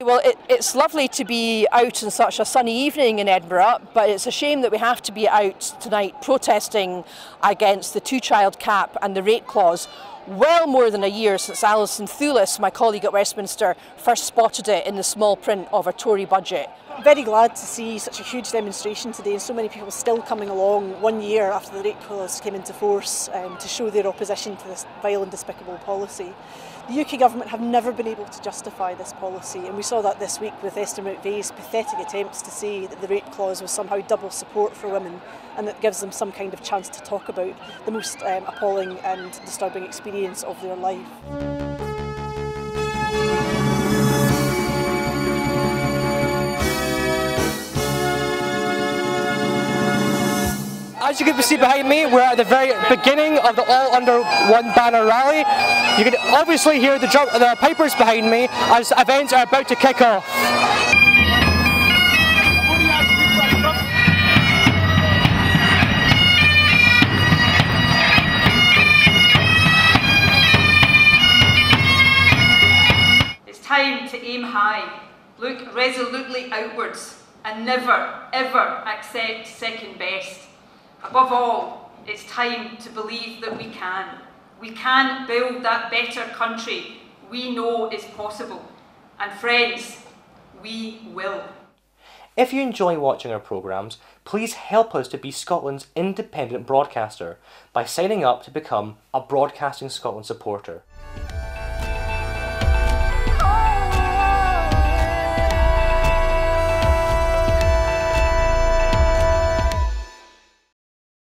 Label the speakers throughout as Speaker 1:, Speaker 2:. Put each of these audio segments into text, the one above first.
Speaker 1: Well, it's lovely to be out on such a sunny evening in Edinburgh, but it's a shame that we have to be out tonight protesting against the two-child cap and the rate clause. Well more than a year since Alison Thulis, my colleague at Westminster, first spotted it in the small print of a Tory budget.
Speaker 2: Very glad to see such a huge demonstration today and so many people still coming along 1 year after the rate clause came into force to show their opposition to this vile and despicable policy. The UK government have never been able to justify this policy, and we saw that this week with Esther McVeigh's pathetic attempts to say that the rate clause was somehow double support for women and that gives them some kind of chance to talk about the most appalling and disturbing experience of their life.
Speaker 3: As you can see behind me, we're at the very beginning of the All Under One Banner rally. You can obviously hear the pipers behind me as events are about to kick off.
Speaker 4: It's time to aim high, look resolutely outwards, and never, ever accept second best. Above all, it's time to believe that we can. We can build that better country we know is possible. And friends, we will.
Speaker 3: If you enjoy watching our programmes, please help us to be Scotland's independent broadcaster by signing up to become a Broadcasting Scotland supporter.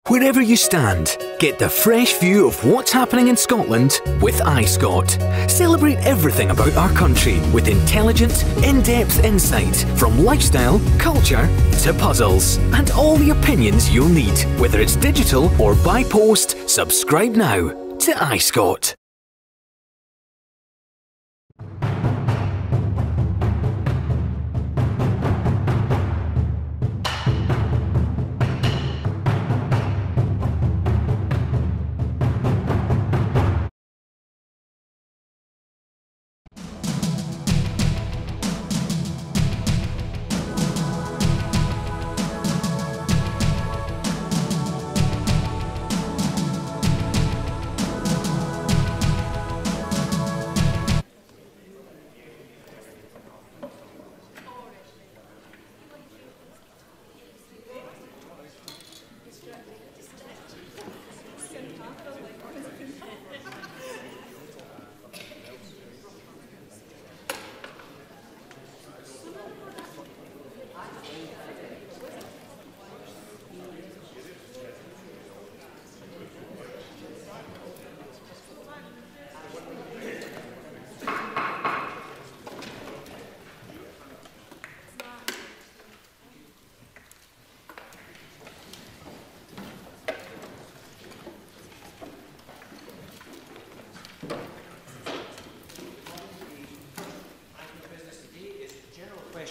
Speaker 5: Wherever you stand, get the fresh view of what's happening in Scotland with iScot. Celebrate everything about our country with intelligent, in-depth insight from lifestyle, culture to puzzles, and all the opinions you'll need. Whether it's digital or by post, subscribe now to iScot.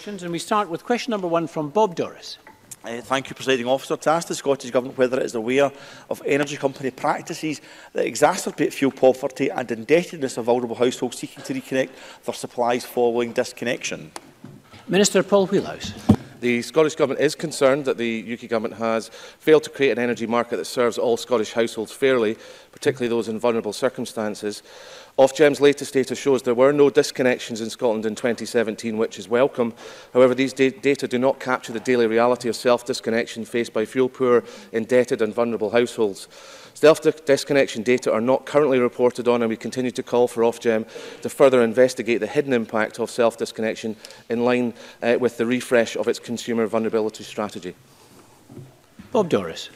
Speaker 6: And we start with question number 1 from Bob Doris.
Speaker 7: Thank you, Presiding Officer. To ask the Scottish Government whether it is aware of energy company practices that exacerbate fuel poverty and indebtedness of vulnerable households seeking to reconnect their supplies following disconnection.
Speaker 6: Minister Paul Wheelhouse.
Speaker 8: The Scottish Government is concerned that the UK Government has failed to create an energy market that serves all Scottish households fairly, particularly those in vulnerable circumstances. Ofgem's latest data shows there were no disconnections in Scotland in 2017, which is welcome. However, these data do not capture the daily reality of self-disconnection faced by fuel-poor, indebted and vulnerable households. Self-disconnection data are not currently reported on, and we continue to call for Ofgem to further investigate the hidden impact of self-disconnection in line with the refresh of its consumer vulnerability strategy.
Speaker 6: Bob Doris.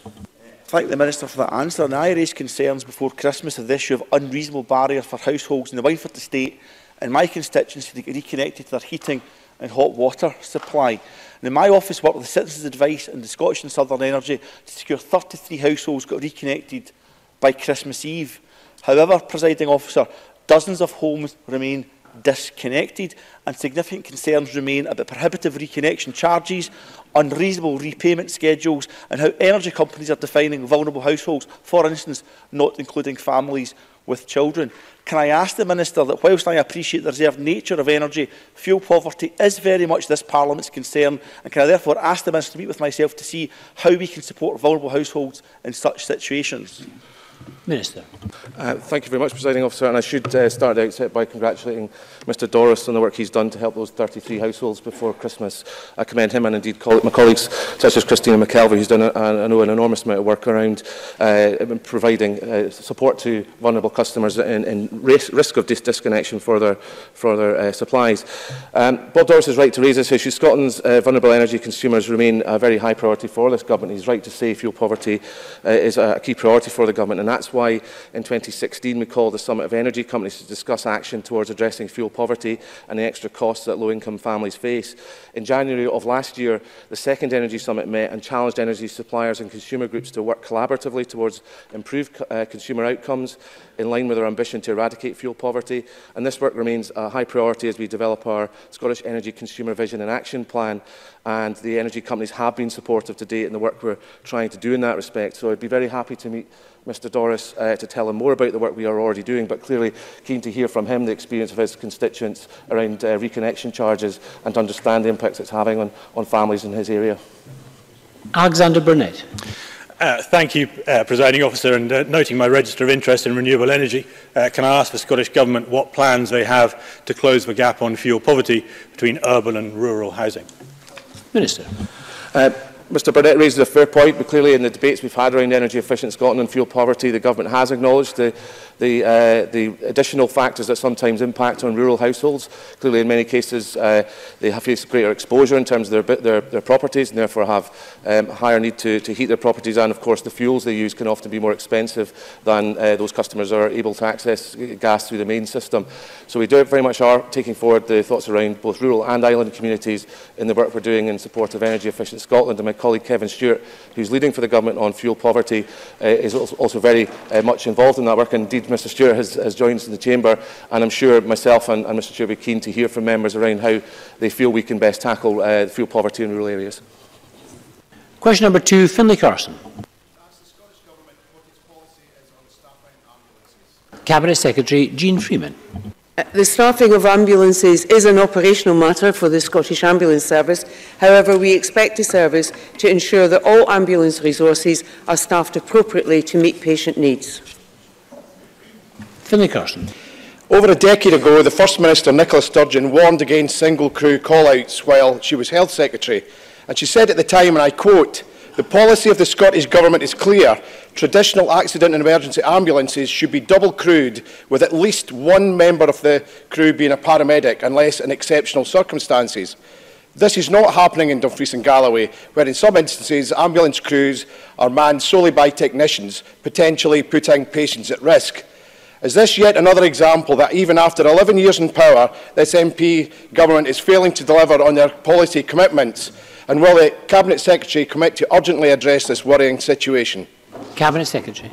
Speaker 7: Thank the Minister for that answer. And I raised concerns before Christmas of the issue of unreasonable barriers for households in the Wynford estate and my constituency to get reconnected to their heating and hot water supply. And in my office worked with the Citizens' Advice and the Scottish and Southern Energy to secure 33 households got reconnected by Christmas Eve. However, Presiding Officer, dozens of homes remain disconnected and significant concerns remain about prohibitive reconnection charges, unreasonable repayment schedules and how energy companies are defining vulnerable households, for instance, not including families with children. Can I ask the Minister that whilst I appreciate the reserved nature of energy, fuel poverty is very much this Parliament's concern, and can I therefore ask the Minister to meet with myself to see how we can support vulnerable households in such situations?
Speaker 6: Minister.
Speaker 8: Thank you very much, Presiding Officer. And I should start the outset by congratulating Mr Doris on the work he's done to help those 33 households before Christmas. I commend him and indeed my colleagues such as Christina McKelvey, who's done I know an enormous amount of work around providing support to vulnerable customers in risk of disconnection for their supplies. Bob Doris is right to raise this issue. Scotland's vulnerable energy consumers remain a very high priority for this government. He's right to say fuel poverty is a key priority for the government, and that's why in 2016 we called the Summit of Energy Companies to discuss action towards addressing fuel poverty and the extra costs that low-income families face. In January of last year, the second Energy Summit met and challenged energy suppliers and consumer groups to work collaboratively towards improved consumer outcomes in line with our ambition to eradicate fuel poverty. And this work remains a high priority as we develop our Scottish Energy Consumer Vision and Action Plan. And the energy companies have been supportive to date in the work we're trying to do in that respect. So I'd be very happy to meet Mr Doris to tell him more about the work we are already doing, but clearly keen to hear from him the experience of his constituents around reconnection charges and to understand the impacts it's having on families in his area.
Speaker 6: Alexander Burnett.
Speaker 9: Thank you, Presiding Officer. And noting my register of interest in renewable energy, can I ask the Scottish Government what plans they have to close the gap on fuel poverty between urban and rural housing?
Speaker 6: Minister.
Speaker 8: Mr Burnett raises a fair point, but clearly in the debates we've had around energy efficient Scotland and fuel poverty, the government has acknowledged the additional factors that sometimes impact on rural households. Clearly, in many cases, they have faced greater exposure in terms of their properties and therefore have higher need to heat their properties. And, of course, the fuels they use can often be more expensive than those customers are able to access gas through the main system. So we very much are taking forward the thoughts around both rural and island communities in the work we're doing in support of energy efficient Scotland. And my colleague Kevin Stewart, who's leading for the government on fuel poverty, is also very much involved in that work. Indeed, Mr Stewart has joined us in the chamber, and I'm sure myself and Mr Stewart will be keen to hear from members around how they feel we can best tackle fuel poverty in rural areas.
Speaker 6: Question number 2, Finlay Carson. Cabinet Secretary Jean Freeman.
Speaker 10: The staffing of ambulances is an operational matter for the Scottish Ambulance Service. However, we expect the service to ensure that all ambulance resources are staffed appropriately to meet patient needs.
Speaker 6: Finlay Carson.
Speaker 11: Over a decade ago, the First Minister, Nicola Sturgeon, warned against single-crew call-outs while she was Health Secretary. And she said at the time, and I quote, "The policy of the Scottish Government is clear. Traditional accident and emergency ambulances should be double-crewed, with at least one member of the crew being a paramedic, unless in exceptional circumstances. This is not happening in Dumfries and Galloway, where in some instances ambulance crews are manned solely by technicians, potentially putting patients at risk. Is this yet another example that even after 11 years in power, this MP government is failing to deliver on their policy commitments? And will the Cabinet Secretary commit to urgently address this worrying situation?"
Speaker 6: Cabinet Secretary.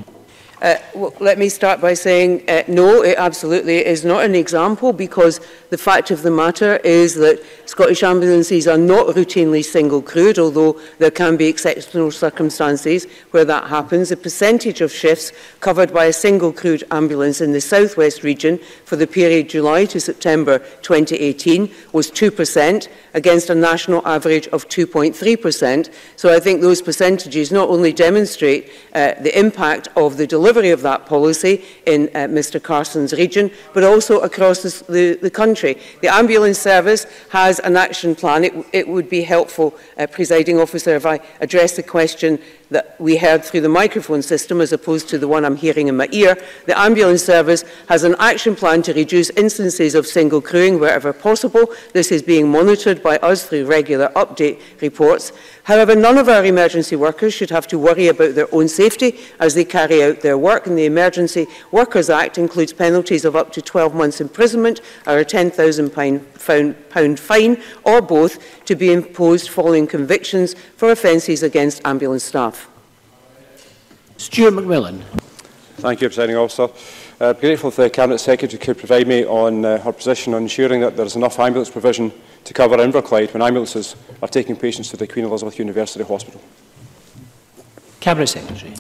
Speaker 10: Well, let me start by saying no, it absolutely is not an example, because the fact of the matter is that Scottish ambulances are not routinely single-crewed, although there can be exceptional circumstances where that happens. The percentage of shifts covered by a single-crewed ambulance in the South West region for the period July to September 2018 was 2%, against a national average of 2.3%. So I think those percentages not only demonstrate the impact of the delivery of that policy in Mr Carson's region, but also across the country. The ambulance service has an action plan. It would be helpful, Presiding Officer, if I address the question that we heard through the microphone system as opposed to the one I'm hearing in my ear. The ambulance service has an action plan to reduce instances of single crewing wherever possible. This is being monitored by us through regular update reports. However, none of our emergency workers should have to worry about their own safety as they carry out their work, and the Emergency Workers Act includes penalties of up to 12 months imprisonment or a £10,000 fine, or both, to be imposed following convictions for offences against ambulance staff.
Speaker 6: Stewart McMillan.
Speaker 12: Thank you, Presiding Officer. I'm grateful if the Cabinet Secretary could provide me on her position on ensuring that there is enough ambulance provision to cover Inverclyde when ambulances are taking patients to the Queen Elizabeth University Hospital.
Speaker 6: Cabinet Secretary.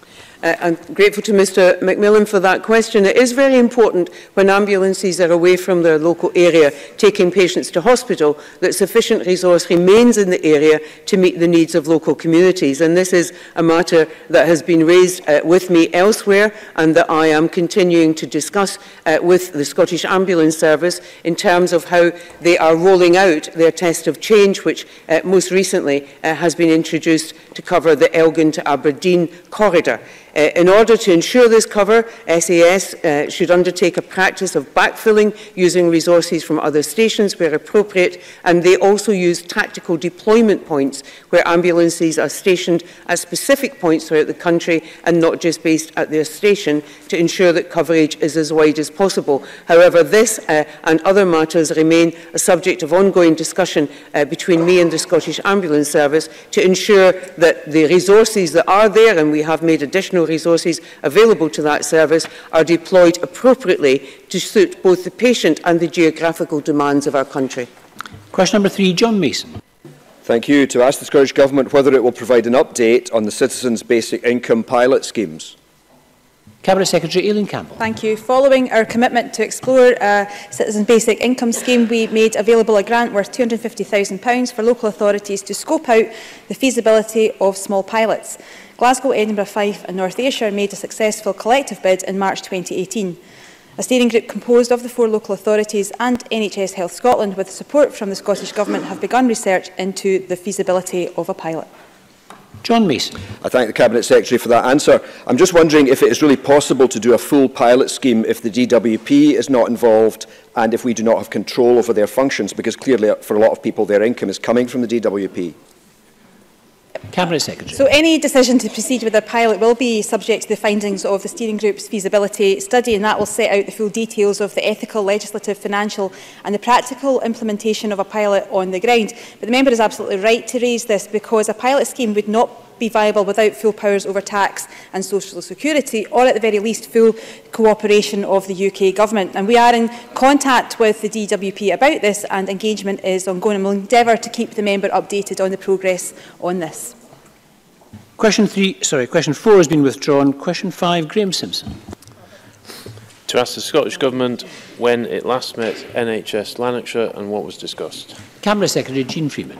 Speaker 10: I'm grateful to Mr Macmillan for that question. It is very important when ambulances are away from their local area taking patients to hospital that sufficient resource remains in the area to meet the needs of local communities. And this is a matter that has been raised with me elsewhere and that I am continuing to discuss with the Scottish Ambulance Service in terms of how they are rolling out their test of change, which most recently has been introduced to cover the Elgin to Aberdeen corridor. In order to ensure this cover, SAS should undertake a practice of backfilling using resources from other stations where appropriate, and they also use tactical deployment points where ambulances are stationed at specific points throughout the country and not just based at their station to ensure that coverage is as wide as possible. However, this and other matters remain a subject of ongoing discussion between me and the Scottish Ambulance Service to ensure that the resources that are there, and we have made additional resources available to that service, are deployed appropriately to suit both the patient and the geographical demands of our country.
Speaker 6: Question number 3, John Mason.
Speaker 13: Thank you. To ask the Scottish Government whether it will provide an update on the Citizens' Basic Income pilot schemes.
Speaker 6: Cabinet Secretary Aileen Campbell.
Speaker 14: Thank you. Following our commitment to explore a Citizen Basic Income scheme, we made available a grant worth £250,000 for local authorities to scope out the feasibility of small pilots. Glasgow, Edinburgh, Fife and North Ayrshire made a successful collective bid in March 2018. A steering group composed of the 4 local authorities and NHS Health Scotland, with support from the Scottish Government, have begun research into the feasibility of a pilot.
Speaker 6: John Mason.
Speaker 13: I thank the Cabinet Secretary for that answer. I'm just wondering if it is really possible to do a full pilot scheme if the DWP is not involved and if we do not have control over their functions, because clearly for a lot of people their income is coming from the DWP.
Speaker 6: Cabinet Secretary.
Speaker 14: So any decision to proceed with a pilot will be subject to the findings of the steering group's feasibility study, and that will set out the full details of the ethical, legislative, financial and the practical implementation of a pilot on the ground. But the member is absolutely right to raise this, because a pilot scheme would not be viable without full powers over tax and social security, or at the very least full cooperation of the UK Government. And we are in contact with the DWP about this, and engagement is ongoing, and we'll endeavour to keep the member updated on the progress on this.
Speaker 6: Question 4 has been withdrawn. Question 5, Graham Simpson.
Speaker 15: To ask the Scottish Government when it last met NHS Lanarkshire and what was discussed.
Speaker 6: Cabinet Secretary Jean Freeman.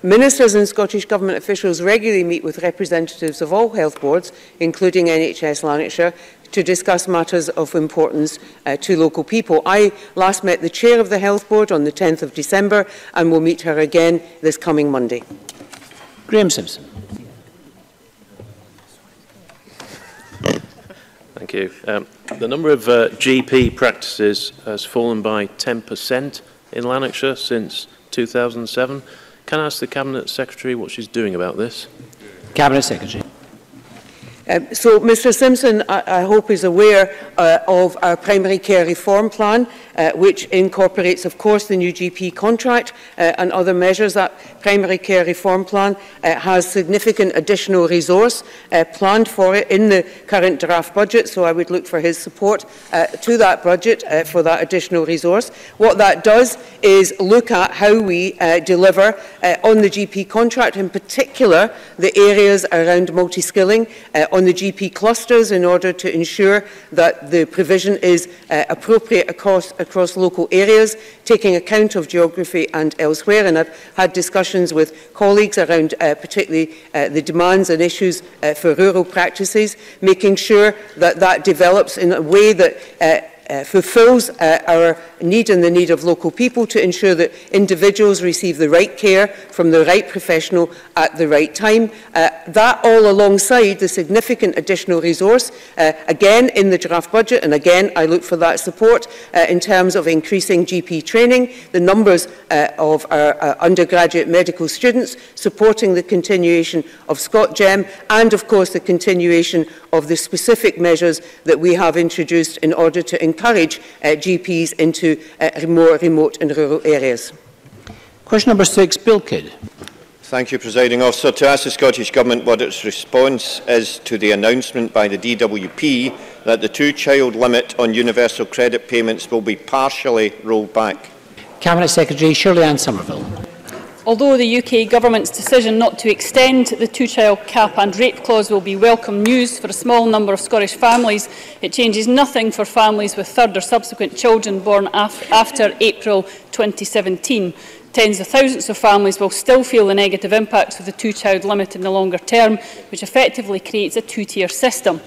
Speaker 10: Ministers and Scottish Government officials regularly meet with representatives of all health boards, including NHS Lanarkshire, to discuss matters of importance to local people. I last met the chair of the health board on the 10th of December and will meet her again this coming Monday.
Speaker 6: Graham Simpson.
Speaker 15: Thank you. The number of GP practices has fallen by 10% in Lanarkshire since 2007. Can I ask the Cabinet Secretary what she's doing about this?
Speaker 6: Cabinet Secretary.
Speaker 10: So Mr Simpson, I hope, is aware of our primary care reform plan, which incorporates, of course, the new GP contract and other measures. That primary care reform plan has significant additional resource planned for it in the current draft budget, so I would look for his support to that budget for that additional resource. What that does is look at how we deliver on the GP contract, in particular the areas around multi-skilling, on the GP clusters, in order to ensure that the provision is appropriate across local areas, taking account of geography and elsewhere. And I've had discussions with colleagues around particularly the demands and issues for rural practices, making sure that that develops in a way that fulfills our need and the need of local people, to ensure that individuals receive the right care from the right professional at the right time. That all alongside the significant additional resource, again in the draft budget, and again I look for that support in terms of increasing GP training, the numbers of our undergraduate medical students, supporting the continuation of ScotGem, and of course the continuation of the specific measures that we have introduced in order to encourage GPs into more remote and rural areas.
Speaker 6: Question number 6, Bill Kidd.
Speaker 16: Thank you, Presiding Officer. To ask the Scottish Government what its response is to the announcement by the DWP that the 2-child limit on universal credit payments will be partially rolled back.
Speaker 6: Cabinet Secretary Shirley Ann Somerville.
Speaker 17: Although the UK Government's decision not to extend the two-child cap and rape clause will be welcome news for a small number of Scottish families, it changes nothing for families with third or subsequent children born after April 2017. Tens of thousands of families will still feel the negative impacts of the two-child limit in the longer term, which effectively creates a two-tier system.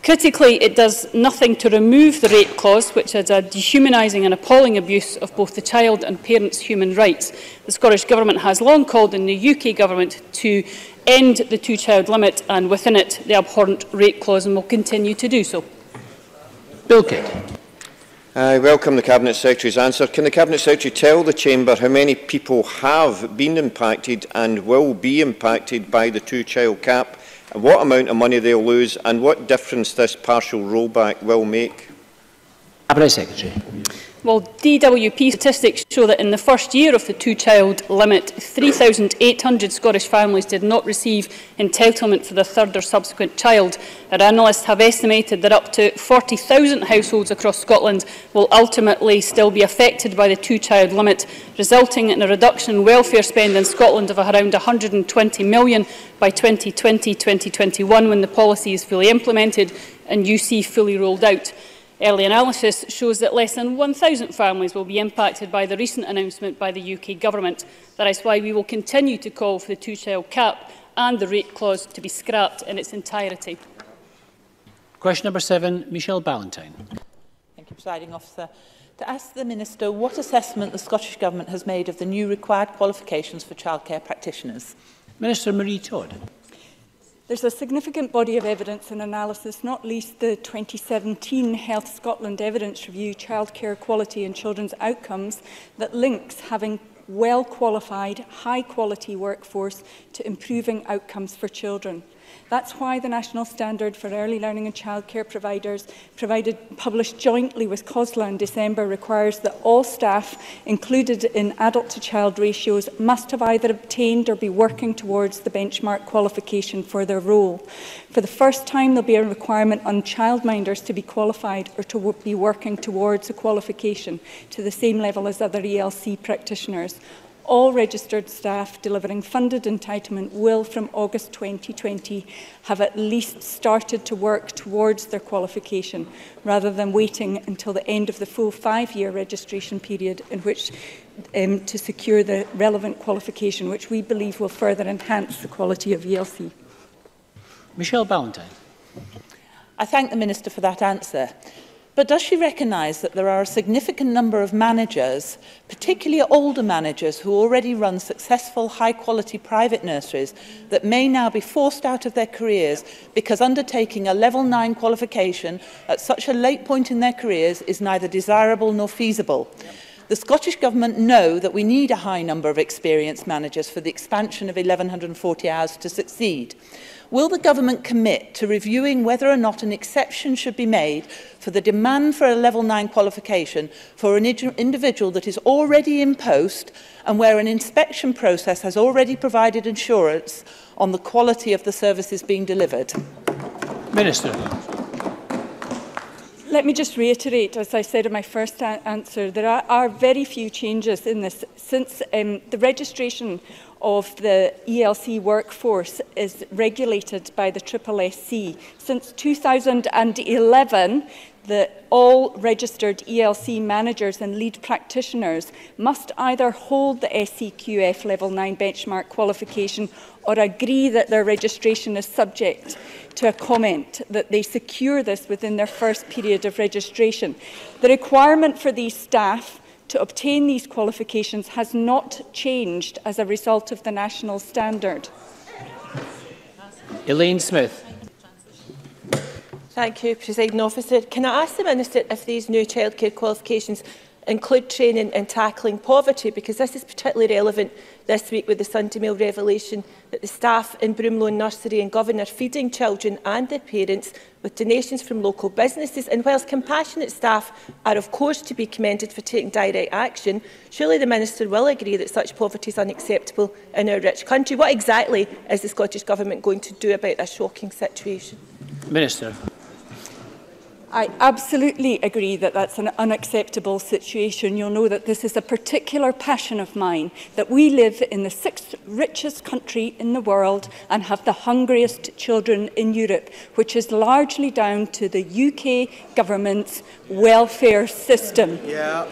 Speaker 17: Critically, it does nothing to remove the rape clause, which is a dehumanising and appalling abuse of both the child and parents' human rights. The Scottish Government has long called on the UK Government to end the two-child limit and within it the abhorrent rape clause, and will continue to do so.
Speaker 6: Bill Kidd.
Speaker 16: I welcome the Cabinet Secretary's answer. Can the Cabinet Secretary tell the Chamber how many people have been impacted and will be impacted by the two-child cap, and what amount of money they'll lose, and what difference this partial rollback will make?
Speaker 6: Cabinet Secretary.
Speaker 17: Well, DWP statistics show that in the first year of the two-child limit, 3,800 Scottish families did not receive entitlement for the third or subsequent child. Our analysts have estimated that up to 40,000 households across Scotland will ultimately still be affected by the two-child limit, resulting in a reduction in welfare spend in Scotland of around £120 million by 2020-2021 when the policy is fully implemented and UC fully rolled out. Early analysis shows that less than 1,000 families will be impacted by the recent announcement by the UK Government. That is why we will continue to call for the two-child cap and the rape clause to be scrapped in its entirety.
Speaker 6: Question number 7, Michelle Ballantyne.
Speaker 18: Thank you, Presiding Officer. To ask the Minister what assessment the Scottish Government has made of the new required qualifications for childcare practitioners.
Speaker 6: Minister Marie Todd.
Speaker 14: There's a significant body of evidence and analysis, not least the 2017 Health Scotland Evidence Review, Childcare Quality and Children's Outcomes, that links having well-qualified, high-quality workforce to improving outcomes for children. That's why the National Standard for Early Learning and Childcare Providers, published jointly with COSLA in December, requires that all staff included in adult-to-child ratios must have either obtained or be working towards the benchmark qualification for their role. For the first time, there will be a requirement on childminders to be qualified or to be working towards a qualification to the same level as other ELC practitioners. All registered staff delivering funded entitlement will, from August 2020, have at least started to work towards their qualification, rather than waiting until the end of the full 5-year registration period in which to secure the relevant qualification, which we believe will further enhance the quality of ELC.
Speaker 6: Michelle Ballantyne.
Speaker 18: I thank the Minister for that answer. But does she recognise that there are a significant number of managers, particularly older managers who already run successful, high-quality private nurseries, that may now be forced out of their careers because undertaking a Level 9 qualification at such a late point in their careers is neither desirable nor feasible? The Scottish Government know that we need a high number of experienced managers for the expansion of 1,140 hours to succeed. Will the Government commit to reviewing whether or not an exception should be made for the demand for a Level 9 qualification for an individual that is already in post and where an inspection process has already provided assurance on the quality of the services being delivered?
Speaker 6: Minister.
Speaker 14: Let me just reiterate, as I said in my first answer, there are very few changes in this. Since the registration of the ELC workforce is regulated by the SSSC, since 2011, all registered ELC managers and lead practitioners must either hold the SCQF Level 9 benchmark qualification or agree that their registration is subject to a comment, that they secure this within their first period of registration. The requirement for these staff to obtain these qualifications has not changed as a result of the national standard.
Speaker 6: Elaine Smith.
Speaker 19: Thank you, Presiding Officer. Can I ask the Minister if these new childcare qualifications include training in tackling poverty? Because this is particularly relevant this week with the Sunday Mail revelation that the staff in Broomlow Nursery and Govan are feeding children and their parents with donations from local businesses. And whilst compassionate staff are of course to be commended for taking direct action, surely the Minister will agree that such poverty is unacceptable in our rich country. What exactly is the Scottish Government going to do about this shocking situation?
Speaker 6: Minister.
Speaker 20: I absolutely agree that that's an unacceptable situation. You'll know that this is a particular passion of mine, that we live in the 6th richest country in the world and have the hungriest children in Europe, which is largely down to the UK government's welfare system.
Speaker 6: Yeah.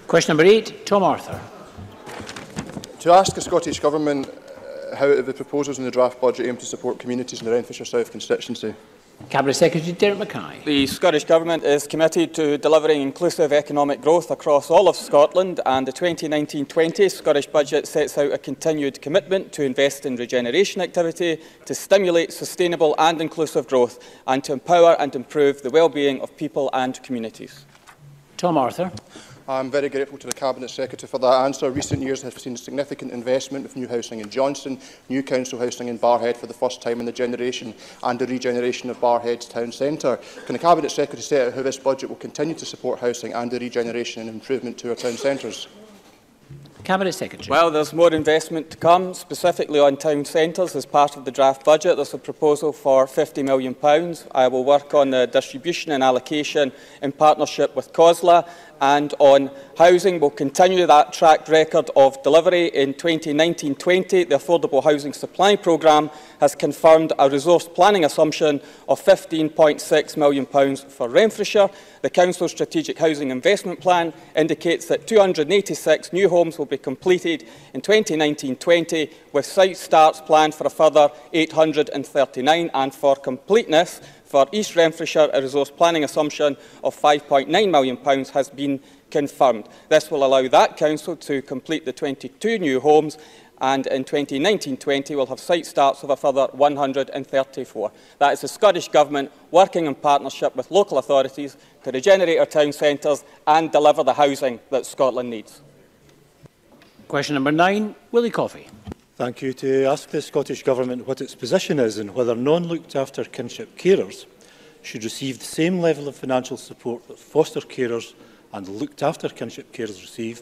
Speaker 6: Question number 8, Tom Arthur.
Speaker 11: To ask the Scottish Government how the proposals in the draft budget aim to support communities in the Renfrewshire South constituency.
Speaker 6: Cabinet Secretary Derek Mackay.
Speaker 21: The Scottish Government is committed to delivering inclusive economic growth across all of Scotland, and the 2019-20 Scottish Budget sets out a continued commitment to invest in regeneration activity, to stimulate sustainable and inclusive growth, and to empower and improve the well-being of people and communities.
Speaker 6: Tom Arthur.
Speaker 11: I'm very grateful to the Cabinet Secretary for that answer. Recent years have seen significant investment with new housing in Johnston, new council housing in Barrhead for the first time in the generation, and the regeneration of Barrhead's town centre. Can the Cabinet Secretary set out how this budget will continue to support housing and the regeneration and improvement to our town centres?
Speaker 6: Cabinet Secretary.
Speaker 21: Well, there's more investment to come, specifically on town centres. As part of the draft budget, there's a proposal for £50 million. I will work on the distribution and allocation in partnership with COSLA. And on housing, we'll continue that track record of delivery. In 2019-20, the Affordable Housing Supply Programme has confirmed a resource planning assumption of £15.6 million for Renfrewshire. The Council's Strategic Housing Investment Plan indicates that 286 new homes will be completed in 2019-20, with site starts planned for a further 839, and for completeness, for East Renfrewshire, a resource planning assumption of £5.9 million has been confirmed. This will allow that council to complete the 22 new homes, and in 2019-20 we'll have site starts of a further 134. That is the Scottish Government working in partnership with local authorities to regenerate our town centres and deliver the housing that Scotland needs.
Speaker 6: Question number 9, Willie Coffey.
Speaker 22: Thank you. To ask the Scottish Government what its position is and whether non-looked-after kinship carers should receive the same level of financial support that foster carers and looked-after kinship carers receive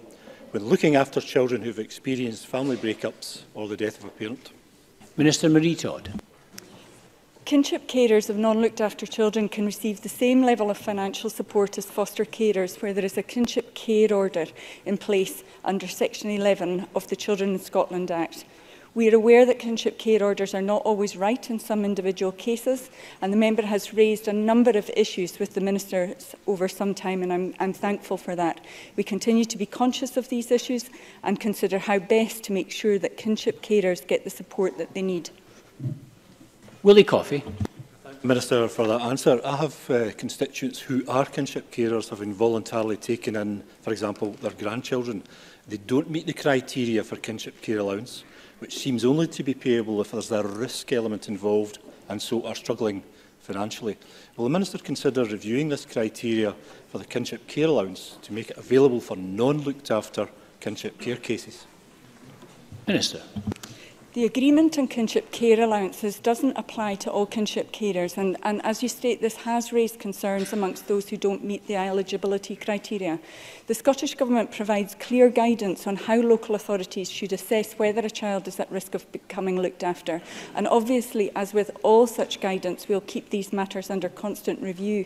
Speaker 22: when looking after children who have experienced family breakups or the death of a parent.
Speaker 6: Minister Marie Todd.
Speaker 20: Kinship carers of non-looked-after children can receive the same level of financial support as foster carers where there is a kinship care order in place under Section 11 of the Children in Scotland Act. We are aware that kinship care orders are not always right in some individual cases, and the member has raised a number of issues with the ministers over some time, and I'm thankful for that. We continue to be conscious of these issues and consider how best to make sure that kinship carers get the support that they need.
Speaker 6: Willie Coffey.
Speaker 22: Thank the Minister for that answer. I have constituents who are kinship carers have involuntarily taken in, for example, their grandchildren. They don't meet the criteria for kinship care allowance, which seems only to be payable if there's a risk element involved and so are struggling financially. Will the Minister consider reviewing this criteria for the kinship care allowance to make it available for non-looked-after kinship care cases?
Speaker 6: Minister.
Speaker 20: The agreement on kinship care allowances doesn't apply to all kinship carers, and as you state, this has raised concerns amongst those who don't meet the eligibility criteria. The Scottish Government provides clear guidance on how local authorities should assess whether a child is at risk of becoming looked after, and obviously, as with all such guidance, we'll keep these matters under constant review.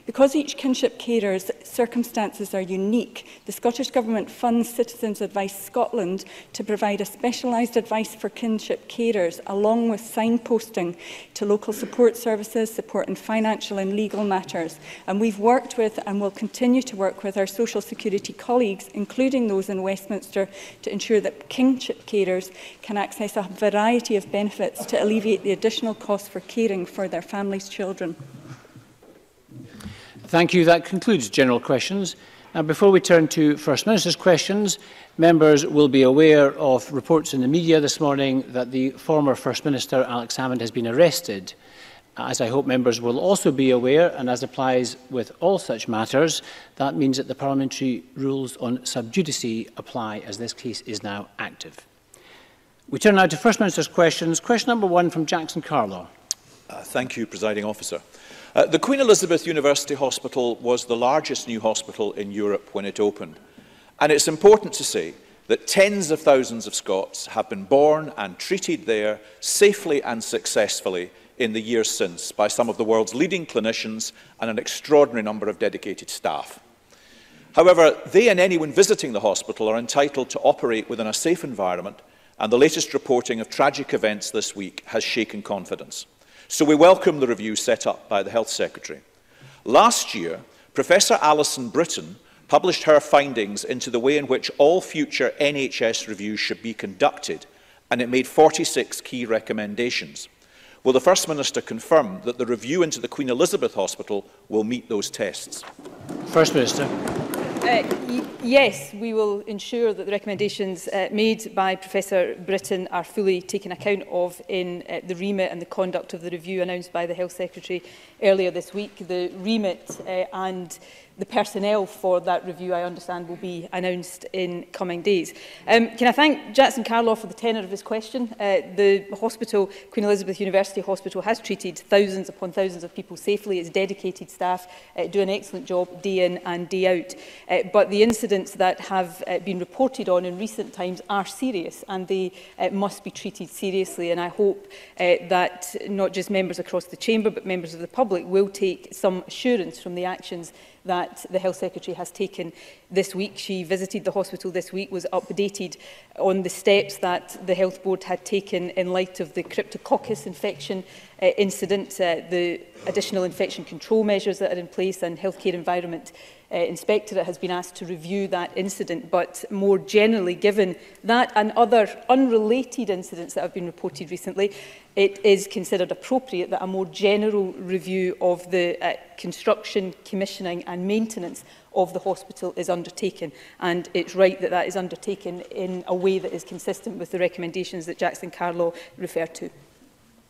Speaker 20: Because each kinship carer's circumstances are unique, the Scottish Government funds Citizens Advice Scotland to provide a specialised advice for kinship carers, along with signposting to local support services, support in financial and legal matters. And we've worked with and will continue to work with our social security colleagues, including those in Westminster, to ensure that kinship carers can access a variety of benefits to alleviate the additional costs for caring for their families' children.
Speaker 6: Thank you. That concludes general questions. Now, before we turn to First Minister's questions, members will be aware of reports in the media this morning that the former First Minister, Alex Salmond, has been arrested. As I hope members will also be aware, and as applies with all such matters, that means that the parliamentary rules on sub judice apply, as this case is now active. We turn now to First Minister's questions. Question number 1 from Jackson Carlaw.
Speaker 23: Thank you, Presiding Officer. The Queen Elizabeth University Hospital was the largest new hospital in Europe when it opened. And it's important to say that tens of thousands of Scots have been born and treated there safely and successfully in the years since by some of the world's leading clinicians and an extraordinary number of dedicated staff. However, they and anyone visiting the hospital are entitled to operate within a safe environment, and the latest reporting of tragic events this week has shaken confidence. So we welcome the review set up by the Health Secretary. Last year, Professor Alison Britton published her findings into the way in which all future NHS reviews should be conducted, and it made 46 key recommendations. Will the First Minister confirm that the review into the Queen Elizabeth Hospital will meet those tests? First Minister.
Speaker 1: Yes, we will ensure that the recommendations made by Professor Britton are fully taken account of in the remit and the conduct of the review announced by the Health Secretary earlier this week. The remit and the personnel for that review, I understand, will be announced in coming days. Can I thank Jackson Carlaw for the tenor of his question? The hospital, Queen Elizabeth University Hospital, has treated thousands upon thousands of people safely. Its dedicated staff do an excellent job day in and day out. But the incidents that have been reported on in recent times are serious, and they must be treated seriously. And I hope that not just members across the chamber, but members of the public will take some assurance from the actions that the Health Secretary has taken this week. She visited the hospital this week, was updated on the steps that the Health Board had taken in light of the cryptococcus infection incident, the additional infection control measures that are in place, and Healthcare Environment Inspectorate has been asked to review that incident. But more generally, given that and other unrelated incidents that have been reported recently, it is considered appropriate that a more general review of the construction, commissioning and maintenance of the hospital is undertaken. And it's right that that is undertaken in a way that is consistent with the recommendations that Jackson Carlaw referred to.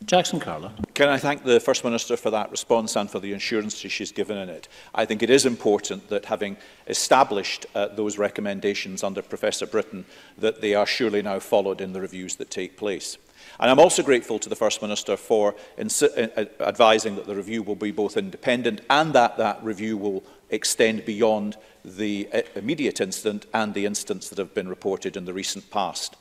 Speaker 23: Jackson Carlaw. Can I thank the First Minister for that response and for the assurances she's given in it. I think it is important that, having established those recommendations under Professor Britton, that they are surely now followed in the reviews that take place. And I'm also grateful to the First Minister for advising that the review will be both independent and that that review will extend beyond the immediate incident and the incidents that have been reported in the recent past.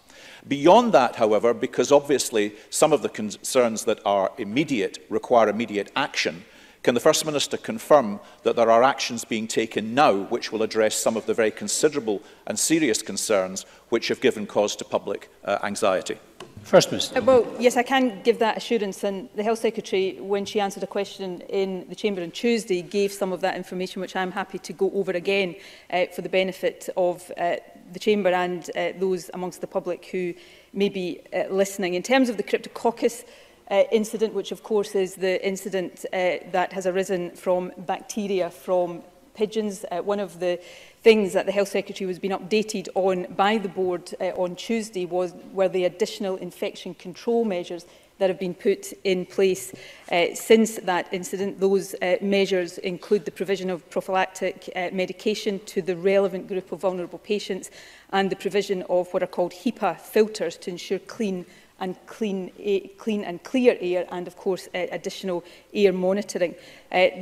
Speaker 23: Beyond that, however, because obviously some of the concerns that are immediate require immediate action, can the First Minister confirm that there are actions being taken now which will address some of the very considerable and serious concerns which have given cause to public anxiety?
Speaker 1: First Minister. Well, yes, I can give that assurance, and the Health Secretary, when she answered a question in the Chamber on Tuesday, gave some of that information, which I'm happy to go over again for the benefit of the Chamber and those amongst the public who may be listening. In terms of the cryptococcus incident, which of course is the incident that has arisen from bacteria from pigeons, one of the things that the Health Secretary was being updated on by the board on Tuesday were the additional infection control measures that have been put in place since that incident. Those measures include the provision of prophylactic medication to the relevant group of vulnerable patients and the provision of what are called HEPA filters to ensure clean and clear air, and of course additional air monitoring.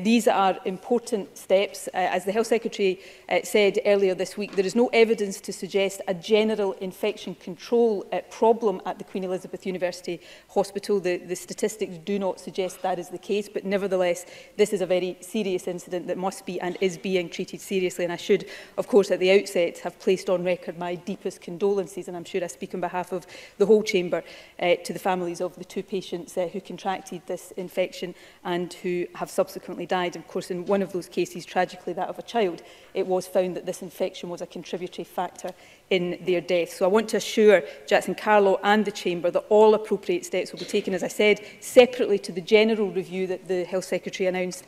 Speaker 1: These are important steps. As the Health Secretary said earlier this week, there is no evidence to suggest a general infection control problem at the Queen Elizabeth University Hospital. The statistics do not suggest that is the case, but nevertheless this is a very serious incident that must be and is being treated seriously, and I should of course at the outset have placed on record my deepest condolences, and I'm sure I speak on behalf of the whole Chamber, to the families of the two patients who contracted this infection and who have subsequently died. Of course, in one of those cases, tragically that of a child, it was found that this infection was a contributory factor in their death. So I want to assure Jackson Carlaw and the Chamber that all appropriate steps will be taken. As I said, separately to the general review that the Health Secretary announced,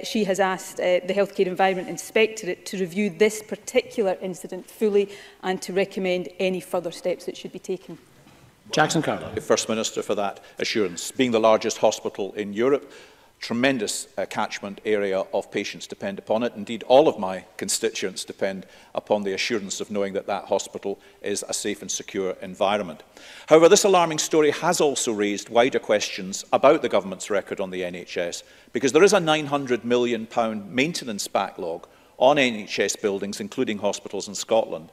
Speaker 1: she has asked the Healthcare Environment Inspectorate to review this particular incident fully and to recommend any further steps that should be taken.
Speaker 23: Jackson Carlaw. First Minister for that assurance. Being the largest hospital in Europe, tremendous catchment area of patients depend upon it. Indeed, all of my constituents depend upon the assurance of knowing that that hospital is a safe and secure environment. However, this alarming story has also raised wider questions about the government's record on the NHS, because there is a £900 million maintenance backlog on NHS buildings, including hospitals in Scotland.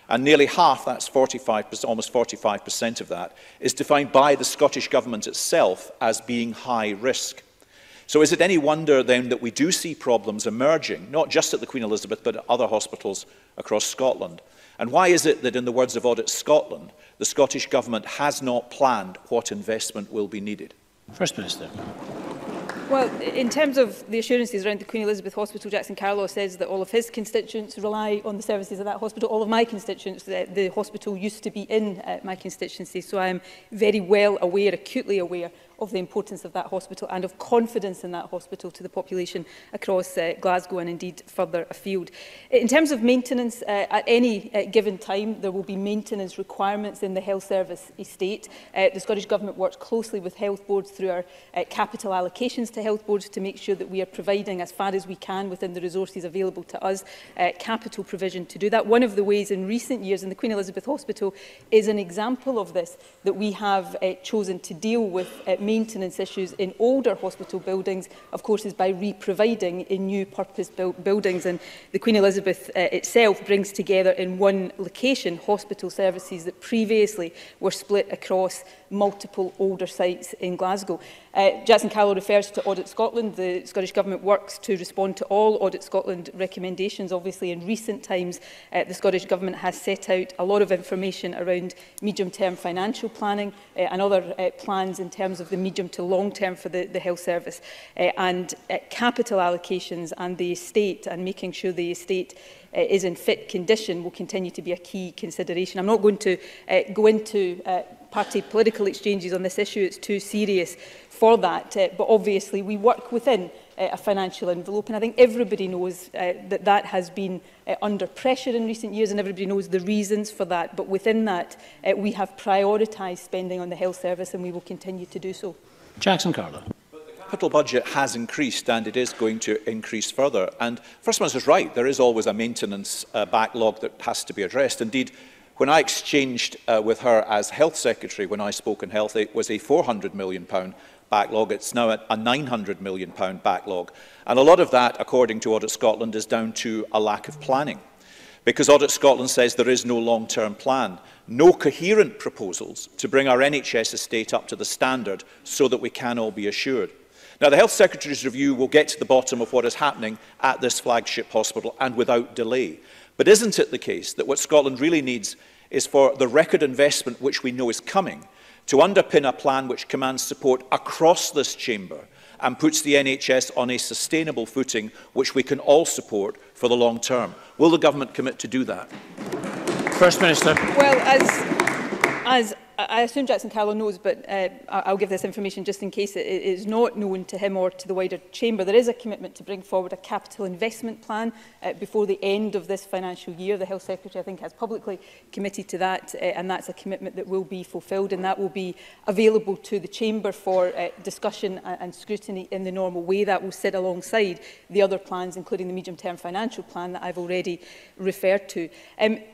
Speaker 23: And nearly half, that's 45%, almost 45% of that, is defined by the Scottish Government itself as being high risk. So is it any wonder then that we do see problems emerging, not just at the Queen Elizabeth, but at other hospitals across Scotland? And why is it that, in the words of Audit Scotland, the Scottish Government has not planned what investment will be needed?
Speaker 6: First Minister.
Speaker 1: Well, in terms of the assurances around the Queen Elizabeth Hospital, Jackson Carlaw says that all of his constituents rely on the services of that hospital. All of my constituents, the hospital used to be in my constituency, so I am very well aware, acutely aware, of the importance of that hospital and of confidence in that hospital to the population across Glasgow and indeed further afield. In terms of maintenance, at any given time there will be maintenance requirements in the health service estate. The Scottish Government works closely with health boards through our capital allocations to health boards to make sure that we are providing as far as we can within the resources available to us capital provision to do that. One of the ways in recent years, and the Queen Elizabeth Hospital is an example of this, that we have chosen to deal with maintenance issues in older hospital buildings, of course, is by re-providing in new purpose-built buildings. And the Queen Elizabeth itself brings together in one location hospital services that previously were split across multiple older sites in Glasgow. Jackson Carlaw refers to Audit Scotland. The Scottish Government works to respond to all Audit Scotland recommendations. Obviously, in recent times, the Scottish Government has set out a lot of information around medium-term financial planning and other plans in terms of the medium to long-term for the health service. And capital allocations and the estate, and making sure the estate is in fit condition, will continue to be a key consideration. I'm not going to go into party political exchanges on this issue. It's too serious for that. But obviously we work within a financial envelope, and I think everybody knows that that has been under pressure in recent years, and everybody knows the reasons for that. But within that, we have prioritised spending on the health service, and we will continue to do so.
Speaker 6: Jackson Carlaw.
Speaker 23: The capital budget has increased, and it is going to increase further. And First Minister is right, there is always a maintenance backlog that has to be addressed. Indeed, when I exchanged with her as Health Secretary, when I spoke on health, it was a £400 million backlog. It's now at a £900 million backlog. And a lot of that, according to Audit Scotland, is down to a lack of planning. Because Audit Scotland says there is no long-term plan, no coherent proposals to bring our NHS estate up to the standard so that we can all be assured. Now, the Health Secretary's review will get to the bottom of what is happening at this flagship hospital and without delay. But isn't it the case that what Scotland really needs is for the record investment which we know is coming to underpin a plan which commands support across this chamber and puts the NHS on a sustainable footing which we can all support for the long term? Will the Government commit to do that?
Speaker 6: First Minister.
Speaker 1: Well, as I assume Jackson Carlaw knows, but I'll give this information just in case it is not known to him or to the wider chamber. There is a commitment to bring forward a capital investment plan before the end of this financial year. The Health Secretary, I think, has publicly committed to that, and that's a commitment that will be fulfilled, and that will be available to the chamber for discussion and scrutiny in the normal way. That will sit alongside the other plans, including the medium-term financial plan that I've already referred to.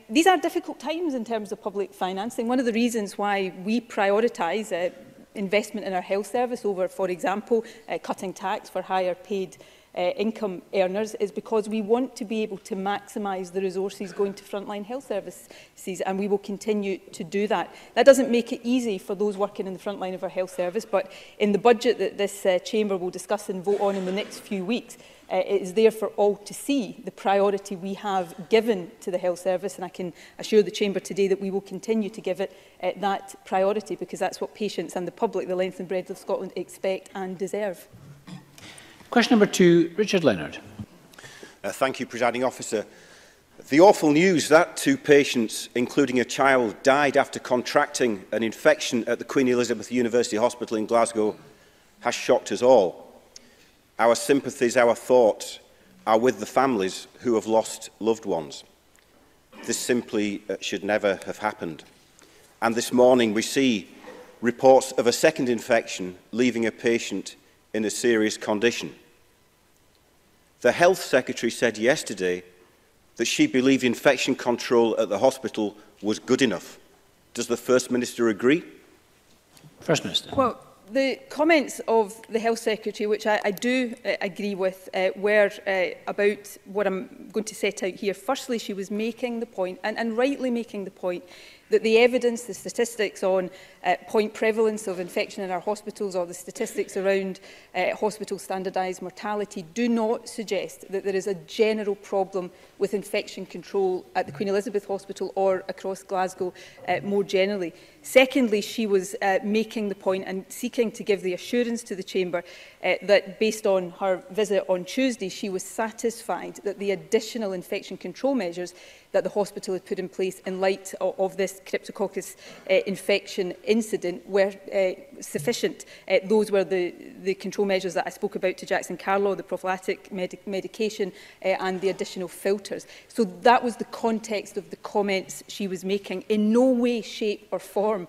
Speaker 1: These are difficult times in terms of public financing. One of the reasons why we prioritise investment in our health service over, for example, cutting tax for higher paid income earners is because we want to be able to maximise the resources going to frontline health services, and we will continue to do that. That doesn't make it easy for those working in the front line of our health service, but in the budget that this chamber will discuss and vote on in the next few weeks, it is there for all to see the priority we have given to the health service, and I can assure the chamber today that we will continue to give it that priority, because that's what patients and the public, the length and breadth of Scotland, expect and deserve.
Speaker 6: Question number 2, Richard Leonard.
Speaker 2: Thank you, Presiding Officer. The awful news that 2 patients, including a child, died after contracting an infection at the Queen Elizabeth University Hospital in Glasgow has shocked us all. Our sympathies, our thoughts are with the families who have lost loved ones. This simply should never have happened. And this morning we see reports of a second infection leaving a patient in a serious condition. The Health Secretary said yesterday that she believed infection control at the hospital was good enough. Does the First Minister agree?
Speaker 6: First Minister.
Speaker 1: Well, the comments of the Health Secretary, which I do agree with, were about what I'm going to set out here. Firstly, she was making the point, and rightly making the point, that the evidence, the statistics on point prevalence of infection in our hospitals or the statistics around hospital standardised mortality do not suggest that there is a general problem with infection control at the Queen Elizabeth Hospital or across Glasgow more generally. Secondly, she was making the point and seeking to give the assurance to the Chamber that based on her visit on Tuesday, she was satisfied that the additional infection control measures that the hospital had put in place in light of this Cryptococcus infection incident were sufficient. Those were the control measures that I spoke about to Jackson Carlaw, the prophylactic medication and the additional filters. So that was the context of the comments she was making. In no way, shape or form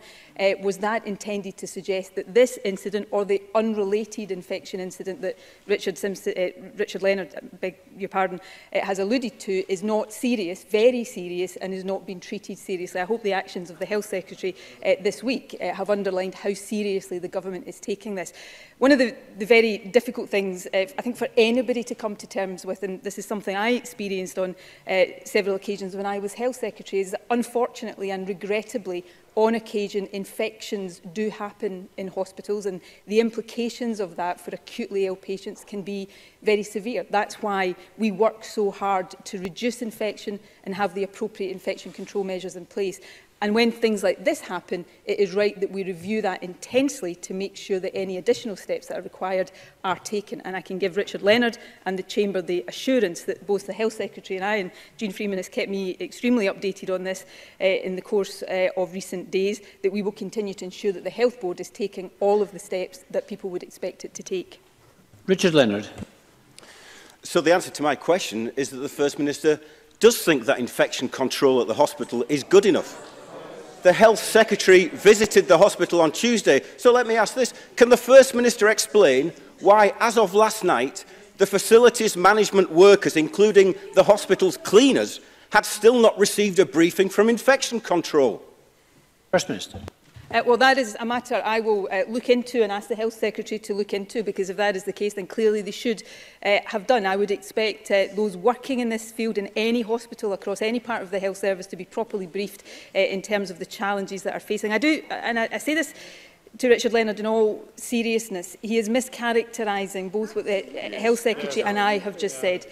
Speaker 1: was that intended to suggest that this incident or the unrelated infection incident that Richard Leonard, beg your pardon, has alluded to is not serious, very serious, and is not being treated seriously. I hope the actions of the Health Secretary this week have underlined how seriously the government is taking this. One of the very difficult things, I think, for anybody to come to terms with, and this is something I experienced on several occasions when I was Health Secretary, is that unfortunately and regrettably, on occasion, infections do happen in hospitals, and the implications of that for acutely ill patients can be very severe. That's why we work so hard to reduce infection and have the appropriate infection control measures in place. And when things like this happen, it is right that we review that intensely to make sure that any additional steps that are required are taken. And I can give Richard Leonard and the Chamber the assurance that both the Health Secretary and I, and Jean Freeman has kept me extremely updated on this in the course of recent days, that we will continue to ensure that the Health Board is taking all of the steps that people would expect it to take.
Speaker 6: Richard Leonard.
Speaker 2: So the answer to my question is that the First Minister does think that infection control at the hospital is good enough. The Health Secretary visited the hospital on Tuesday. So let me ask this. Can the First Minister explain why, as of last night, the facilities management workers, including the hospital's cleaners, had still not received a briefing from infection control?
Speaker 6: First Minister.
Speaker 1: Well, that is a matter I will look into and ask the Health Secretary to look into, because if that is the case, then clearly they should have done. I would expect those working in this field in any hospital across any part of the health service to be properly briefed in terms of the challenges that are facing. I say this to Richard Leonard in all seriousness. He is mischaracterising both what the Health Secretary and I have just said.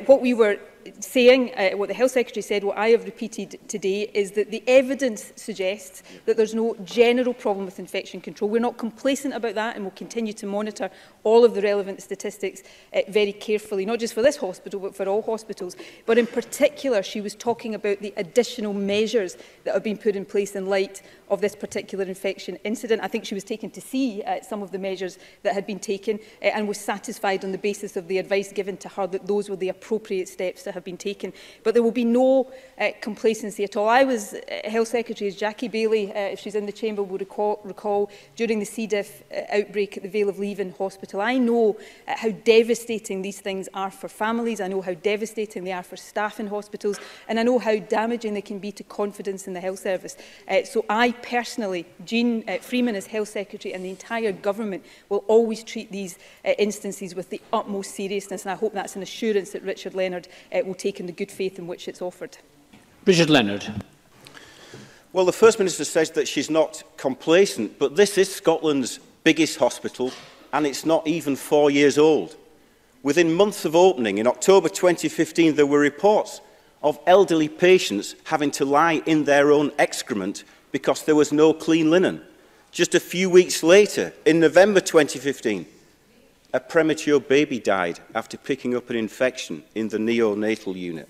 Speaker 1: What we were saying, what the Health Secretary said, what I have repeated today, is that the evidence suggests that there's no general problem with infection control. We're not complacent about that, and we'll continue to monitor all of the relevant statistics very carefully, not just for this hospital, but for all hospitals. But in particular, she was talking about the additional measures that have been put in place in light of this particular infection incident. I think she was taken to see some of the measures that had been taken and was satisfied on the basis of the advice given to her that those were the appropriate steps to have been taken. But there will be no complacency at all. I was Health Secretary, as Jackie Bailey, if she's in the Chamber, will recall during the C. diff outbreak at the Vale of Leven Hospital. I know how devastating these things are for families. I know how devastating they are for staff in hospitals, and I know how damaging they can be to confidence in the health service. So I personally, Jean Freeman as Health Secretary, and the entire government will always treat these instances with the utmost seriousness, and I hope that's an assurance that Richard Leonard will take in the good faith in which it's offered.
Speaker 6: Richard Leonard.
Speaker 2: Well, the First Minister says that she's not complacent, but this is Scotland's biggest hospital, and it's not even 4 years old. Within months of opening, in October 2015, there were reports of elderly patients having to lie in their own excrement because there was no clean linen. Just a few weeks later, in November 2015, a premature baby died after picking up an infection in the neonatal unit.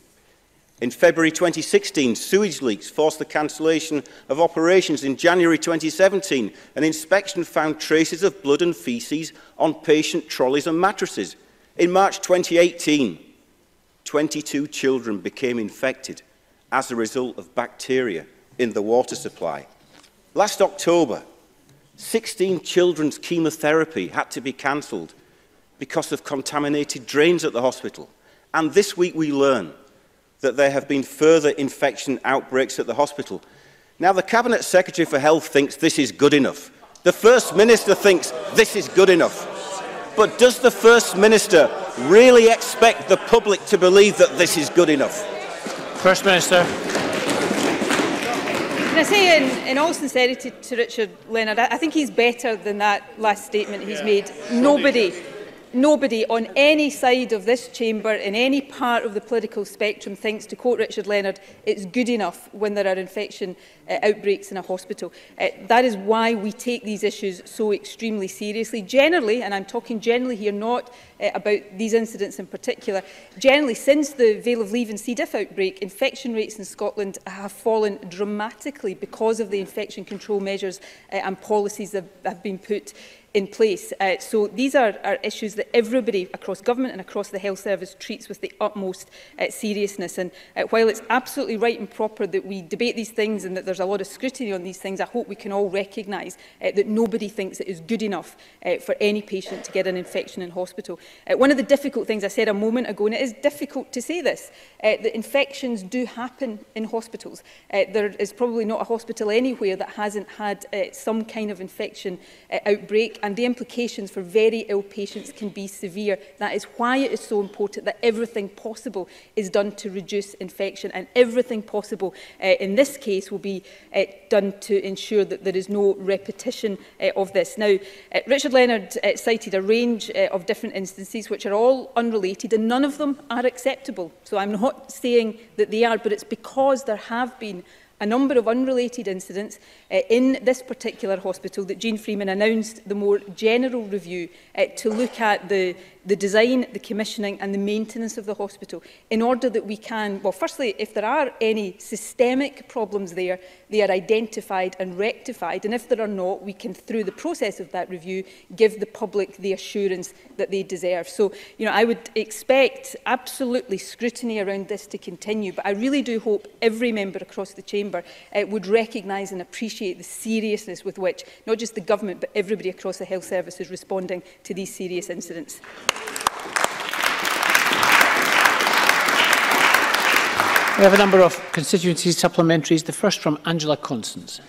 Speaker 2: In February 2016, sewage leaks forced the cancellation of operations. In January 2017, an inspection found traces of blood and faeces on patient trolleys and mattresses. In March 2018, 22 children became infected as a result of bacteria in the water supply. Last October, 16 children's chemotherapy had to be cancelled because of contaminated drains at the hospital. And this week we learn that there have been further infection outbreaks at the hospital. Now, the Cabinet Secretary for Health thinks this is good enough. The First Minister thinks this is good enough. But does the First Minister really expect the public to believe that this is good enough?
Speaker 6: First Minister.
Speaker 1: Can I say in all sincerity to Richard Leonard, I think he's better than that last statement he's made. Nobody on any side of this chamber, in any part of the political spectrum, thinks, to quote Richard Leonard, it's good enough when there are infection outbreaks in a hospital. That is why we take these issues so extremely seriously. Generally, and I'm talking generally here, not about these incidents in particular, generally since the Vale of Leave and C. diff outbreak, infection rates in Scotland have fallen dramatically because of the infection control measures and policies that have been put in place. So these are issues that everybody across government and across the health service treats with the utmost seriousness. And while it's absolutely right and proper that we debate these things and that there's a lot of scrutiny on these things, I hope we can all recognise that nobody thinks it is good enough for any patient to get an infection in hospital. One of the difficult things I said a moment ago, and it is difficult to say this, that infections do happen in hospitals. There is probably not a hospital anywhere that hasn't had some kind of infection outbreak, and the implications for very ill patients can be severe. That is why it is so important that everything possible is done to reduce infection, and everything possible in this case will be done to ensure that there is no repetition of this. Now, Richard Leonard cited a range of different instances which are all unrelated, and none of them are acceptable. So I'm not saying that they are, but it's because there have been a number of unrelated incidents in this particular hospital that Jean Freeman announced the more general review to look at the design, the commissioning and the maintenance of the hospital in order that we can, well, firstly, if there are any systemic problems there, they are identified and rectified, and if there are not, we can, through the process of that review, give the public the assurance that they deserve. So, you know, I would expect absolutely scrutiny around this to continue, but I really do hope every member across the chamber would recognise and appreciate the seriousness with which not just the government but everybody across the health service is responding to these serious incidents.
Speaker 6: We have a number of constituency supplementaries. The first from Angela Constance.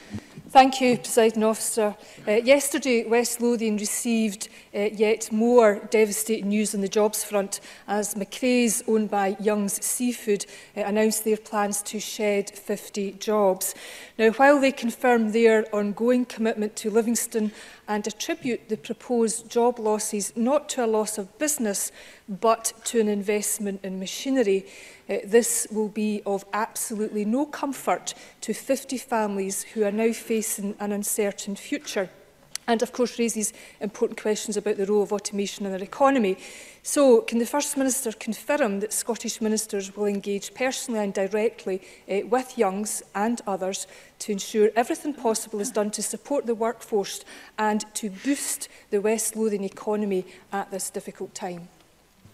Speaker 3: Thank you, Presiding Officer. Yesterday, West Lothian received yet more devastating news on the jobs front as McRae's, owned by Young's Seafood, announced their plans to shed 50 jobs. Now, while they confirm their ongoing commitment to Livingston and attribute the proposed job losses not to a loss of business but to an investment in machinery, this will be of absolutely no comfort to 50 families who are now facing an uncertain future, and of course raises important questions about the role of automation in our economy. So, can the First Minister confirm that Scottish ministers will engage personally and directly with Young's and others to ensure everything possible is done to support the workforce and to boost the West Lothian economy at this difficult time?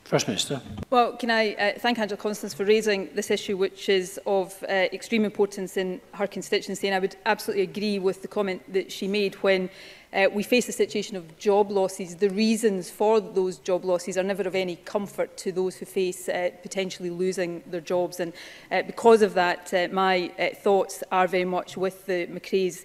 Speaker 6: First Minister.
Speaker 1: Well, can I thank Angela Constance for raising this issue, which is of extreme importance in her constituency, and I would absolutely agree with the comment that she made when we face a situation of job losses. The reasons for those job losses are never of any comfort to those who face potentially losing their jobs, and because of that, my thoughts are very much with the McRae's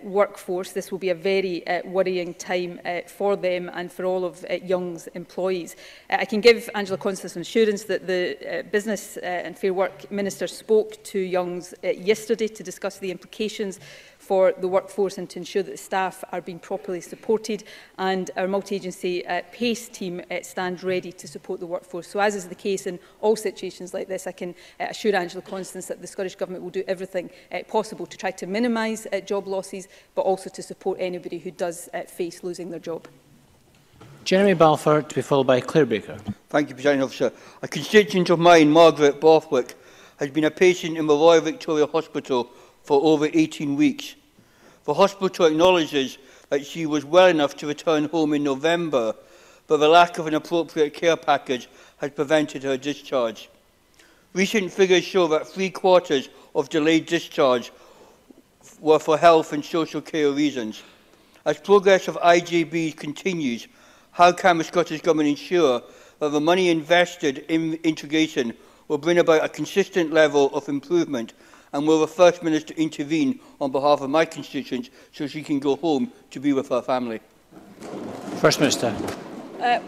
Speaker 1: workforce. This will be a very worrying time for them and for all of Young's employees. I can give Angela Constance an assurance that the Business and Fair Work Minister spoke to Young's yesterday to discuss the implications for the workforce and to ensure that the staff are being properly supported, and our multi-agency PACE team stands ready to support the workforce. So, as is the case in all situations like this, I can assure Angela Constance that the Scottish Government will do everything possible to try to minimise job losses, but also to support anybody who does face losing their job.
Speaker 6: Jeremy Balfour, to be followed by Claire Baker.
Speaker 4: Thank you, Presiding Officer. A constituent of mine, Margaret Borthwick, has been a patient in the Royal Victoria Hospital for over 18 weeks. The hospital acknowledges that she was well enough to return home in November, but the lack of an appropriate care package has prevented her discharge. Recent figures show that 3/4 of delayed discharge were for health and social care reasons. As progress of IJB continues, how can the Scottish Government ensure that the money invested in integration will bring about a consistent level of improvement And will the First Minister intervene on behalf of my constituents so she can go home to be with her family?
Speaker 6: First Minister.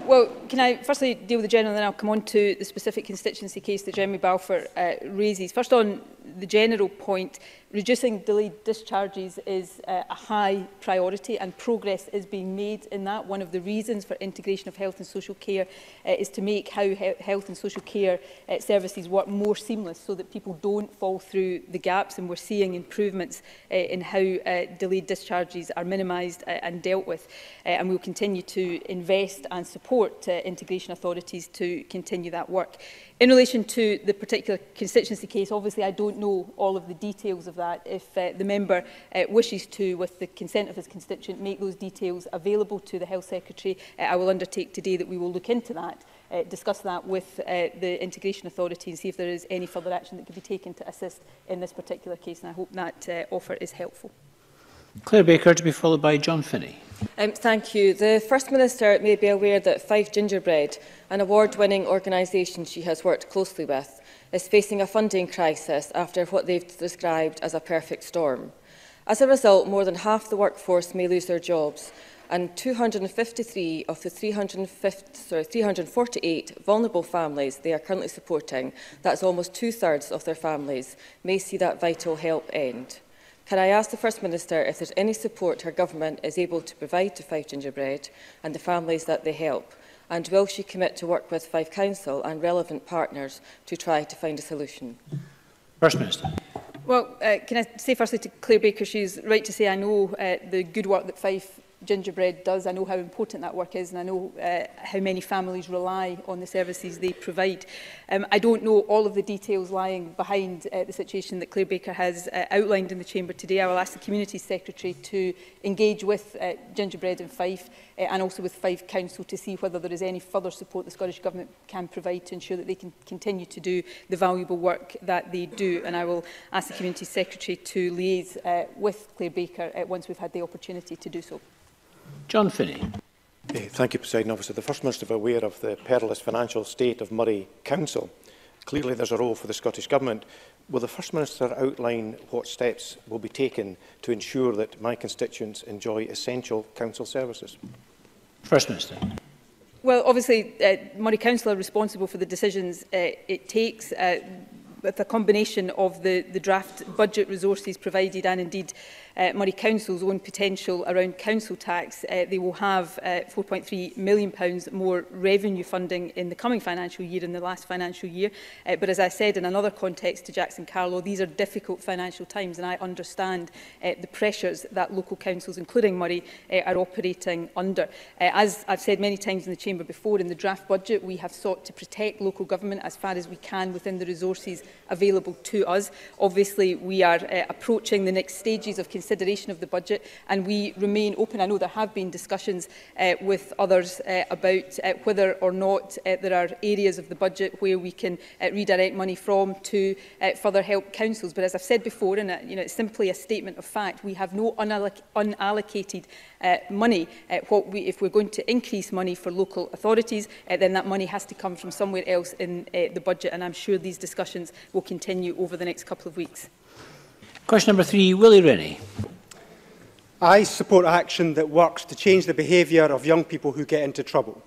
Speaker 1: Well, can I firstly deal with the general and then I'll come on to the specific constituency case that Jeremy Balfour raises. First on the general point, reducing delayed discharges is a high priority and progress is being made in that. One of the reasons for integration of health and social care is to make how health and social care services work more seamless so that people don't fall through the gaps, and we're seeing improvements in how delayed discharges are minimised and dealt with. And we'll continue to invest and support integration authorities to continue that work. In relation to the particular constituency case, obviously I don't know all of the details of that. If the member wishes to, with the consent of his constituent, make those details available to the Health Secretary, I will undertake today that we will look into that, discuss that with the integration authority and see if there is any further action that could be taken to assist in this particular case, and I hope that offer is helpful.
Speaker 6: Claire Baker, to be followed by John Finney.
Speaker 5: Thank you. The First Minister may be aware that Five Gingerbread, an award-winning organisation she has worked closely with, is facing a funding crisis after what they've described as a perfect storm. As a result, more than half the workforce may lose their jobs, and 253 of the 348 vulnerable families they are currently supporting, that's almost two-thirds of their families, may see that vital help end. Can I ask the First Minister if there's any support her government is able to provide to Five Gingerbread and the families that they help? And will she commit to work with Five Council and relevant partners to try to find a solution?
Speaker 6: First Minister.
Speaker 1: Well, can I say firstly to Claire Baker, she's right to say I know the good work that Five Gingerbread does. I know how important that work is, and I know how many families rely on the services they provide. I don't know all of the details lying behind the situation that Claire Baker has outlined in the Chamber today. I will ask the Community Secretary to engage with Gingerbread and Fife and also with Five Council to see whether there is any further support the Scottish Government can provide to ensure that they can continue to do the valuable work that they do. And I will ask the Community Secretary to liaise with Claire Baker once we've had the opportunity to do so.
Speaker 6: John Finney.
Speaker 7: Thank you, Presiding Officer. The First Minister is aware of the perilous financial state of Moray Council. Clearly there's a role for the Scottish Government. Will the First Minister outline what steps will be taken to ensure that my constituents enjoy essential council services?
Speaker 6: First Minister.
Speaker 1: Well, obviously, Moray Council are responsible for the decisions it takes. With a combination of the draft budget resources provided and indeed Moray Council's own potential around council tax, they will have £4.3 million more revenue funding in the coming financial year than the last financial year. But as I said in another context to Jackson Carlow, these are difficult financial times, and I understand the pressures that local councils, including Moray, are operating under. As I've said many times in the Chamber before, in the draft budget we have sought to protect local government as far as we can within the resources available to us. Obviously, we are approaching the next stages of consideration of the budget, and we remain open. I know there have been discussions with others about whether or not there are areas of the budget where we can redirect money from to further help councils. But as I've said before, and it's simply a statement of fact, we have no unallocated money. If we're going to increase money for local authorities, then that money has to come from somewhere else in the budget, and I'm sure these discussions will continue over the next couple of weeks.
Speaker 6: Question number 3, Willie Rennie.
Speaker 9: I support action that works to change the behaviour of young people who get into trouble.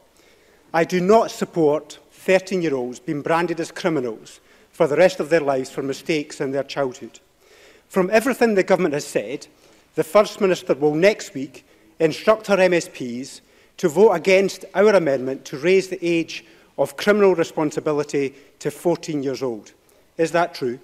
Speaker 9: I do not support 13-year-olds being branded as criminals for the rest of their lives for mistakes in their childhood. From everything the Government has said, the First Minister will next week instruct her MSPs to vote against our amendment to raise the age of criminal responsibility to 14 years old. Is that true?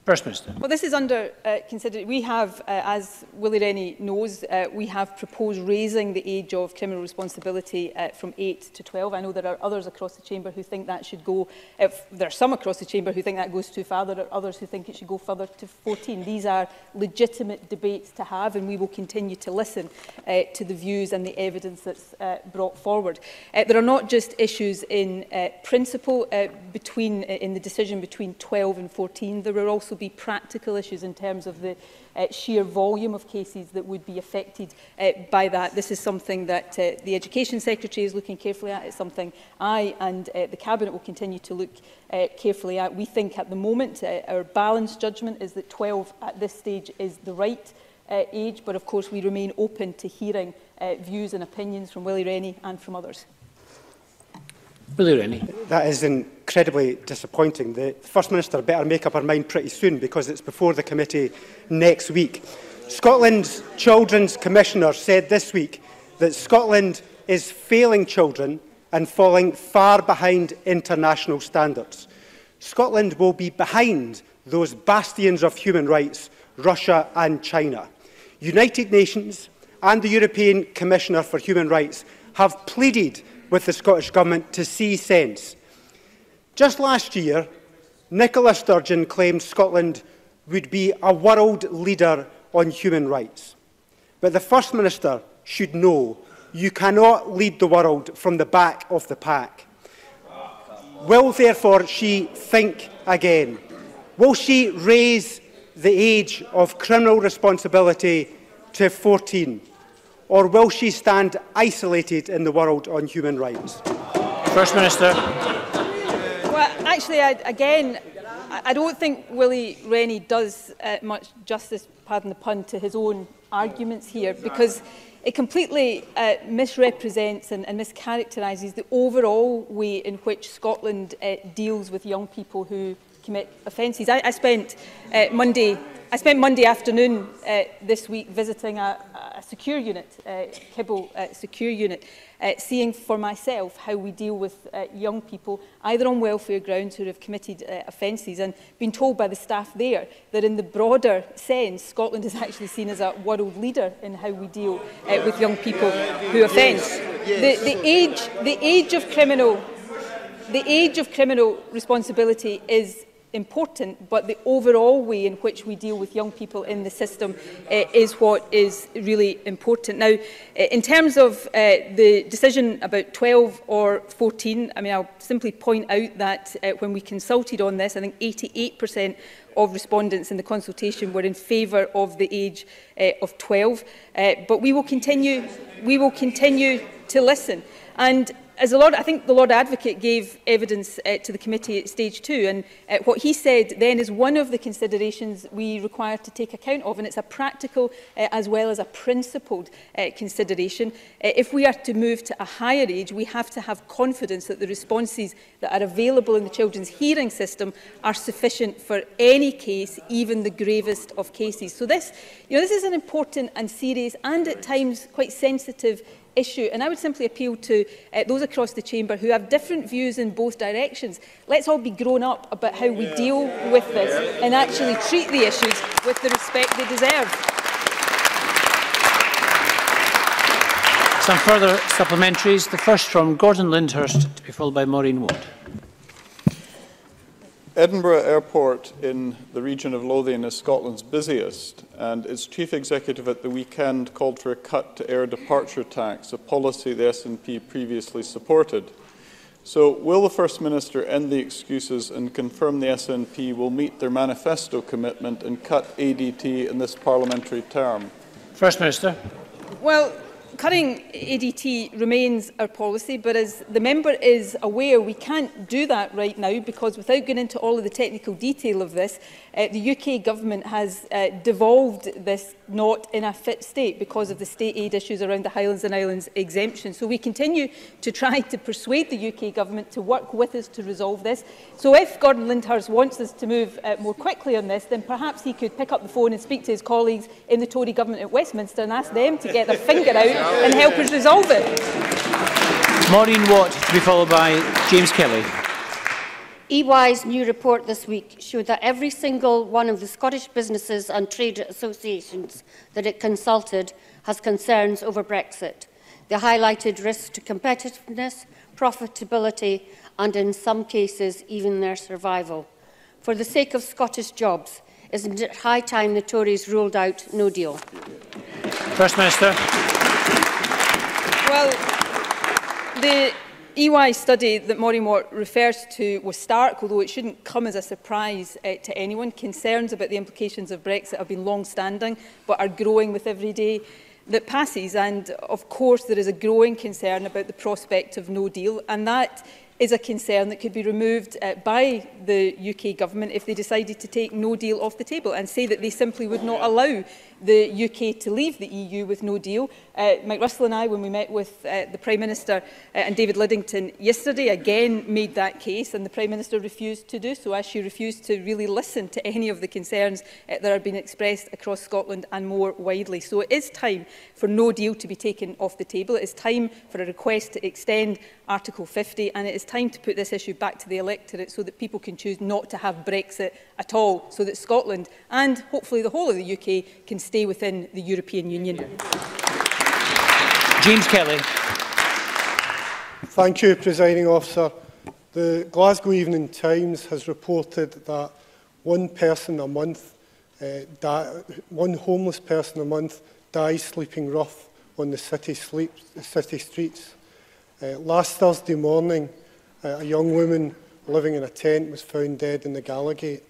Speaker 6: First Minister.
Speaker 1: Well, this is under consideration. We have, as Willie Rennie knows, we have proposed raising the age of criminal responsibility from 8 to 12. I know there are others across the Chamber who think that should go, there are some across the Chamber who think that goes too far, there are others who think it should go further to 14. These are legitimate debates to have, and we will continue to listen to the views and the evidence that's brought forward. There are not just issues in principle in the decision between 12 and 14, there will also be practical issues in terms of the sheer volume of cases that would be affected by that. This is something that the Education Secretary is looking carefully at. It's something I and the Cabinet will continue to look carefully at. We think at the moment our balanced judgment is that 12 at this stage is the right age, but of course we remain open to hearing views and opinions from Willie Rennie and from others.
Speaker 6: Willie Rennie.
Speaker 9: That is incredibly disappointing. The First Minister better make up her mind pretty soon, because it's before the committee next week. Scotland's Children's Commissioner said this week that Scotland is failing children and falling far behind international standards. Scotland will be behind those bastions of human rights, Russia and China. United Nations and the European Commissioner for Human Rights have pleaded with the Scottish Government to see sense. Just last year, Nicola Sturgeon claimed Scotland would be a world leader on human rights. But the First Minister should know you cannot lead the world from the back of the pack. Will, therefore, she think again? Will she raise the age of criminal responsibility to 14? Or will she stand isolated in the world on human rights?
Speaker 6: First Minister.
Speaker 1: Well, actually, I don't think Willie Rennie does much justice, pardon the pun, to his own arguments here, because it completely misrepresents and mischaracterises the overall way in which Scotland deals with young people who commit offences. I spent Monday afternoon this week visiting a secure unit, Kibble secure unit, seeing for myself how we deal with young people, either on welfare grounds who have committed offences, and been told by the staff there that in the broader sense, Scotland is actually seen as a world leader in how we deal with young people who offend. The age of criminal responsibility is important, but the overall way in which we deal with young people in the system is what is really important. Now, in terms of the decision about 12 or 14, I mean, I'll simply point out that when we consulted on this, I think 88% of respondents in the consultation were in favour of the age of 12. But we will continue to listen. And as I think the Lord Advocate gave evidence to the committee at stage 2, and what he said then is one of the considerations we require to take account of, and it's a practical as well as a principled consideration. If we are to move to a higher age, we have to have confidence that the responses that are available in the children's hearing system are sufficient for any case, even the gravest of cases. So this is an important and serious and at times quite sensitive issue, and I would simply appeal to those across the chamber who have different views in both directions. Let's all be grown up about how we deal with this and actually treat the issues with the respect they deserve.
Speaker 6: Some further supplementaries. The first from Gordon Lyndhurst, to be followed by Maureen Ward.
Speaker 8: Edinburgh Airport in the region of Lothian is Scotland's busiest, and its chief executive at the weekend called for a cut to air departure tax, a policy the SNP previously supported. So will the First Minister end the excuses and confirm the SNP will meet their manifesto commitment and cut ADT in this parliamentary term?
Speaker 6: First Minister.
Speaker 1: Well, cutting ADT remains our policy, but as the member is aware, we can't do that right now because without going into all of the technical detail of this, the UK government has devolved this not in a fit state because of the state aid issues around the Highlands and Islands exemption. So we continue to try to persuade the UK government to work with us to resolve this. So if Gordon Lyndhurst wants us to move more quickly on this, then perhaps he could pick up the phone and speak to his colleagues in the Tory government at Westminster and ask them to get their finger out and help us resolve it.
Speaker 6: Maureen Watt, to be followed by James Kelly.
Speaker 12: EY's new report this week showed that every single one of the Scottish businesses and trade associations that it consulted has concerns over Brexit. They highlighted risks to competitiveness, profitability and, in some cases, even their survival. For the sake of Scottish jobs, isn't it high time the Tories ruled out no deal? First Minister.
Speaker 1: Well, the EY study that Maureen Watt refers to was stark, although it shouldn't come as a surprise to anyone. Concerns about the implications of Brexit have been long-standing, but are growing with every day that passes. And of course, there is a growing concern about the prospect of no deal, and that is a concern that could be removed by the UK government if they decided to take no deal off the table and say that they simply would not allow the UK to leave the EU with no deal. Mike Russell and I, when we met with the Prime Minister and David Lidington yesterday, again made that case, and the Prime Minister refused to do so, as she refused to really listen to any of the concerns that are being expressed across Scotland and more widely. So it is time for no deal to be taken off the table. It is time for a request to extend Article 50, and it is time to put this issue back to the electorate so that people can choose not to have Brexit at all, so that Scotland and hopefully the whole of the UK can stay within the European Union.
Speaker 6: James Kelly.
Speaker 10: Thank you, Presiding Officer. The Glasgow Evening Times has reported that one homeless person a month dies sleeping rough on the city streets. Last Thursday morning, a young woman living in a tent was found dead in the Gallagate.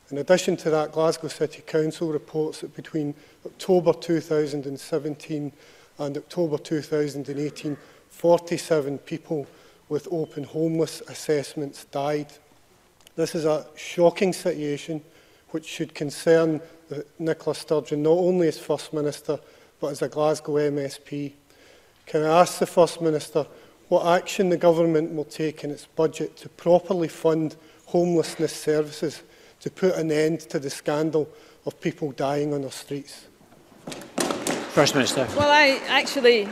Speaker 10: In addition to that, Glasgow City Council reports that between October 2017 and October 2018, 47 people with open homeless assessments died. This is a shocking situation which should concern Nicola Sturgeon not only as First Minister but as a Glasgow MSP. Can I ask the First Minister what action the Government will take in its budget to properly fund homelessness services to put an end to the scandal of people dying on our streets?
Speaker 6: First Minister.
Speaker 1: Well, I actually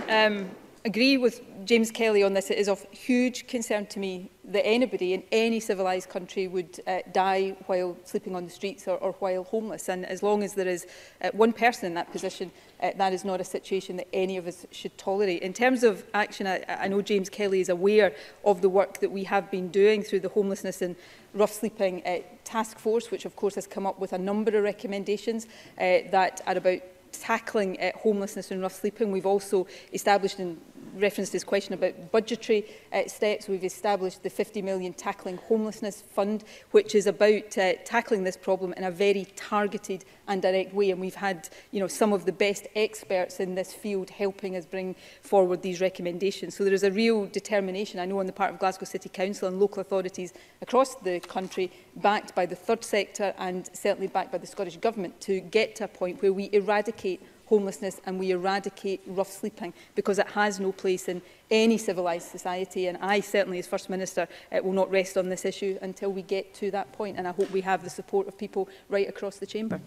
Speaker 1: agree with James Kelly on this. It is of huge concern to me that anybody in any civilised country would die while sleeping on the streets or while homeless. And as long as there is one person in that position, that is not a situation that any of us should tolerate. In terms of action, I know James Kelly is aware of the work that we have been doing through the Homelessness and Rough Sleeping Task Force, which of course has come up with a number of recommendations that are about tackling homelessness and rough sleeping. We've also established, in reference to his question about budgetary steps, we've established the 50 million Tackling Homelessness Fund, which is about tackling this problem in a very targeted and direct way. And we've had some of the best experts in this field helping us bring forward these recommendations. So there is a real determination, I know, on the part of Glasgow City Council and local authorities across the country, backed by the third sector and certainly backed by the Scottish Government, to get to a point where we eradicate homelessness and we eradicate rough sleeping, because it has no place in any civilised society. And I certainly, as First Minister, will not rest on this issue until we get to that point, and I hope we have the support of people right across the chamber.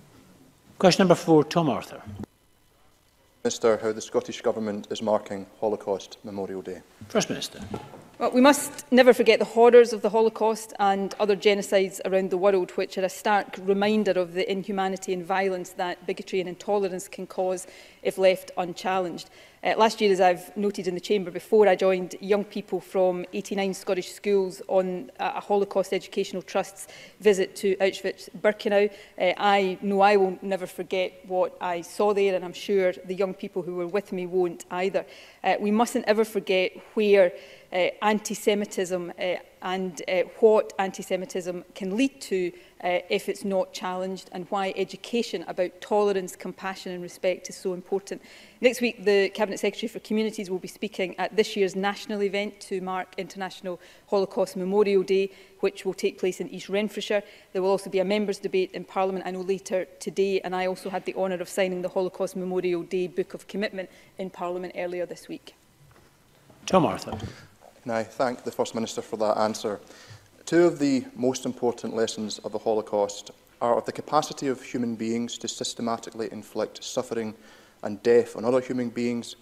Speaker 6: Question number 4, Tom Arthur.
Speaker 13: Minister, how the Scottish Government is marking Holocaust Memorial Day.
Speaker 6: First Minister.
Speaker 1: Well, we must never forget the horrors of the Holocaust and other genocides around the world, which are a stark reminder of the inhumanity and violence that bigotry and intolerance can cause if left unchallenged. Last year, as I've noted in the Chamber before, I joined young people from 89 Scottish schools on a Holocaust Educational Trust's visit to Auschwitz-Birkenau. I know I will never forget what I saw there, and I'm sure the young people who were with me won't either. We mustn't ever forget where anti-Semitism and what anti-Semitism can lead to if it's not challenged, and why education about tolerance, compassion and respect is so important. Next week, the Cabinet Secretary for Communities will be speaking at this year's national event to mark International Holocaust Memorial Day, which will take place in East Renfrewshire. There will also be a members' debate in Parliament, I know, later today, and I also had the honour of signing the Holocaust Memorial Day Book of Commitment in Parliament earlier this week.
Speaker 6: Tom Arthur.
Speaker 13: And I thank the First Minister for that answer. Two of the most important lessons of the Holocaust are of the capacity of human beings to systematically inflict suffering and death on other human beings,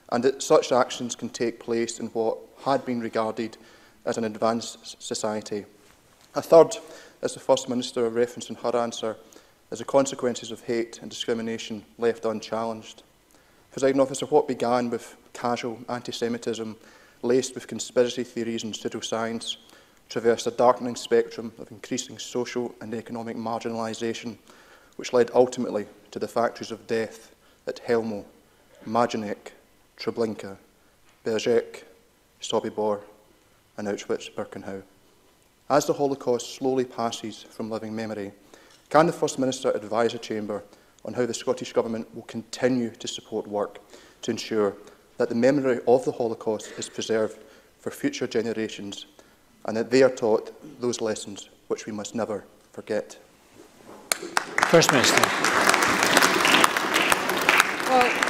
Speaker 13: and that such actions can take place in what had been regarded as an advanced society. A third, as the First Minister referenced in her answer, is the consequences of hate and discrimination left unchallenged. Presiding Officer, what began with casual anti-Semitism laced with conspiracy theories and pseudoscience traversed a darkening spectrum of increasing social and economic marginalisation, which led ultimately to the factories of death at Helmo, Maginec, Treblinka, Bergerac, Sobibor and Auschwitz-Birkenau. As the Holocaust slowly passes from living memory, can the First Minister advise the Chamber on how the Scottish Government will continue to support work to ensure that the memory of the Holocaust is preserved for future generations and that they are taught those lessons which we must never forget?
Speaker 6: First Minister.
Speaker 1: Well,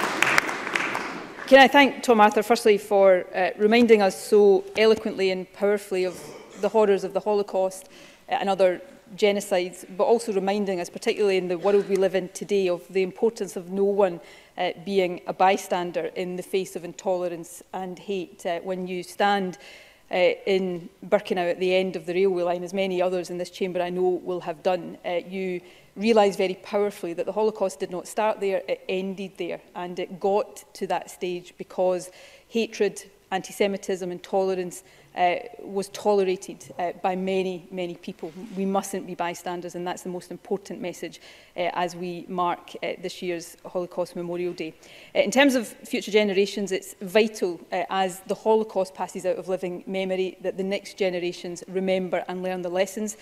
Speaker 1: can I thank Tom Arthur firstly for reminding us so eloquently and powerfully of the horrors of the Holocaust and other genocides, but also reminding us, particularly in the world we live in today, of the importance of no one being a bystander in the face of intolerance and hate. When you stand in Birkenau at the end of the railway line, as many others in this chamber I know will have done, you realise very powerfully that the Holocaust did not start there, it ended there, and it got to that stage because hatred, anti-Semitism, intolerance was tolerated by many, many people. We mustn't be bystanders, and that's the most important message as we mark this year's Holocaust Memorial Day. In terms of future generations, it's vital as the Holocaust passes out of living memory that the next generations remember and learn the lessons.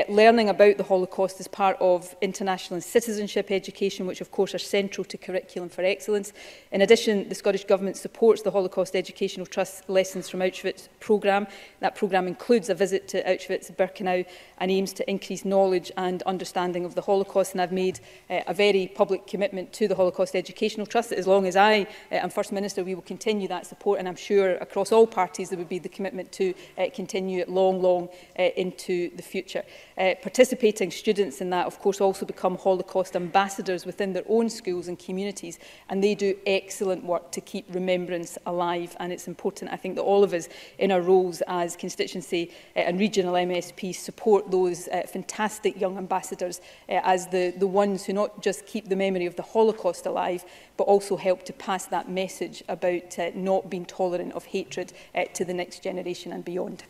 Speaker 1: Learning about the Holocaust is part of international and citizenship education, which of course are central to Curriculum for Excellence. In addition, the Scottish Government supports the Holocaust Educational Trust's Lessons from Auschwitz programme. That programme includes a visit to Auschwitz-Birkenau and aims to increase knowledge and understanding of the Holocaust. And I've made a very public commitment to the Holocaust Educational Trust that as long as I am First Minister, we will continue that support. And I'm sure across all parties there would be the commitment to continue it long into the future. Participating students in that, of course, also become Holocaust ambassadors within their own schools and communities, and they do excellent work to keep remembrance alive. And it's important, I think, that all of us in our roles as constituency and regional MSPs support those fantastic young ambassadors as the ones who not just keep the memory of the Holocaust alive, but also help to pass that message about not being tolerant of hatred to the next generation and beyond.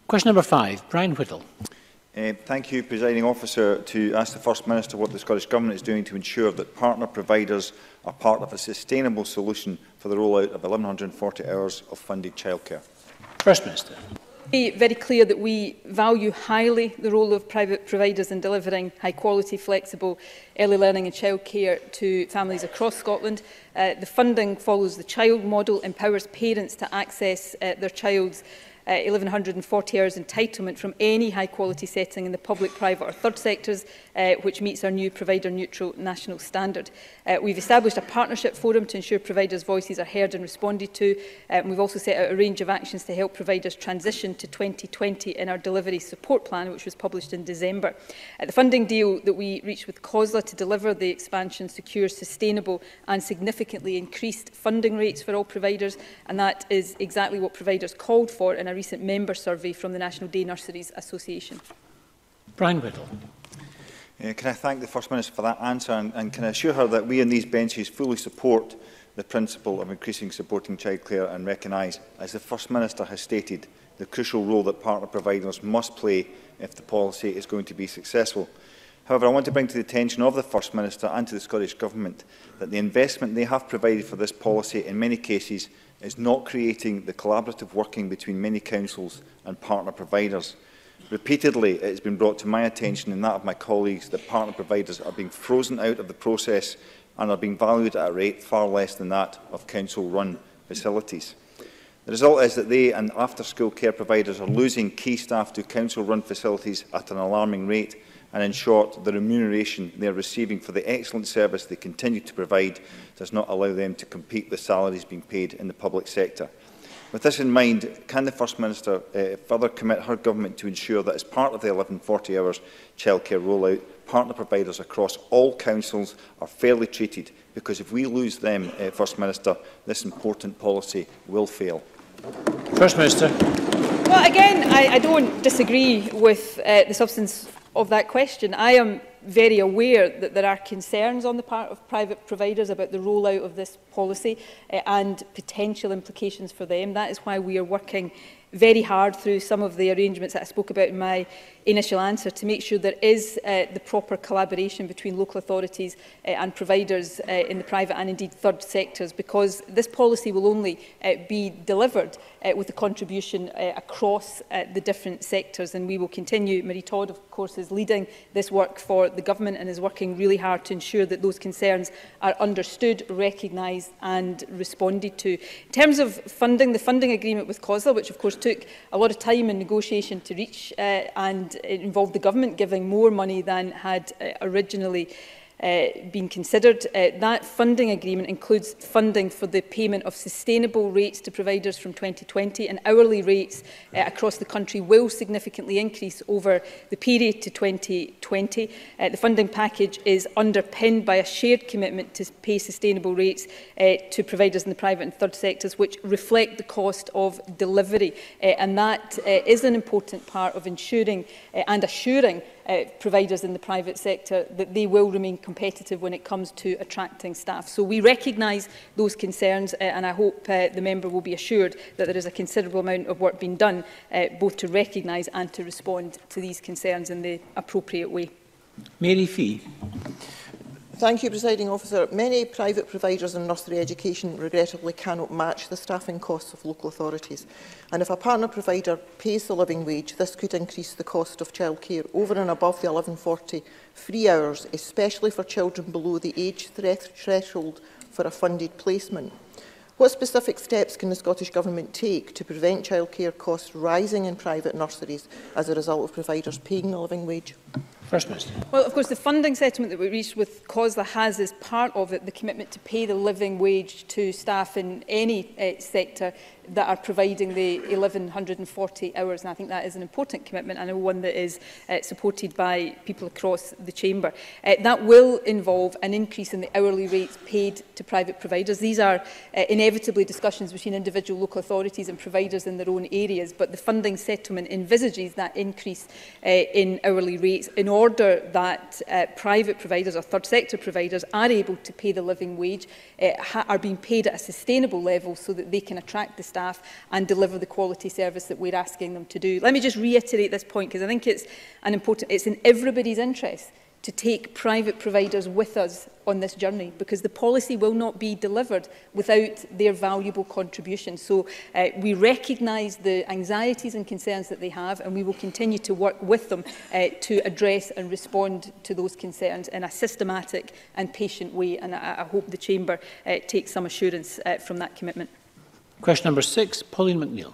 Speaker 6: Question number 5, Brian Whittle.
Speaker 15: Thank you, Presiding Officer. To ask the First Minister what the Scottish Government is doing to ensure that partner providers are part of a sustainable solution for the rollout of 1,140 hours of funded childcare.
Speaker 6: First Minister.
Speaker 1: Be very clear that we value highly the role of private providers in delivering high-quality, flexible early learning and childcare to families across Scotland. The funding follows the child model, empowers parents to access their child's 1,140 hours entitlement from any high-quality setting in the public, private or third sectors, which meets our new provider-neutral national standard. We've established a partnership forum to ensure providers' voices are heard and responded to. We've also set out a range of actions to help providers transition to 2020 in our delivery support plan, which was published in December. The funding deal that we reached with COSLA to deliver the expansion secures sustainable and significantly increased funding rates for all providers, and that is exactly what providers called for in a recent member survey from the National Day Nurseries Association.
Speaker 6: Brian Whittle.
Speaker 15: Can I thank the First Minister for that answer, and can I assure her that we in these benches fully support the principle of increasing supporting childcare and recognise, as the First Minister has stated, the crucial role that partner providers must play if the policy is going to be successful. However, I want to bring to the attention of the First Minister and to the Scottish Government that the investment they have provided for this policy in many cases is not creating the collaborative working between many councils and partner providers. Repeatedly, it has been brought to my attention and that of my colleagues that partner providers are being frozen out of the process and are being valued at a rate far less than that of council-run facilities. The result is that they and after-school care providers are losing key staff to council-run facilities at an alarming rate, and in short, the remuneration they are receiving for the excellent service they continue to provide does not allow them to compete with salaries being paid in the public sector. With this in mind, can the First Minister further commit her government to ensure that as part of the 1140 hours childcare rollout, partner providers across all councils are fairly treated? Because if we lose them, First Minister, this important policy will fail.
Speaker 6: First Minister.
Speaker 1: Well, again, I don't disagree with the substance of that question. I am very aware that there are concerns on the part of private providers about the rollout of this policy and potential implications for them. That is why we are working very hard through some of the arrangements that I spoke about in my initial answer to make sure there is the proper collaboration between local authorities and providers in the private and indeed third sectors, because this policy will only be delivered with a contribution across the different sectors, and we will continue. Marie Todd, of course, is leading this work for the government and is working really hard to ensure that those concerns are understood, recognised and responded to. In terms of funding, the funding agreement with COSLA, which of course took a lot of time and negotiation to reach, and it involved the government giving more money than had originally been considered. That funding agreement includes funding for the payment of sustainable rates to providers from 2020, and hourly rates across the country will significantly increase over the period to 2020. The funding package is underpinned by a shared commitment to pay sustainable rates to providers in the private and third sectors, which reflect the cost of delivery, and that is an important part of ensuring and assuring providers in the private sector that they will remain competitive when it comes to attracting staff. So we recognise those concerns, and I hope the member will be assured that there is a considerable amount of work being done both to recognise and to respond to these concerns in the appropriate way.
Speaker 6: Mary Fee.
Speaker 16: Thank you, Presiding Officer. Many private providers in nursery education regrettably cannot match the staffing costs of local authorities. And if a partner provider pays the living wage, this could increase the cost of childcare over and above the 1140 free hours, especially for children below the age threshold for a funded placement. What specific steps can the Scottish Government take to prevent childcare costs rising in private nurseries as a result of providers paying the living wage?
Speaker 6: First Minister.
Speaker 1: Well, of course, the funding settlement that we reached with COSLA has as part of it the commitment to pay the living wage to staff in any sector that are providing the 1,140 hours, and I think that is an important commitment and one that is supported by people across the chamber. That will involve an increase in the hourly rates paid to private providers. These are inevitably discussions between individual local authorities and providers in their own areas, but the funding settlement envisages that increase in hourly rates in order that private providers or third sector providers are able to pay the living wage, are being paid at a sustainable level so that they can attract the staff and deliver the quality service that we're asking them to do. Let me just reiterate this point, because I think it's in everybody's interest to take private providers with us on this journey, because the policy will not be delivered without their valuable contribution. So we recognise the anxieties and concerns that they have, and we will continue to work with them to address and respond to those concerns in a systematic and patient way, and I hope the Chamber takes some assurance from that commitment.
Speaker 6: Question number 6, Pauline McNeill.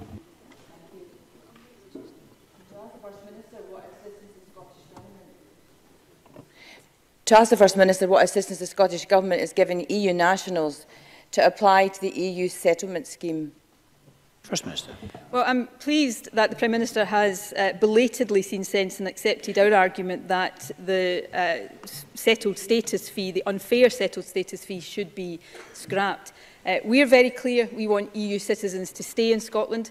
Speaker 17: To ask the First Minister what assistance the Scottish Government is giving EU nationals to apply to the EU settlement scheme.
Speaker 6: First Minister.
Speaker 1: Well, I'm pleased that the Prime Minister has belatedly seen sense and accepted our argument that the settled status fee, the unfair settled status fee, should be scrapped. We are very clear we want EU citizens to stay in Scotland.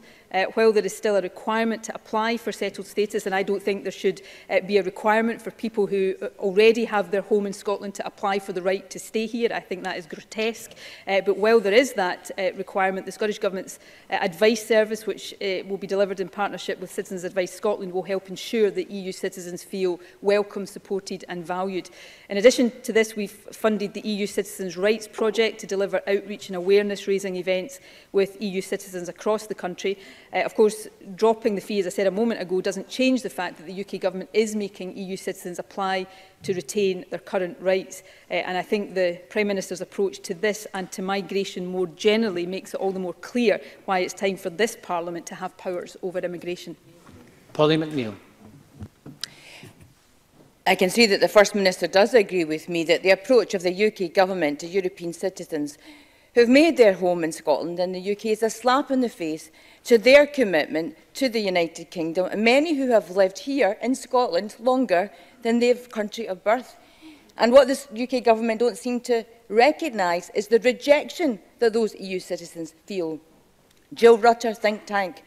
Speaker 1: While there is still a requirement to apply for settled status, and I don't think there should be a requirement for people who already have their home in Scotland to apply for the right to stay here. I think that is grotesque. But while there is that requirement, the Scottish Government's advice service, which will be delivered in partnership with Citizens Advice Scotland, will help ensure that EU citizens feel welcome, supported and valued. In addition to this, we've funded the EU Citizens' Rights Project to deliver outreach and awareness-raising events with EU citizens across the country. Of course, dropping the fee, as I said a moment ago, doesn't change the fact that the UK Government is making EU citizens apply to retain their current rights. And I think the Prime Minister's approach to this and to migration more generally makes it all the more clear why it's time for this Parliament to have powers over immigration.
Speaker 6: Pauline McNeill.
Speaker 17: I can see that the First Minister does agree with me that the approach of the UK Government to European citizens who have made their home in Scotland and the UK is a slap in the face to their commitment to the United Kingdom and many who have lived here in Scotland longer than their country of birth. And what the UK Government don't seem to recognise is the rejection that those EU citizens feel. Jill Rutter, think tank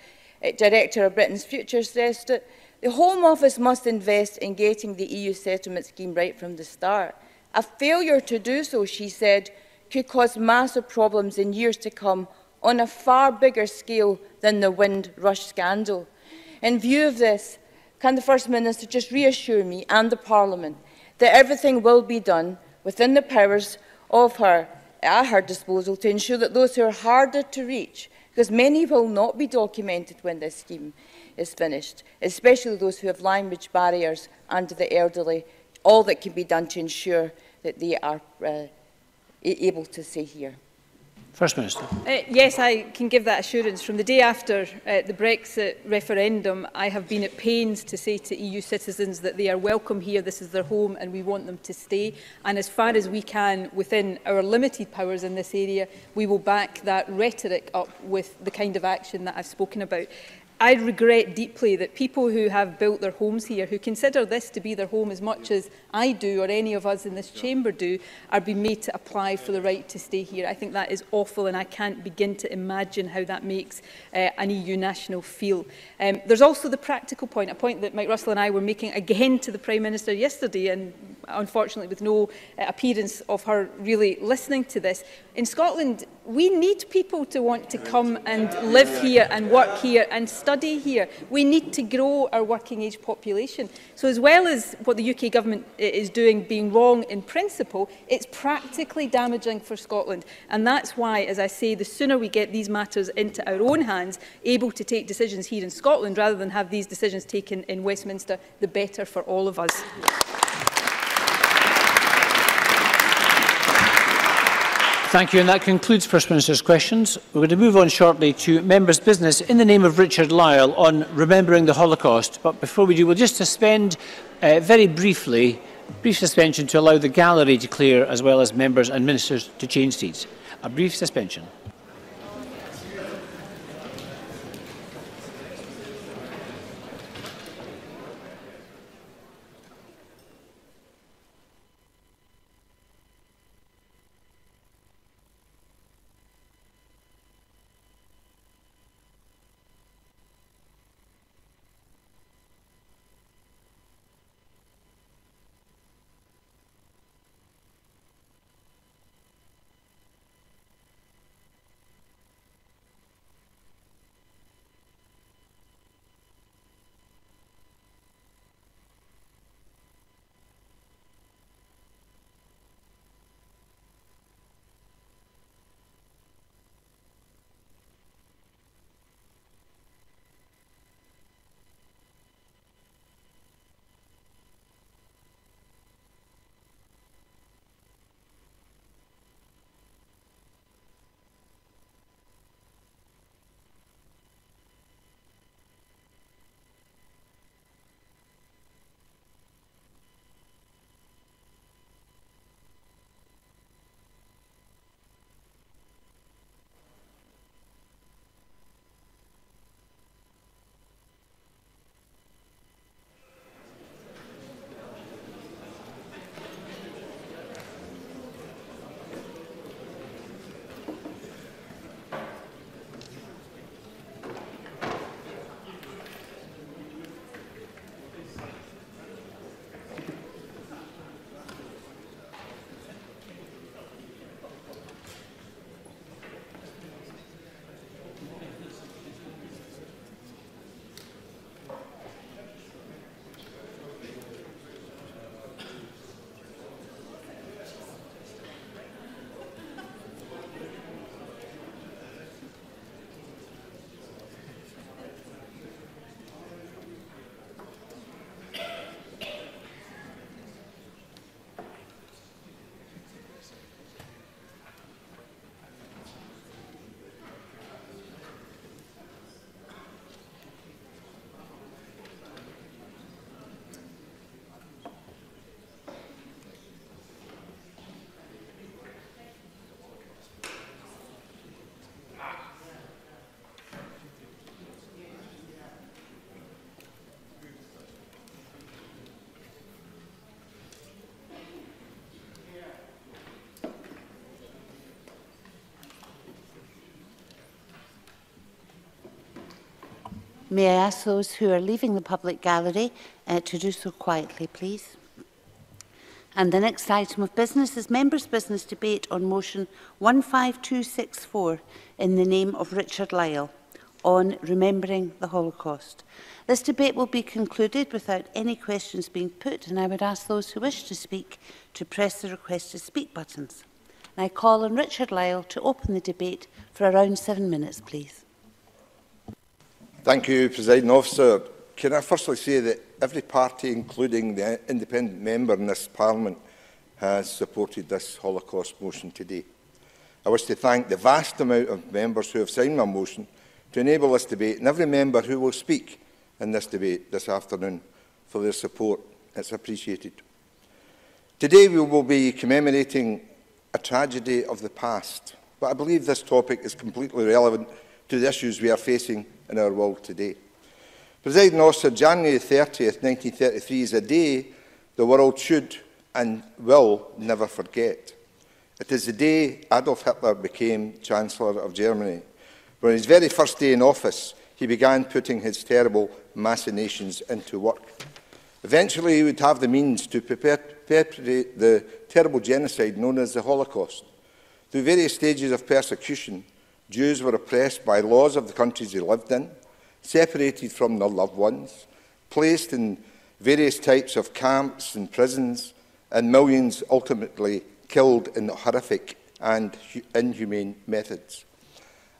Speaker 17: director of Britain's Future, says that the Home Office must invest in getting the EU settlement scheme right from the start. A failure to do so, she said, could cause massive problems in years to come on a far bigger scale than the Windrush scandal. In view of this, can the First Minister just reassure me and the Parliament that everything will be done within the powers at her disposal to ensure that those who are harder to reach, because many will not be documented when this scheme is finished, especially those who have language barriers and the elderly, all that can be done to ensure that they are able to stay here?
Speaker 6: First Minister.
Speaker 1: Yes, I can give that assurance. From the day after the Brexit referendum, I have been at pains to say to EU citizens that they are welcome here, this is their home, and we want them to stay. And as far as we can, within our limited powers in this area, we will back that rhetoric up with the kind of action that I've spoken about. I regret deeply that people who have built their homes here, who consider this to be their home as much as I do or any of us in this chamber do, are being made to apply for the right to stay here. I think that is awful, and I can't begin to imagine how that makes an EU national feel. There's also the practical point, a point that Mike Russell and I were making again to the Prime Minister yesterday, and unfortunately with no appearance of her really listening to this. In Scotland, we need people to want to come and live here and work here and study here. We need to grow our working age population. So as well as what the UK government is doing being wrong in principle, it's practically damaging for Scotland. And that's why, as I say, the sooner we get these matters into our own hands, able to take decisions here in Scotland rather than have these decisions taken in Westminster, the better for all of us.
Speaker 6: Thank you, and that concludes First Minister's questions. We're going to move on shortly to members' business in the name of Richard Lyle on remembering the Holocaust. But before we do, we'll just suspend very briefly, brief suspension to allow the gallery to clear as well as members and ministers to change seats. A brief suspension.
Speaker 14: May I ask those who are leaving the public gallery to do so quietly, please? And the next item of business is members' business debate on motion 15264 in the name of Richard Lyle on remembering the Holocaust. This debate will be concluded without any questions being put, and I would ask those who wish to speak to press the request to speak buttons. And I call on Richard Lyle to open the debate for around 7 minutes, please.
Speaker 11: Thank you, Presiding Officer. Can I firstly say that every party, including the independent member in this Parliament, has supported this Holocaust motion today. I wish to thank the vast amount of members who have signed my motion to enable this debate, and every member who will speak in this debate this afternoon for their support. It's appreciated. Today we will be commemorating a tragedy of the past, but I believe this topic is completely relevant to the issues we are facing in our world today. Presiding Officer, January 30th, 1933 is a day the world should and will never forget. It is the day Adolf Hitler became Chancellor of Germany. On his very first day in office, he began putting his terrible machinations into work. Eventually, he would have the means to perpetrate the terrible genocide known as the Holocaust. Through various stages of persecution, Jews were oppressed by laws of the countries they lived in, separated from their loved ones, placed in various types of camps and prisons, and millions ultimately killed in horrific and inhumane methods.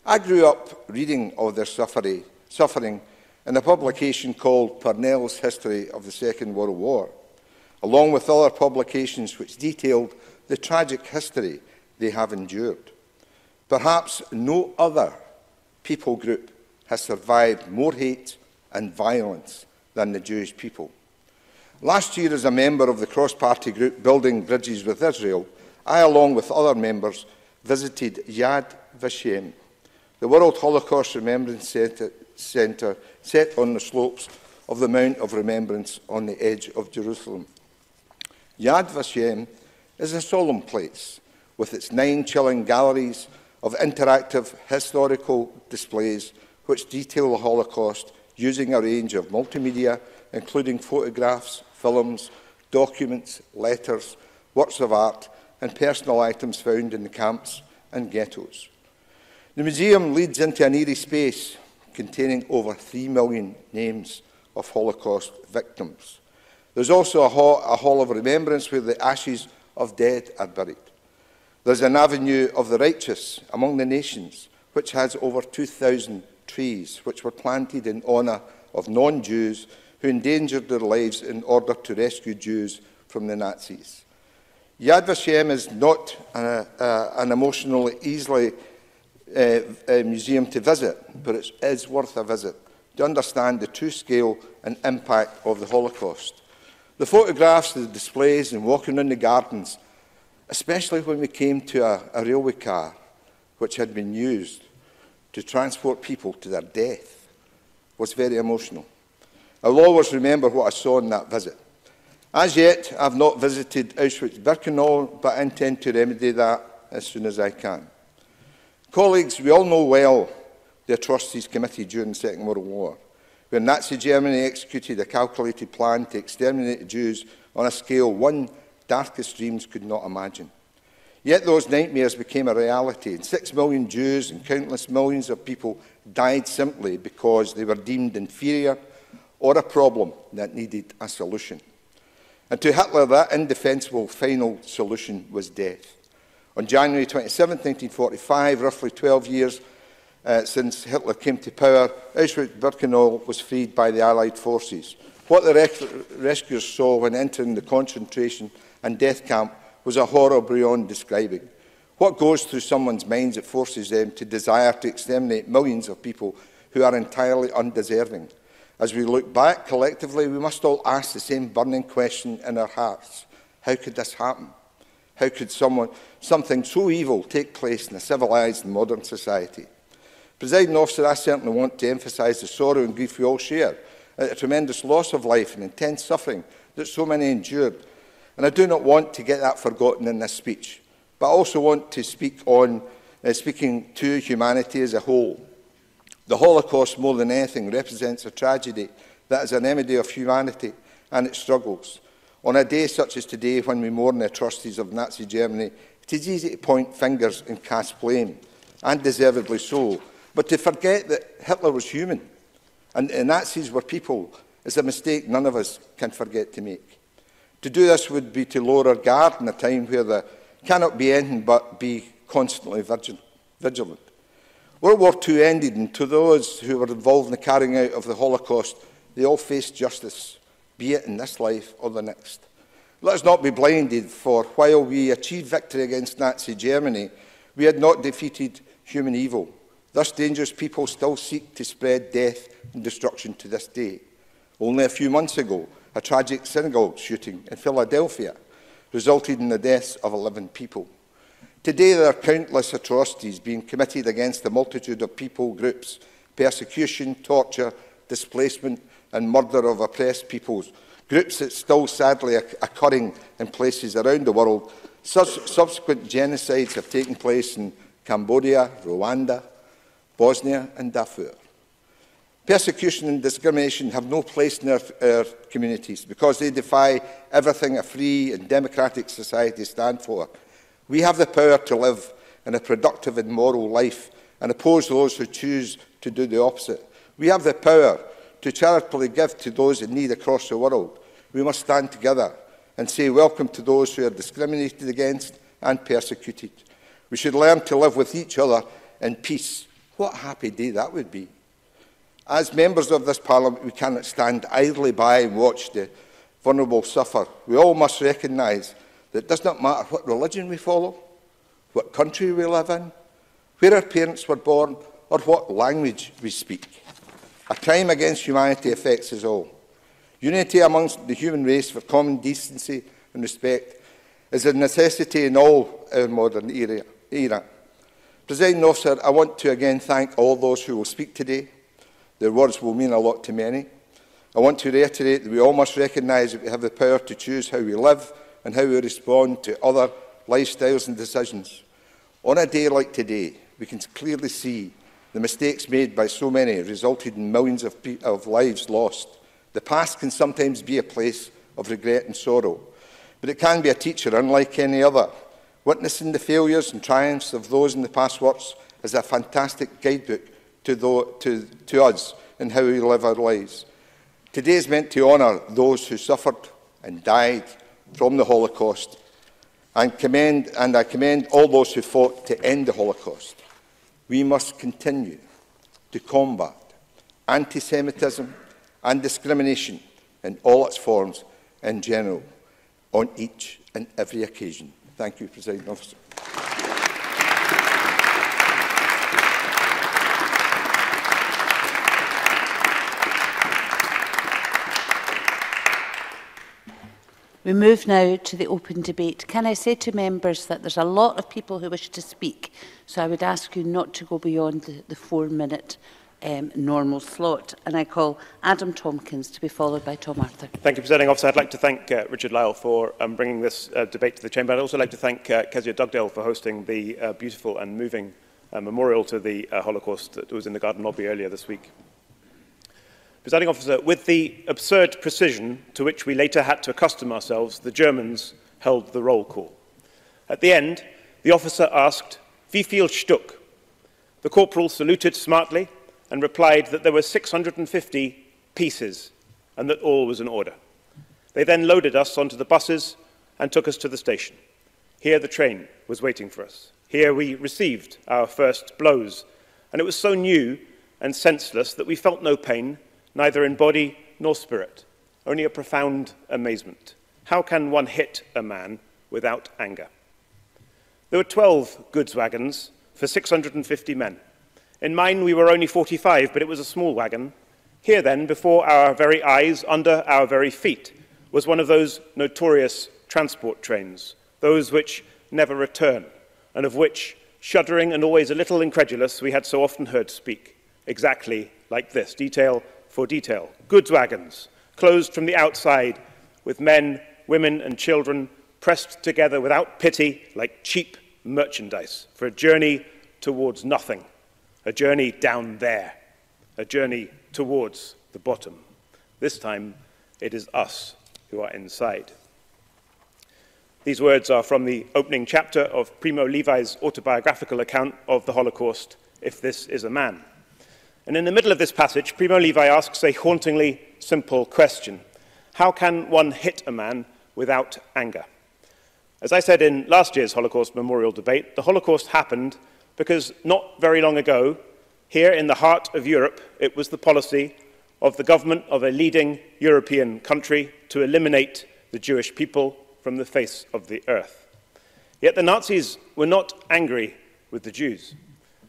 Speaker 11: I grew up reading of their suffering in a publication called Parnell's History of the Second World War, along with other publications which detailed the tragic history they have endured. Perhaps no other people group has survived more hate and violence than the Jewish people. Last year, as a member of the cross-party group Building Bridges with Israel, I, along with other members, visited Yad Vashem, the World Holocaust Remembrance Centre set on the slopes of the Mount of Remembrance on the edge of Jerusalem. Yad Vashem is a solemn place, with its 9 chilling galleries of interactive historical displays which detail the Holocaust using a range of multimedia, including photographs, films, documents, letters, works of art, and personal items found in the camps and ghettos. The museum leads into an eerie space containing over 3 million names of Holocaust victims. There's also a hall of remembrance where the ashes of dead are buried. There's an avenue of the righteous among the nations, which has over 2,000 trees, which were planted in honour of non-Jews who endangered their lives in order to rescue Jews from the Nazis. Yad Vashem is not an emotionally easily museum to visit, but it is worth a visit to understand the true scale and impact of the Holocaust. The photographs, the displays and walking in the gardens, especially when we came to a railway car which had been used to transport people to their death, was very emotional. I will always remember what I saw in that visit. As yet, I have not visited Auschwitz-Birkenau, but I intend to remedy that as soon as I can. Colleagues, we all know well the atrocities committed during the Second World War, where Nazi Germany executed a calculated plan to exterminate the Jews on a scale one darkest dreams could not imagine. Yet those nightmares became a reality, and 6 million Jews and countless millions of people died simply because they were deemed inferior or a problem that needed a solution. And to Hitler, that indefensible final solution was death. On January 27, 1945, roughly 12 years since Hitler came to power, Auschwitz-Birkenau was freed by the Allied forces. What the rescuers saw when entering the concentration and death camp was a horror beyond describing. What goes through someone's minds that forces them to desire to exterminate millions of people who are entirely undeserving? As we look back collectively, we must all ask the same burning question in our hearts. How could this happen? How could something so evil take place in a civilised and modern society? Presiding Officer, I certainly want to emphasise the sorrow and grief we all share at the tremendous loss of life and intense suffering that so many endured. And I do not want to get that forgotten in this speech, but I also want to speak on speaking to humanity as a whole. The Holocaust, more than anything, represents a tragedy that is an remedy of humanity and its struggles. On a day such as today, when we mourn the atrocities of Nazi Germany, it is easy to point fingers and cast blame, and deservedly so, but to forget that Hitler was human and the Nazis were people is a mistake none of us can forget to make. To do this would be to lower our guard in a time where there cannot be anything but be constantly vigilant. World War II ended, and to those who were involved in the carrying out of the Holocaust, they all faced justice, be it in this life or the next. Let us not be blinded, for while we achieved victory against Nazi Germany, we had not defeated human evil. Thus, dangerous people still seek to spread death and destruction to this day. Only a few months ago, a tragic synagogue shooting in Philadelphia resulted in the deaths of 11 people. Today, there are countless atrocities being committed against a multitude of people groups: persecution, torture, displacement and murder of oppressed peoples, groups that still sadly occurring in places around the world. Subsequent genocides have taken place in Cambodia, Rwanda, Bosnia and Darfur. Persecution and discrimination have no place in our communities because they defy everything a free and democratic society stands for. We have the power to live in a productive and moral life and oppose those who choose to do the opposite. We have the power to charitably give to those in need across the world. We must stand together and say welcome to those who are discriminated against and persecuted. We should learn to live with each other in peace. What a happy day that would be. As members of this Parliament, we cannot stand idly by and watch the vulnerable suffer. We all must recognise that it does not matter what religion we follow, what country we live in, where our parents were born, or what language we speak. A crime against humanity affects us all. Unity amongst the human race for common decency and respect is a necessity in all our modern era. Presiding Officer, I want to again thank all those who will speak today. Their words will mean a lot to many. I want to reiterate that we all must recognise that we have the power to choose how we live and how we respond to other lifestyles and decisions. On a day like today, we can clearly see the mistakes made by so many resulted in millions of lives lost. The past can sometimes be a place of regret and sorrow, but it can be a teacher unlike any other. Witnessing the failures and triumphs of those in the past works is a fantastic guidebook to us in how we live our lives. Today is meant to honour those who suffered and died from the Holocaust, and I commend all those who fought to end the Holocaust. We must continue to combat anti-Semitism and discrimination in all its forms in general, on each and every occasion. Thank you, Presiding Officer.
Speaker 14: We move now to the open debate. Can I say to members that there's a lot of people who wish to speak, so I would ask you not to go beyond the 4-minute normal slot. And I call Adam Tompkins to be followed by Tom Arthur.
Speaker 18: Thank you, Presiding Officer. I'd like to thank Richard Lyle for bringing this debate to the Chamber. I'd also like to thank Kezia Dugdale for hosting the beautiful and moving memorial to the Holocaust that was in the Garden Lobby earlier this week. Presiding Officer, with the absurd precision to which we later had to accustom ourselves, the Germans held the roll call. At the end, the officer asked, "Wie viel Stück?" The corporal saluted smartly and replied that there were 650 pieces and that all was in order. They then loaded us onto the buses and took us to the station. Here the train was waiting for us. Here we received our first blows, and it was so new and senseless that we felt no pain, neither in body nor spirit, only a profound amazement. How can one hit a man without anger? There were 12 goods wagons for 650 men. In mine, we were only 45, but it was a small wagon. Here, then, before our very eyes, under our very feet, was one of those notorious transport trains, those which never return, and of which, shuddering and always a little incredulous, we had so often heard speak, exactly like this, detail for detail. Goods wagons, closed from the outside, with men, women, and children pressed together without pity, like cheap merchandise, for a journey towards nothing, a journey down there, a journey towards the bottom. This time, it is us who are inside. These words are from the opening chapter of Primo Levi's autobiographical account of the Holocaust, If This Is a Man. And in the middle of this passage, Primo Levi asks a hauntingly simple question. How can one hit a man without anger? As I said in last year's Holocaust Memorial Debate, the Holocaust happened because not very long ago, here in the heart of Europe, it was the policy of the government of a leading European country to eliminate the Jewish people from the face of the earth. Yet the Nazis were not angry with the Jews.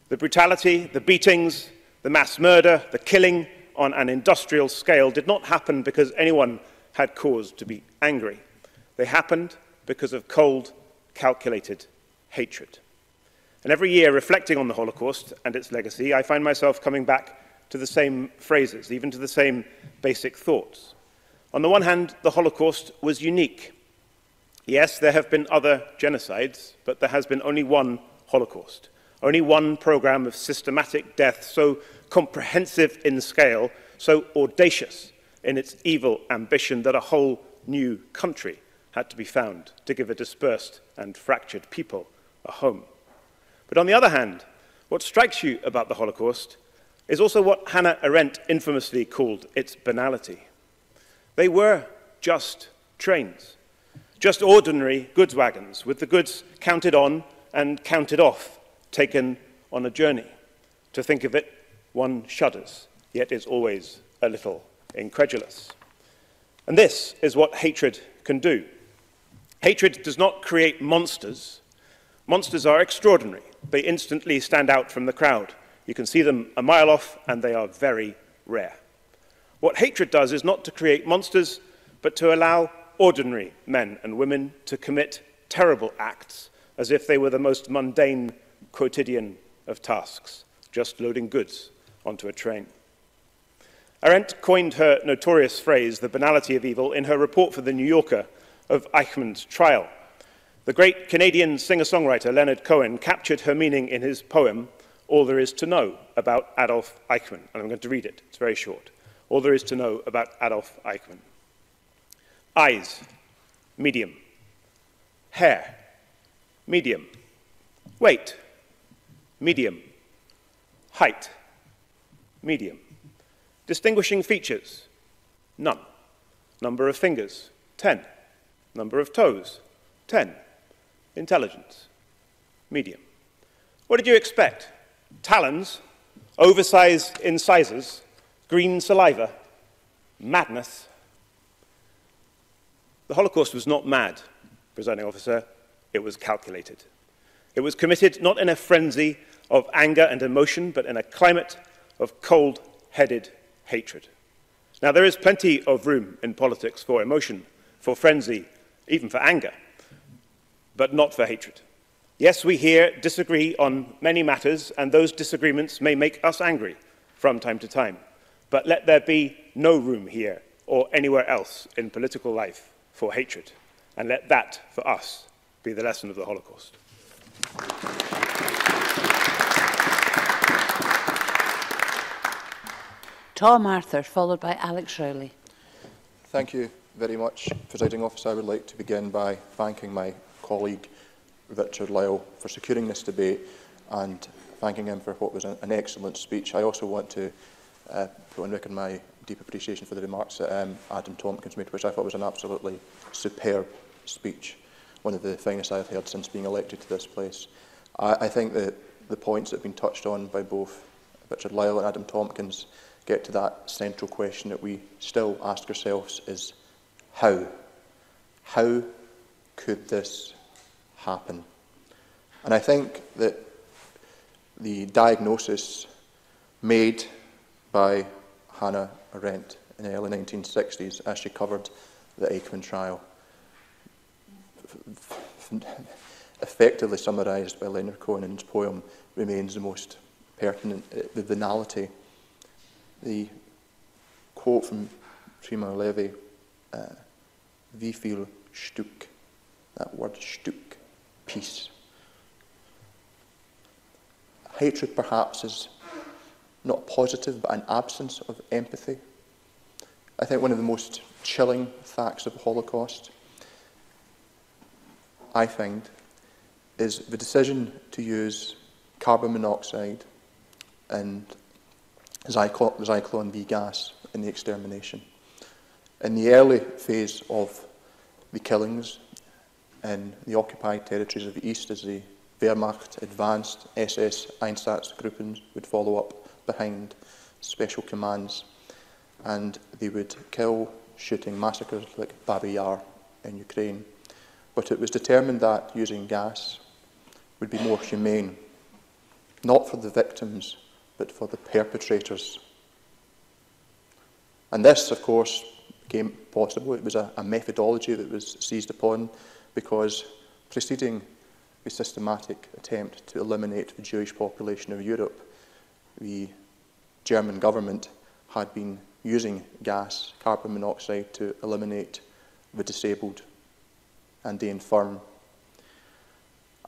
Speaker 18: The brutality, the beatings, the mass murder, the killing on an industrial scale did not happen because anyone had cause to be angry. They happened because of cold, calculated hatred. And every year, reflecting on the Holocaust and its legacy, I find myself coming back to the same phrases, even to the same basic thoughts. On the one hand, the Holocaust was unique. Yes, there have been other genocides, but there has been only one Holocaust, only one program of systematic death so comprehensive in scale, so audacious in its evil ambition that a whole new country had to be found to give a dispersed and fractured people a home. But on the other hand, what strikes you about the Holocaust is also what Hannah Arendt infamously called its banality. They were just trains, just ordinary goods wagons with the goods counted on and counted off, taken on a journey. To think of it, one shudders, yet is always a little incredulous. And this is what hatred can do. Hatred does not create monsters. Monsters are extraordinary. They instantly stand out from the crowd. You can see them a mile off, and they are very rare. What hatred does is not to create monsters, but to allow ordinary men and women to commit terrible acts as if they were the most mundane quotidian of tasks, just loading goods onto a train. Arendt coined her notorious phrase, the banality of evil, in her report for The New Yorker of Eichmann's trial. The great Canadian singer-songwriter Leonard Cohen captured her meaning in his poem, All There Is to Know About Adolf Eichmann. And I'm going to read it. It's very short. All there is to know about Adolf Eichmann. Eyes, medium. Hair, medium. Weight, medium. Height, medium. Distinguishing features, none. Number of fingers, 10. Number of toes, 10. Intelligence, medium. What did you expect? Talons, oversized incisors, green saliva, madness. The Holocaust was not mad, presiding officer, it was calculated. It was committed not in a frenzy of anger and emotion, but in a climate of cold-headed hatred. Now, there is plenty of room in politics for emotion, for frenzy, even for anger, but not for hatred. Yes, we here disagree on many matters, and those disagreements may make us angry from time to time. But let there be no room here or anywhere else in political life for hatred. And let that, for us, be the lesson of the Holocaust.
Speaker 14: Tom Arthur, followed by Alex Rowley.
Speaker 13: Thank you very much, Presiding Officer. I would like to begin by thanking my colleague Richard Lyle for securing this debate and thanking him for what was an excellent speech. I also want to put on record my deep appreciation for the remarks that Adam Tompkins made, which I thought was an absolutely superb speech, one of the finest I've heard since being elected to this place. I think that the points that have been touched on by both Richard Lyle and Adam Tompkins get to that central question that we still ask ourselves is how? How could this happen? And I think that the diagnosis made by Hannah Arendt in the early 1960s as she covered the Eichmann trial, effectively summarised by Leonard Cohen in his poem, remains the most pertinent. The banality. The quote from Primo Levi, wie viel Stück, that word Stück, peace. Hatred perhaps is not positive, but an absence of empathy. I think one of the most chilling facts of the Holocaust I find, is the decision to use carbon monoxide and Zyklon B gas in the extermination. In the early phase of the killings in the occupied territories of the East, as the Wehrmacht advanced, SS Einsatzgruppen would follow up behind special commands, and they would kill, shooting massacres like Babi Yar in Ukraine. But it was determined that using gas would be more humane, not for the victims, but for the perpetrators. And this, of course, became possible. It was a methodology that was seized upon because preceding the systematic attempt to eliminate the Jewish population of Europe, the German government had been using gas, carbon monoxide, to eliminate the disabled and the infirm.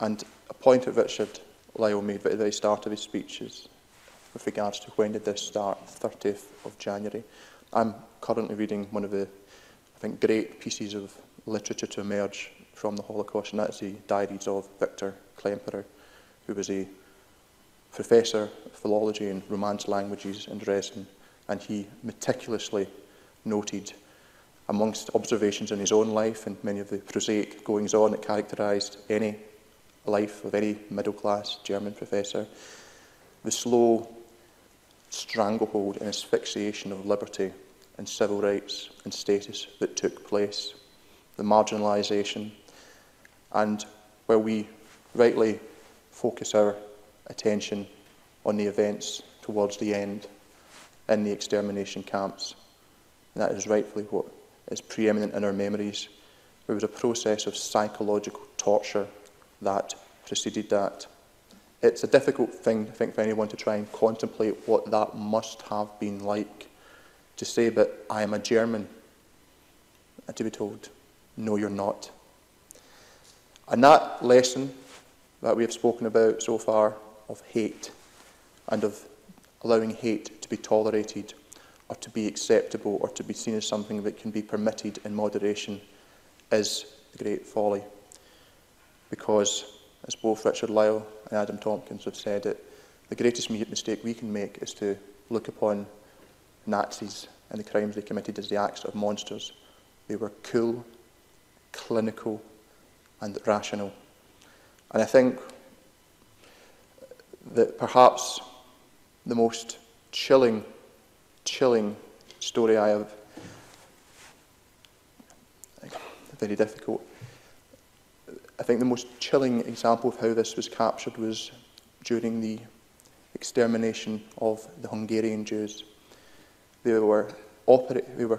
Speaker 13: And a point that Richard Lyle made at the very start of his speech is with regards to when did this start, 30th of January. I'm currently reading one of the, I think, great pieces of literature to emerge from the Holocaust, and that's the diaries of Victor Klemperer, who was a professor of philology and Romance languages in Dresden, and he meticulously noted, amongst observations in his own life and many of the prosaic goings-on that characterised any life of any middle-class German professor, the slow stranglehold and asphyxiation of liberty and civil rights and status that took place, the marginalisation, and where we rightly focus our attention on the events towards the end in the extermination camps. And that is rightfully what is preeminent in our memories. There was a process of psychological torture that preceded that. It's a difficult thing, I think, for anyone to try and contemplate what that must have been like. To say that I am a German, and to be told, no, you're not. And that lesson that we have spoken about so far of hate and of allowing hate to be tolerated or to be acceptable or to be seen as something that can be permitted in moderation is the great folly. Because, as both Richard Lyle and Adam Tompkins have said it, the greatest mistake we can make is to look upon Nazis and the crimes they committed as the acts of monsters. They were cool, clinical, and rational. And I think that perhaps the most chilling story I have, very difficult, I think the most chilling example of how this was captured was during the extermination of the Hungarian Jews. They were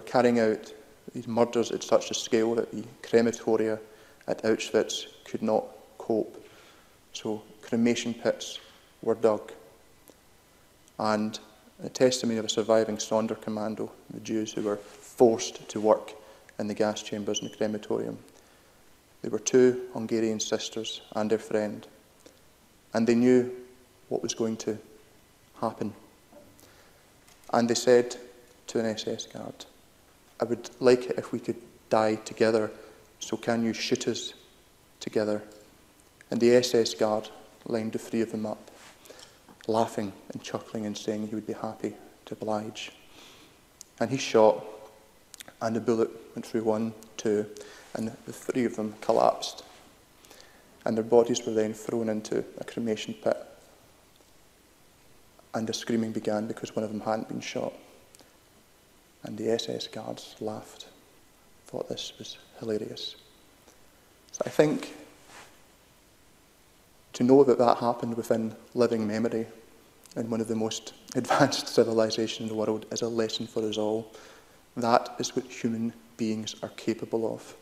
Speaker 13: carrying out these murders at such a scale that the crematoria at Auschwitz could not cope. So cremation pits were dug. And a testimony of a surviving Sonderkommando, the Jews who were forced to work in the gas chambers in the crematorium. There were two Hungarian sisters and their friend, and they knew what was going to happen. And they said to an SS guard, "I would like it if we could die together, so can you shoot us together?" And the SS guard lined the three of them up, laughing and chuckling and saying he would be happy to oblige. And he shot, and the bullet went through one, two, and the three of them collapsed. And their bodies were then thrown into a cremation pit. And the screaming began because one of them hadn't been shot. And the SS guards laughed, thought this was hilarious. So I think to know that that happened within living memory in one of the most advanced civilizations in the world is a lesson for us all. That is what human beings are capable of.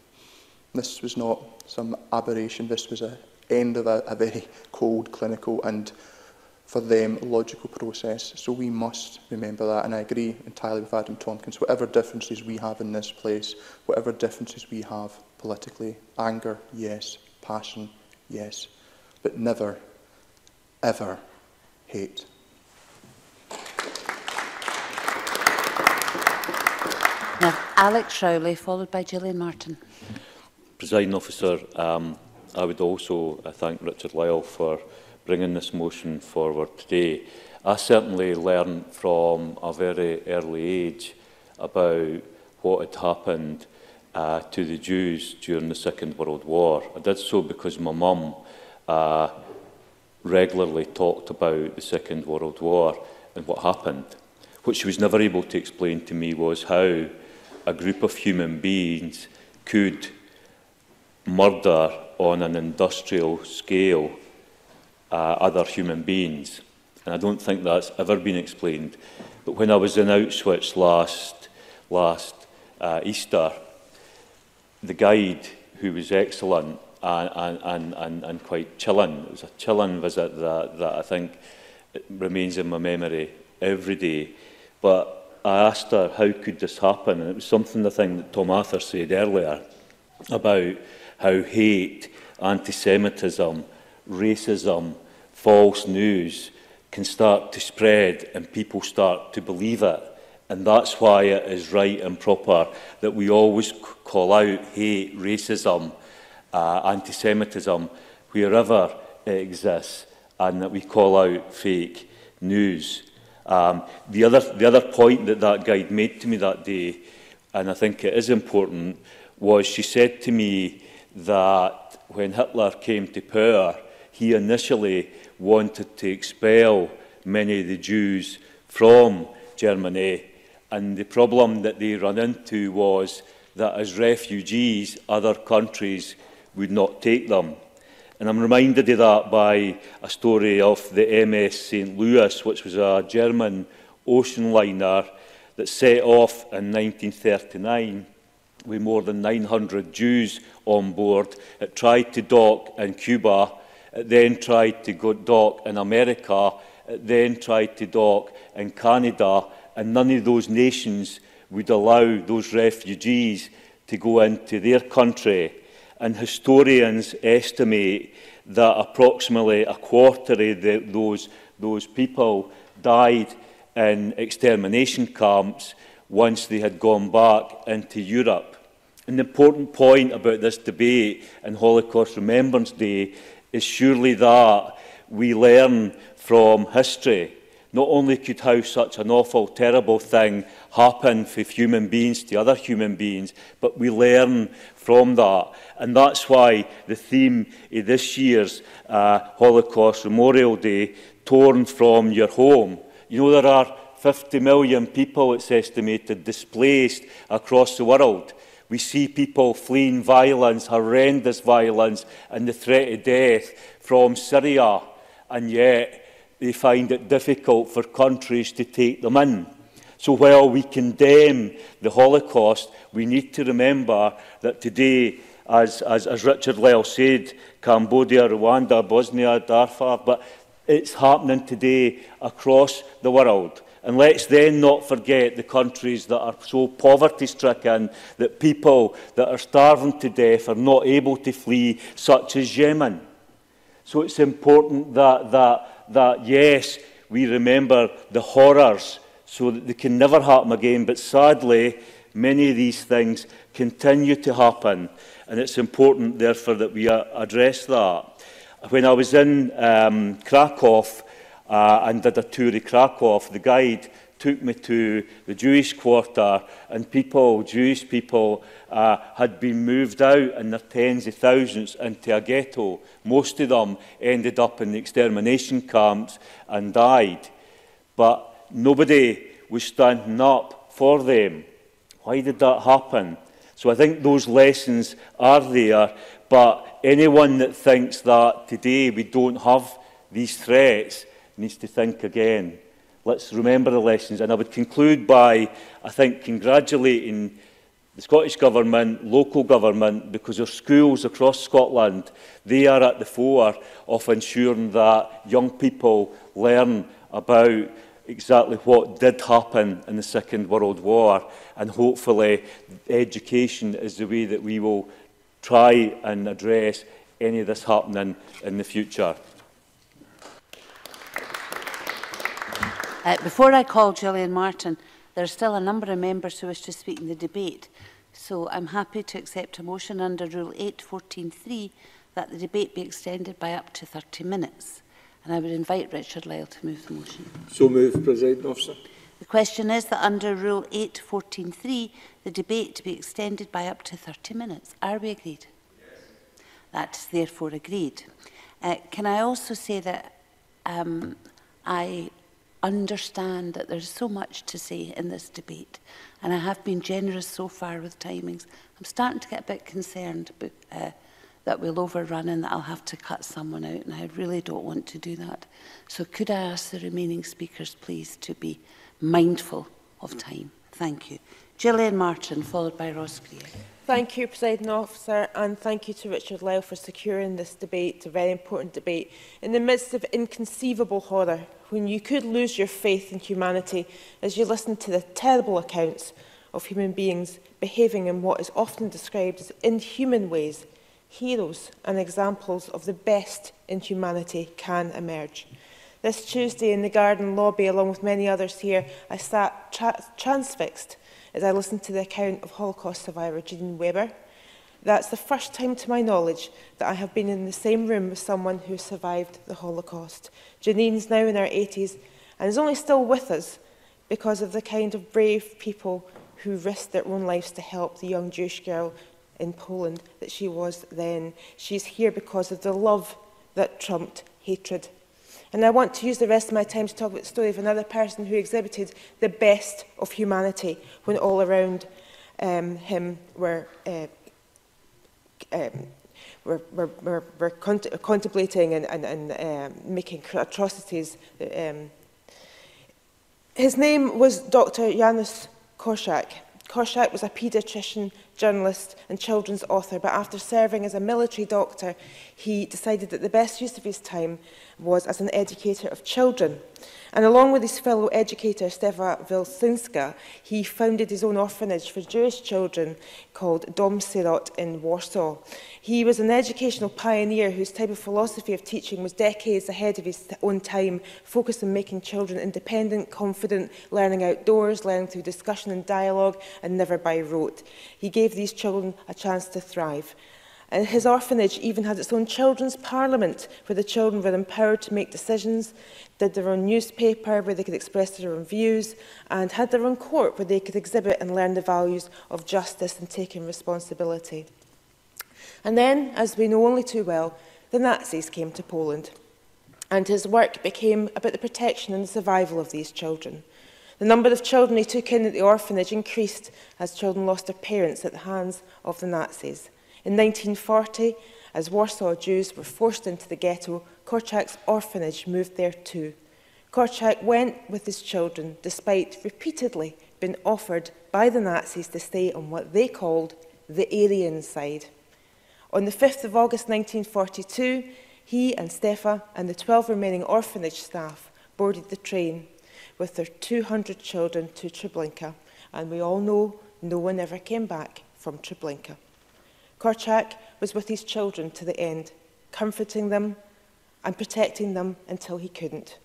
Speaker 13: This was not some aberration. This was an end of a very cold, clinical, and for them, logical process. So we must remember that. And I agree entirely with Adam Tompkins. Whatever differences we have in this place, whatever differences we have politically, anger, yes, passion, yes, but never, ever hate.
Speaker 14: Now, Alex Rowley, followed by Gillian Martin.
Speaker 19: Presiding Officer, I would also thank Richard Lyle for bringing this motion forward today. I certainly learned from a very early age about what had happened to the Jews during the Second World War. I did so because my mum regularly talked about the Second World War and what happened. What she was never able to explain to me was how a group of human beings could murder on an industrial scale other human beings. And I don't think that's ever been explained. But when I was in Auschwitz last Easter, the guide, who was excellent and quite chilling, it was a chilling visit that I think remains in my memory every day. But I asked her, how could this happen? And it was something, I think, that Tom Arthur said earlier about how hate, anti-Semitism, racism, false news can start to spread and people start to believe it. And that's why it is right and proper that we always call out hate, racism, anti-Semitism wherever it exists, and that we call out fake news. The other point that guide made to me that day, and I think it is important, was she said to me that when Hitler came to power, he initially wanted to expel many of the Jews from Germany, and the problem that they ran into was that as refugees, other countries would not take them. And I'm reminded of that by a story of the MS St. Louis, which was a German ocean liner that set off in 1939 with more than 900 Jews on board. It tried to dock in Cuba. It then tried to dock in America. It then tried to dock in Canada. And none of those nations would allow those refugees to go into their country. And historians estimate that approximately a quarter of those people died in extermination camps once they had gone back into Europe. An important point about this debate and Holocaust Remembrance Day is surely that we learn from history. Not only could how such an awful, terrible thing happen for human beings to other human beings, but we learn from that. And that's why the theme of this year's Holocaust Memorial Day, Torn from Your Home. You know, there are 50 million people, it's estimated, displaced across the world. We see people fleeing violence, horrendous violence, and the threat of death from Syria, and yet they find it difficult for countries to take them in. So while we condemn the Holocaust, we need to remember that today, as Richard Lyle said, Cambodia, Rwanda, Bosnia, Darfur, but it's happening today across the world. And let's then not forget the countries that are so poverty-stricken that people that are starving to death are not able to flee, such as Yemen. So it's important that yes, we remember the horrors so that they can never happen again. But sadly, many of these things continue to happen. And it's important, therefore, that we address that. When I was in Krakow and did a tour of Krakow, the guide took me to the Jewish quarter, and Jewish people had been moved out in their tens of thousands into a ghetto. Most of them ended up in the extermination camps and died. But nobody was standing up for them. Why did that happen? So I think those lessons are there, but anyone that thinks that today we don't have these threats needs to think again. Let's remember the lessons. And I would conclude by, I think, congratulating the Scottish Government, local government, because our schools across Scotland, they are at the fore of ensuring that young people learn about exactly what did happen in the Second World War. And hopefully education is the way that we will try and address any of this happening in the future.
Speaker 14: Before I call Gillian Martin, there are still a number of members who wish to speak in the debate. So I'm happy to accept a motion under Rule 8.14.3 that the debate be extended by up to 30 minutes. And I would invite Richard Lyle to move the motion.
Speaker 20: So moved, Presiding Officer.
Speaker 14: The question is that under Rule 8.14.3, the debate to be extended by up to 30 minutes. Are we agreed? Yes. That is therefore agreed. Can I also say that I understand that there's so much to say in this debate, and I have been generous so far with timings. I'm starting to get a bit concerned that we'll overrun and that I'll have to cut someone out, and I really don't want to do that. So could I ask the remaining speakers, please, to be mindful of time? Thank you. Gillian Martin, followed by Ross Greer.
Speaker 21: Thank you, Presiding Officer, and thank you to Richard Lyle for securing this debate, a very important debate, in the midst of inconceivable horror, when you could lose your faith in humanity as you listen to the terrible accounts of human beings behaving in what is often described as inhuman ways. Heroes and examples of the best in humanity can emerge. This Tuesday in the Garden lobby, along with many others here, I sat transfixed as I listened to the account of Holocaust survivor Janine Weber. That's the first time to my knowledge that I have been in the same room with someone who survived the Holocaust. Janine's now in her 80s and is only still with us because of the kind of brave people who risked their own lives to help the young Jewish girl in Poland that she was then. She's here because of the love that trumped hatred. And I want to use the rest of my time to talk about the story of another person who exhibited the best of humanity when all around him were contemplating and making atrocities. His name was Dr. Janusz Korczak. Korczak was a paediatrician, journalist and children's author, but after serving as a military doctor, he decided that the best use of his time was as an educator of children. And along with his fellow educator, Stefa Wilczynska, he founded his own orphanage for Jewish children called Dom Sirot in Warsaw. He was an educational pioneer whose type of philosophy of teaching was decades ahead of his own time, focused on making children independent, confident, learning outdoors, learning through discussion and dialogue, and never by rote. He gave these children a chance to thrive. And his orphanage even had its own children's parliament, where the children were empowered to make decisions, did their own newspaper where they could express their own views, and had their own court where they could exhibit and learn the values of justice and taking responsibility. And then, as we know only too well, the Nazis came to Poland, and his work became about the protection and the survival of these children. The number of children he took in at the orphanage increased as children lost their parents at the hands of the Nazis. In 1940, as Warsaw Jews were forced into the ghetto, Korczak's orphanage moved there too. Korczak went with his children, despite repeatedly being offered by the Nazis to stay on what they called the Aryan side. On the 5th of August 1942, he and Stefa and the 12 remaining orphanage staff boarded the train with their 200 children to Treblinka, and we all know no one ever came back from Treblinka. Korczak was with his children to the end, comforting them and protecting them until he couldn't.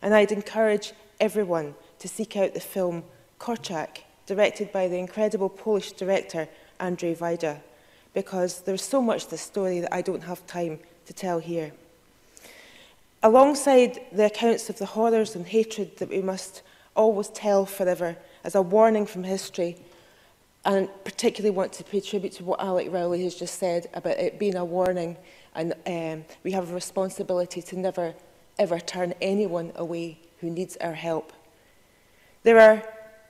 Speaker 21: And I'd encourage everyone to seek out the film Korczak, directed by the incredible Polish director Andrzej Wajda, because there's so much to the story that I don't have time to tell here. Alongside the accounts of the horrors and hatred that we must always tell forever as a warning from history, and particularly want to pay tribute to what Alec Rowley has just said about it being a warning, and we have a responsibility to never, ever turn anyone away who needs our help. There are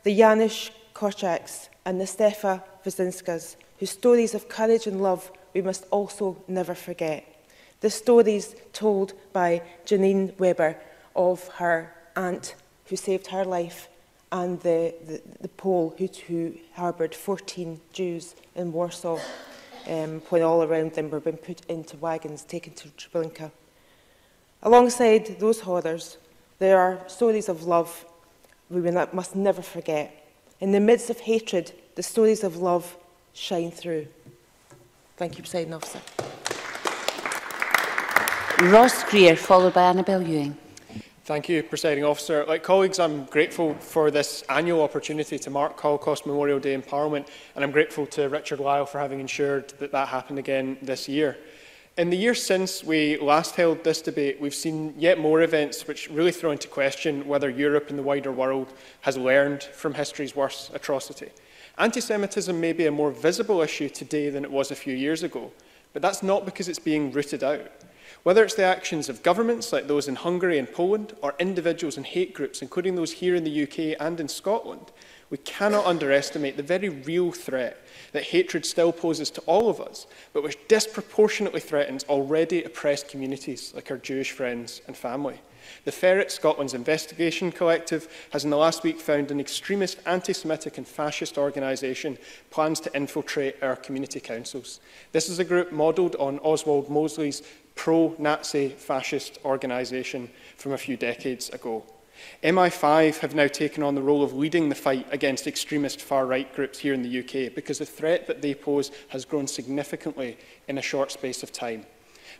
Speaker 21: the Janusz Korczaks and the Stefa Wilczynskas, whose stories of courage and love we must also never forget. The stories told by Janine Weber of her aunt who saved her life, and the Pole who harboured 14 Jews in Warsaw when all around them were being put into wagons taken to Treblinka. Alongside those horrors, there are stories of love we must never forget. In the midst of hatred, the stories of love shine through. Thank you, Presiding Officer.
Speaker 14: Ross Greer, followed by Annabel Ewing.
Speaker 22: Thank you, Presiding Officer. Like colleagues, I'm grateful for this annual opportunity to mark Holocaust Memorial Day in Parliament, and I'm grateful to Richard Lyle for having ensured that that happened again this year. In the years since we last held this debate, we've seen yet more events which really throw into question whether Europe and the wider world has learned from history's worst atrocity. Anti-Semitism may be a more visible issue today than it was a few years ago, but that's not because it's being rooted out. Whether it's the actions of governments like those in Hungary and Poland, or individuals and hate groups, including those here in the UK and in Scotland, we cannot underestimate the very real threat that hatred still poses to all of us, but which disproportionately threatens already oppressed communities like our Jewish friends and family. The Ferret, Scotland's investigation collective, has in the last week found an extremist, anti-Semitic and fascist organisation plans to infiltrate our community councils. This is a group modelled on Oswald Mosley's pro-Nazi fascist organisation from a few decades ago. MI5 have now taken on the role of leading the fight against extremist far-right groups here in the UK because the threat that they pose has grown significantly in a short space of time.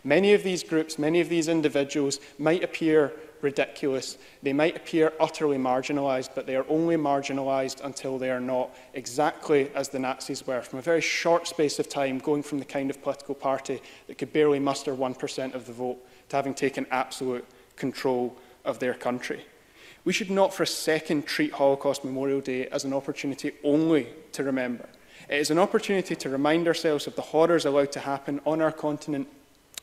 Speaker 22: Many of these groups, many of these individuals might appear ridiculous, they might appear utterly marginalised, but they are only marginalised until they are not, exactly as the Nazis were, from a very short space of time, going from the kind of political party that could barely muster 1% of the vote to having taken absolute control of their country. We should not for a second treat Holocaust Memorial Day as an opportunity only to remember. It is an opportunity to remind ourselves of the horrors allowed to happen on our continent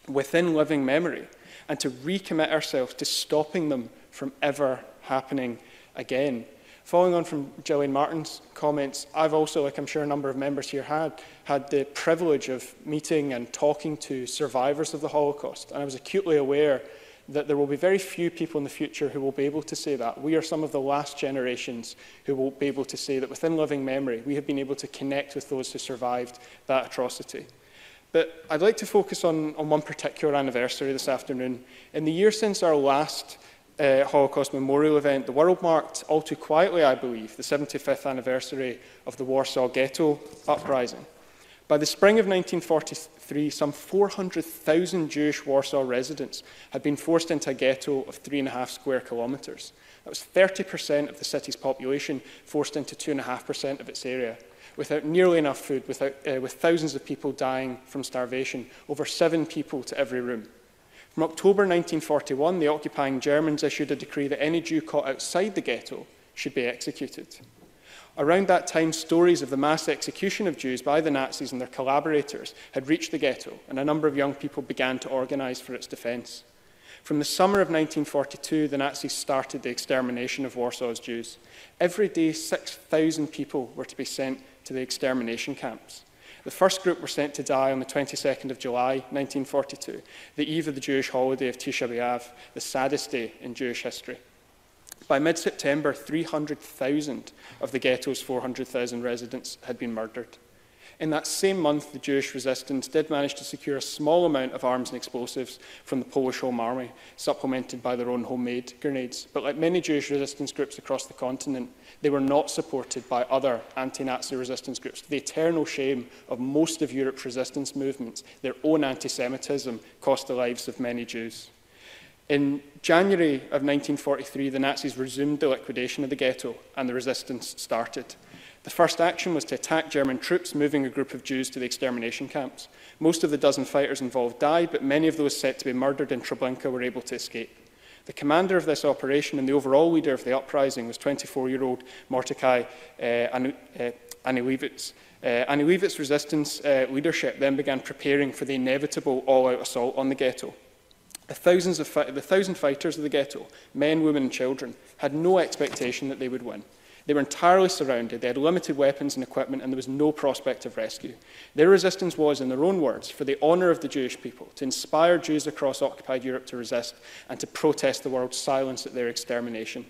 Speaker 22: within living memory, and to recommit ourselves to stopping them from ever happening again. Following on from Gillian Martin's comments, I've also, like I'm sure a number of members here had the privilege of meeting and talking to survivors of the Holocaust, and I was acutely aware that there will be very few people in the future who will be able to say that. We are some of the last generations who will be able to say that within living memory, we have been able to connect with those who survived that atrocity. But I'd like to focus on one particular anniversary this afternoon. In the year since our last Holocaust Memorial event, the world marked, all too quietly I believe, the 75th anniversary of the Warsaw Ghetto uprising. By the spring of 1943, some 400,000 Jewish Warsaw residents had been forced into a ghetto of 3.5 square kilometres. That was 30% of the city's population forced into 2.5% of its area, without nearly enough food, with thousands of people dying from starvation, over 7 people to every room. From October 1941, the occupying Germans issued a decree that any Jew caught outside the ghetto should be executed. Around that time, stories of the mass execution of Jews by the Nazis and their collaborators had reached the ghetto, and a number of young people began to organise for its defence. From the summer of 1942, the Nazis started the extermination of Warsaw's Jews. Every day, 6,000 people were to be sent to the extermination camps. The first group were sent to die on the 22nd of July, 1942, the eve of the Jewish holiday of Tisha B'Av, the saddest day in Jewish history. By mid-September, 300,000 of the ghetto's 400,000 residents had been murdered. In that same month, the Jewish resistance did manage to secure a small amount of arms and explosives from the Polish Home Army, supplemented by their own homemade grenades. But like many Jewish resistance groups across the continent, they were not supported by other anti-Nazi resistance groups. To the eternal shame of most of Europe's resistance movements, their own anti-Semitism cost the lives of many Jews. In January of 1943, the Nazis resumed the liquidation of the ghetto and the resistance started. The first action was to attack German troops moving a group of Jews to the extermination camps. Most of the dozen fighters involved died, but many of those set to be murdered in Treblinka were able to escape. The commander of this operation and the overall leader of the uprising was 24-year-old Mordecai Anielewicz. Anielewicz's resistance leadership then began preparing for the inevitable all-out assault on the ghetto. The 1,000 fighters of the ghetto, men, women and children, had no expectation that they would win. They were entirely surrounded, they had limited weapons and equipment, and there was no prospect of rescue. Their resistance was, in their own words, for the honour of the Jewish people, to inspire Jews across occupied Europe to resist and to protest the world's silence at their extermination.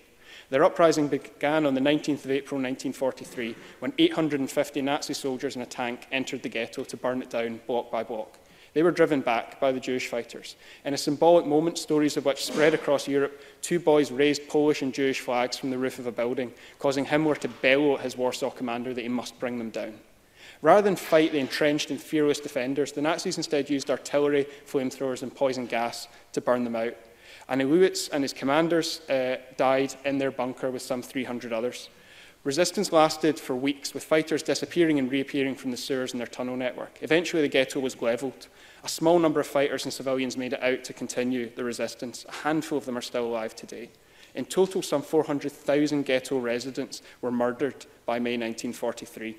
Speaker 22: Their uprising began on the 19th of April 1943, when 850 Nazi soldiers in a tank entered the ghetto to burn it down block by block. They were driven back by the Jewish fighters. In a symbolic moment, stories of which spread across Europe, 2 boys raised Polish and Jewish flags from the roof of a building, causing Himmler to bellow at his Warsaw commander that he must bring them down. Rather than fight the entrenched and fearless defenders, the Nazis instead used artillery, flamethrowers and poison gas to burn them out. Anielewicz and his commanders died in their bunker with some 300 others. Resistance lasted for weeks, with fighters disappearing and reappearing from the sewers in their tunnel network. Eventually, the ghetto was levelled. A small number of fighters and civilians made it out to continue the resistance. A handful of them are still alive today. In total, some 400,000 ghetto residents were murdered by May 1943.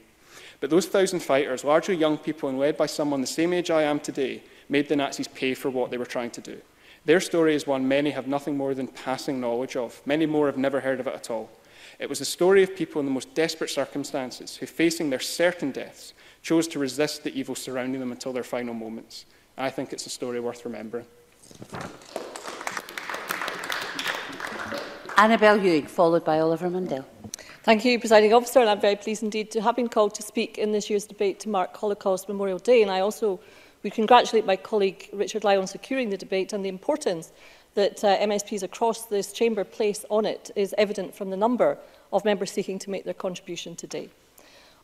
Speaker 22: But those 1,000 fighters, largely young people and led by someone the same age I am today, made the Nazis pay for what they were trying to do. Their story is one many have nothing more than passing knowledge of. Many more have never heard of it at all. It was a story of people in the most desperate circumstances who, facing their certain deaths, chose to resist the evil surrounding them until their final moments. I think it's a story worth remembering.
Speaker 14: Annabel Ewing, followed by Oliver Mundell.
Speaker 2: Thank you, Presiding Officer, and I'm very pleased indeed to have been called to speak in this year's debate to mark Holocaust Memorial Day. And I also would congratulate my colleague Richard Lyle on securing the debate, and the importance that MSPs across this chamber place on it is evident from the number of members seeking to make their contribution today.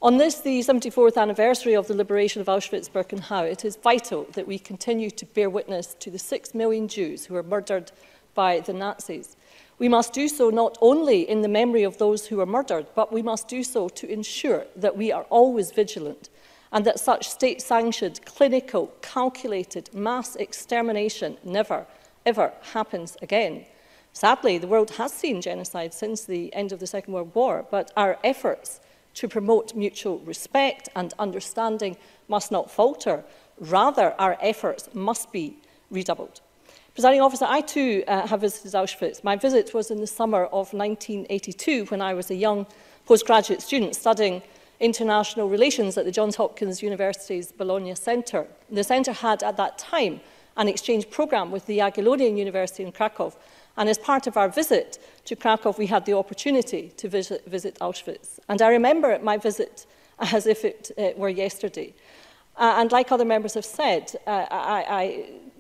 Speaker 2: On this, the 74th anniversary of the liberation of Auschwitz-Birkenau, it is vital that we continue to bear witness to the 6 million Jews who were murdered by the Nazis. We must do so not only in the memory of those who were murdered, but we must do so to ensure that we are always vigilant and that such state-sanctioned, clinical, calculated mass extermination never, ever happens again. Sadly, the world has seen genocide since the end of the Second World War, but our efforts to promote mutual respect and understanding must not falter. Rather, our efforts must be redoubled. Presiding Officer, I too have visited Auschwitz. My visit was in the summer of 1982 when I was a young postgraduate student studying international relations at the Johns Hopkins University's Bologna Centre. The centre had at that time an exchange programme with the Jagiellonian University in Krakow, and as part of our visit to Krakow we had the opportunity to visit Auschwitz. And I remember my visit as if it were yesterday. And like other members have said,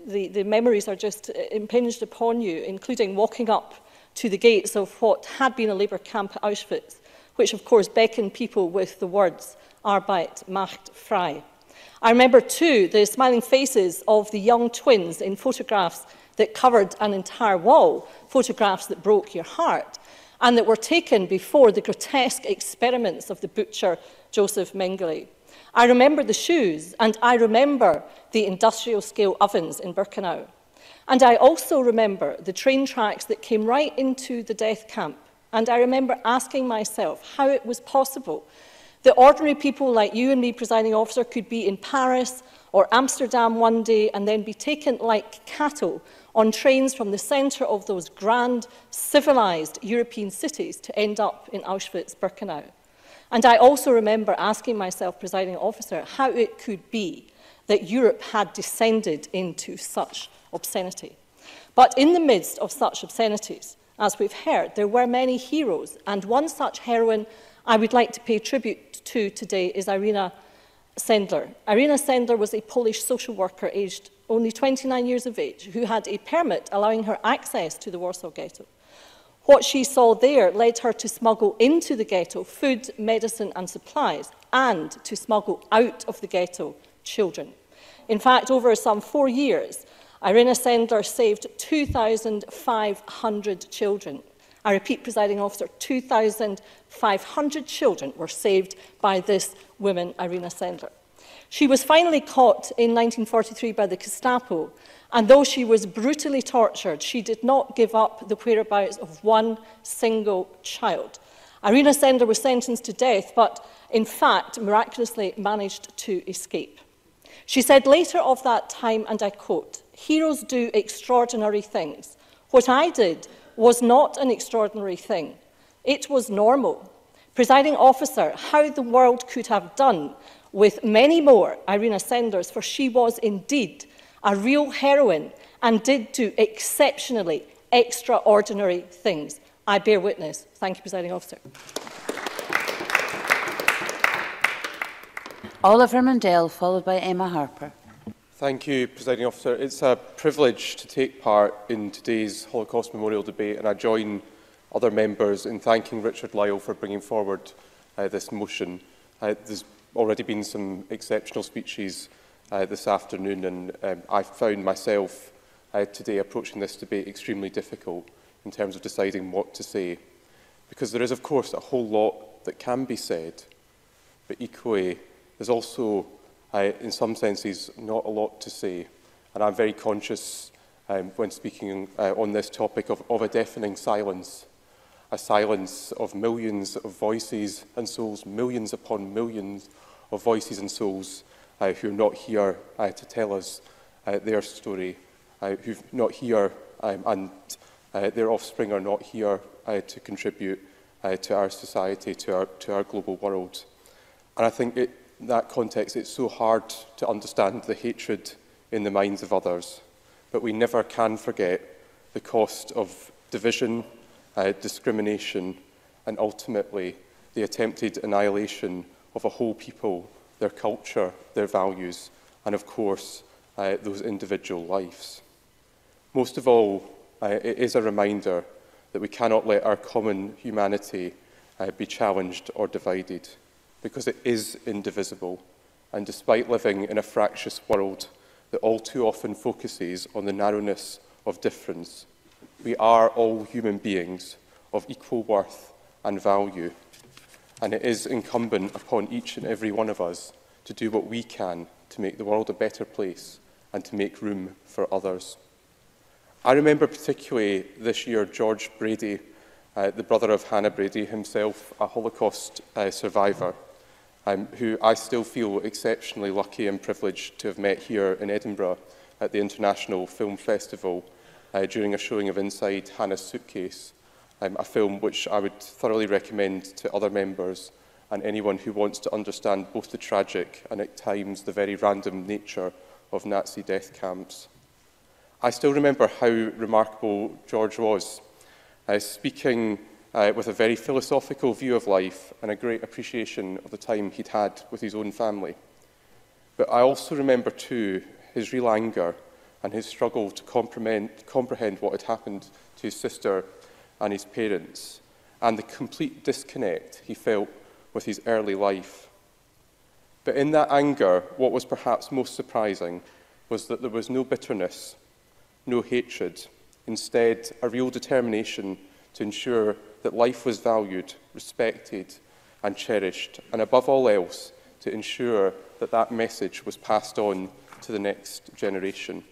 Speaker 2: the memories are just impinged upon you, including walking up to the gates of what had been a labour camp at Auschwitz, which of course beckoned people with the words, Arbeit macht frei. I remember too the smiling faces of the young twins in photographs that covered an entire wall, photographs that broke your heart, and that were taken before the grotesque experiments of the butcher Joseph Mengele. I remember the shoes, and I remember the industrial-scale ovens in Birkenau. And I also remember the train tracks that came right into the death camp. And I remember asking myself how it was possible that ordinary people like you and me, Presiding Officer, could be in Paris or Amsterdam one day and then be taken like cattle on trains from the centre of those grand, civilised European cities to end up in Auschwitz-Birkenau. And I also remember asking myself, Presiding Officer, how it could be that Europe had descended into such obscenity. But in the midst of such obscenities, as we've heard, there were many heroes, and one such heroine I would like to pay tribute to today is Irina Sendler. Irina Sendler was a Polish social worker aged only 29 years of age who had a permit allowing her access to the Warsaw Ghetto. What she saw there led her to smuggle into the ghetto food, medicine and supplies, and to smuggle out of the ghetto children. In fact, over some 4 years, Irina Sendler saved 2,500 children. I repeat, Presiding Officer, 2,500 children were saved by this woman, Irina Sendler. She was finally caught in 1943 by the Gestapo, and though she was brutally tortured, she did not give up the whereabouts of one single child. Irina Sendler was sentenced to death, but in fact, miraculously managed to escape. She said later of that time, and I quote, "Heroes do extraordinary things. What I did was not an extraordinary thing. It was normal." Presiding Officer, how the world could have done with many more Irina Sendlers, for she was indeed a real heroine and did do exceptionally extraordinary things. I bear witness. Thank you, Presiding Officer.
Speaker 14: Oliver Mundell, followed by Emma Harper.
Speaker 18: Thank you, Presiding Officer. It's a privilege to take part in today's Holocaust Memorial debate, and I join other members in thanking Richard Lyle for bringing forward this motion. There's already been some exceptional speeches this afternoon, and I found myself today approaching this debate extremely difficult in terms of deciding what to say, because there is, of course, a whole lot
Speaker 3: that can be said, but equally there's also, in some senses, not a lot to say. And I'm very conscious when speaking on this topic of a deafening silence, a silence of millions of voices and souls, millions upon millions of voices and souls who are not here to tell us their story, who are not here and their offspring are not here to contribute to our society, to our global world. And I think in that context it's so hard to understand the hatred in the minds of others, but we never can forget the cost of division, discrimination, and ultimately the attempted annihilation of a whole people, their culture, their values, and of course, those individual lives. Most of all, it is a reminder that we cannot let our common humanity be challenged or divided, because it is indivisible, and despite living in a fractious world that all too often focuses on the narrowness of difference, we are all human beings of equal worth and value, and it is incumbent upon each and every one of us to do what we can to make the world a better place and to make room for others. I remember particularly this year George Brady, the brother of Hannah Brady, himself a Holocaust survivor, who I still feel exceptionally lucky and privileged to have met here in Edinburgh at the International Film Festival during a showing of Inside Hannah's Suitcase, a film which I would thoroughly recommend to other members and anyone who wants to understand both the tragic and at times the very random nature of Nazi death camps. I still remember how remarkable George was, speaking with a very philosophical view of life and a great appreciation of the time he'd had with his own family. But I also remember too his real anger and his struggle to comprehend what had happened to his sister and his parents, and the complete disconnect he felt with his early life. But in that anger, what was perhaps most surprising was that there was no bitterness, no hatred, instead a real determination to ensure that life was valued, respected and cherished, and above all else, to ensure that that message was passed on to the next generation,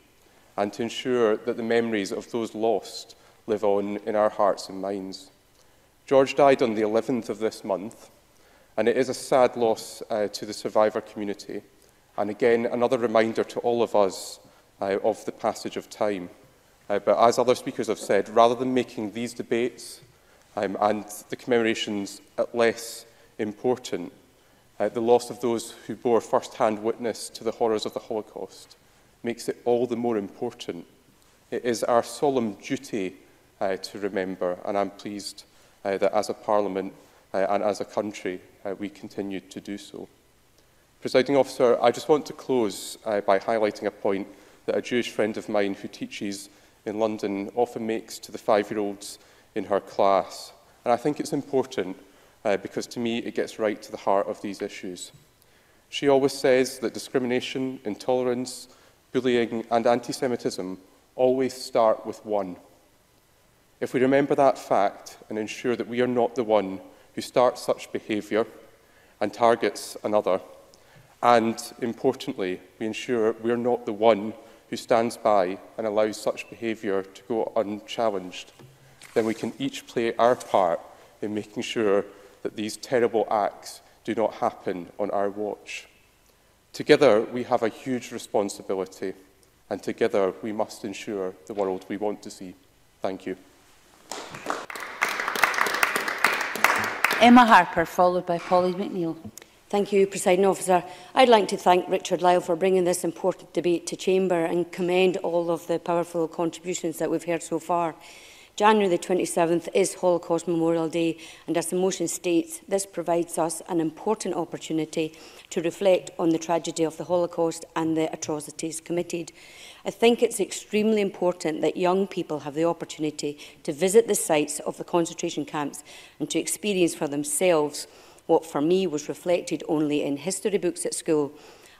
Speaker 3: and to ensure that the memories of those lost live on in our hearts and minds. George died on the 11th of this month, and it is a sad loss to the survivor community, and again another reminder to all of us of the passage of time. But as other speakers have said, rather than making these debates and the commemorations less important, the loss of those who bore first-hand witness to the horrors of the Holocaust makes it all the more important. It is our solemn duty to remember, and I'm pleased that as a Parliament and as a country we continue to do so. Presiding Officer, I just want to close by highlighting a point that a Jewish friend of mine who teaches in London often makes to the 5-year-olds in her class. And I think it's important because to me it gets right to the heart of these issues. She always says that discrimination, intolerance, bullying and anti-Semitism always start with one. If we remember that fact and ensure that we are not the one who starts such behaviour and targets another, and importantly, we ensure we are not the one who stands by and allows such behaviour to go unchallenged, then we can each play our part in making sure that these terrible acts do not happen on our watch. Together, we have a huge responsibility, and together we must ensure the world we want to see. Thank you.
Speaker 14: Emma Harper, followed by Polly McNeill.
Speaker 4: Thank you, Presiding Officer. I'd like to thank Richard Lyle for bringing this important debate to Chamber and commend all of the powerful contributions that we've heard so far. January the 27th is Holocaust Memorial Day, and as the motion states, this provides us an important opportunity to reflect on the tragedy of the Holocaust and the atrocities committed. I think it's extremely important that young people have the opportunity to visit the sites of the concentration camps and to experience for themselves what for me was reflected only in history books at school.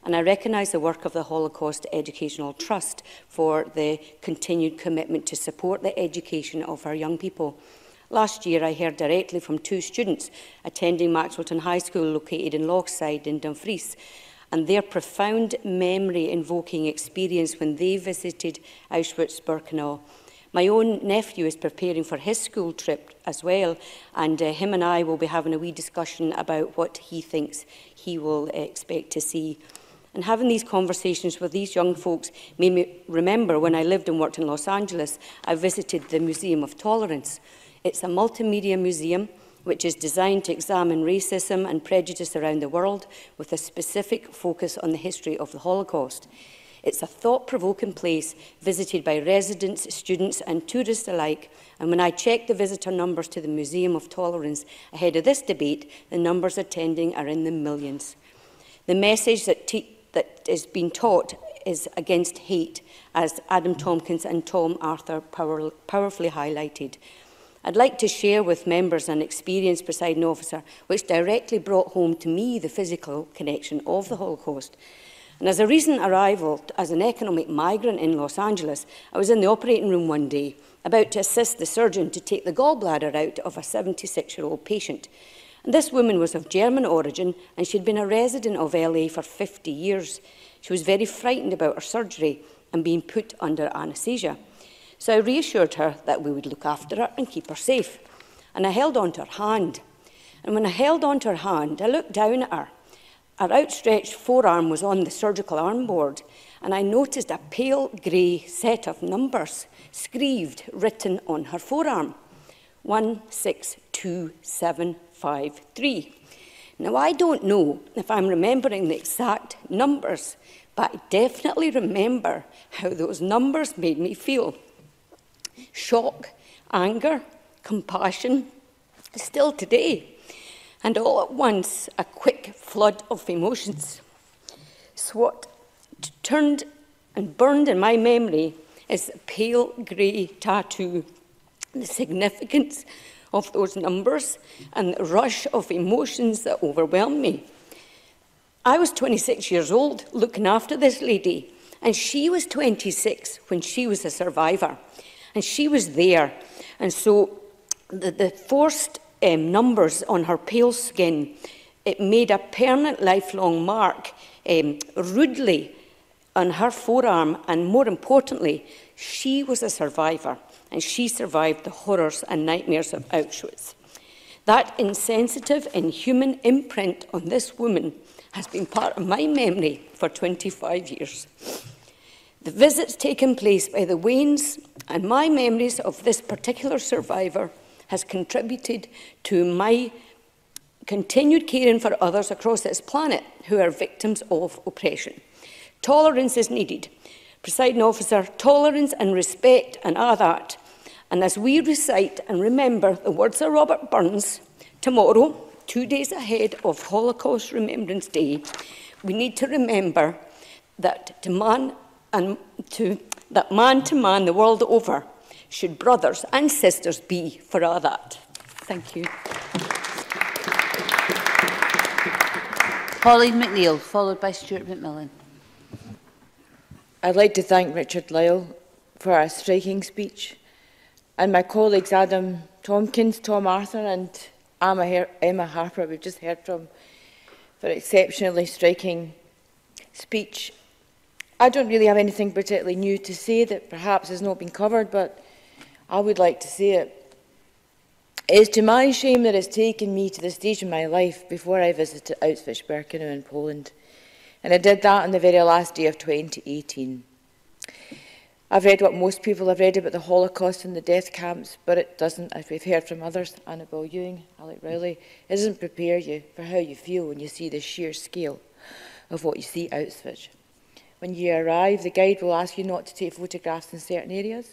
Speaker 4: And I recognise the work of the Holocaust Educational Trust for the continued commitment to support the education of our young people. Last year, I heard directly from 2 students attending Maxwellton High School located in Lochside in Dumfries, and their profound memory-invoking experience when they visited Auschwitz-Birkenau. My own nephew is preparing for his school trip as well, and him and I will be having a wee discussion about what he thinks he will expect to see. And having these conversations with these young folks made me remember when I lived and worked in Los Angeles, I visited the Museum of Tolerance. It's a multimedia museum which is designed to examine racism and prejudice around the world with a specific focus on the history of the Holocaust. It's a thought-provoking place visited by residents, students and tourists alike, and when I checked the visitor numbers to the Museum of Tolerance ahead of this debate, the numbers attending are in the millions. The message that is being taught is against hate, as Adam Tompkins and Tom Arthur powerfully highlighted. I'd like to share with members an experience, presiding officer, which directly brought home to me the physical connection of the Holocaust. And as a recent arrival as an economic migrant in Los Angeles, I was in the operating room one day, about to assist the surgeon to take the gallbladder out of a 76-year-old patient. And this woman was of German origin, and she'd been a resident of LA for 50 years. She was very frightened about her surgery and being put under anaesthesia. So I reassured her that we would look after her and keep her safe. And I held on to her hand. And when I held on to her hand, I looked down at her. Her outstretched forearm was on the surgical arm board, and I noticed a pale grey set of numbers scribed written on her forearm. 162753. Now, I don't know if I'm remembering the exact numbers, but I definitely remember how those numbers made me feel. Shock, anger, compassion, still today. And all at once, a quick flood of emotions. So what turned and burned in my memory is a pale grey tattoo, the significance of those numbers and the rush of emotions that overwhelmed me. I was 26 years old looking after this lady, and she was 26 when she was a survivor, and she was there. And so the forced numbers on her pale skin, it made a permanent lifelong mark rudely on her forearm, and more importantly, she was a survivor, and she survived the horrors and nightmares of Auschwitz. That insensitive, inhuman imprint on this woman has been part of my memory for 25 years. The visits taken place by the Waynes and my memories of this particular survivor has contributed to my continued caring for others across this planet who are victims of oppression. Tolerance is needed. Presiding officer, tolerance and respect and all that. And as we recite and remember the words of Robert Burns, tomorrow, 2 days ahead of Holocaust Remembrance Day, we need to remember that man to man the world over should brothers and sisters be for all that. Thank you.
Speaker 14: Pauline McNeill, followed by Stewart McMillan.
Speaker 17: I'd like to thank Richard Lyle for a striking speech, and my colleagues Adam Tompkins, Tom Arthur and Emma Harper, we've just heard from, for an exceptionally striking speech. I don't really have anything particularly new to say that perhaps has not been covered, but I would like to say it. It is to my shame that it's taken me to the stage in my life before I visited Auschwitz-Birkenau in Poland. And I did that on the very last day of 2018. I've read what most people have read about the Holocaust and the death camps, but it doesn't, as we've heard from others, Annabel Ewing, Alec Rowley, it doesn't prepare you for how you feel when you see the sheer scale of what you see at Auschwitz. When you arrive, the guide will ask you not to take photographs in certain areas.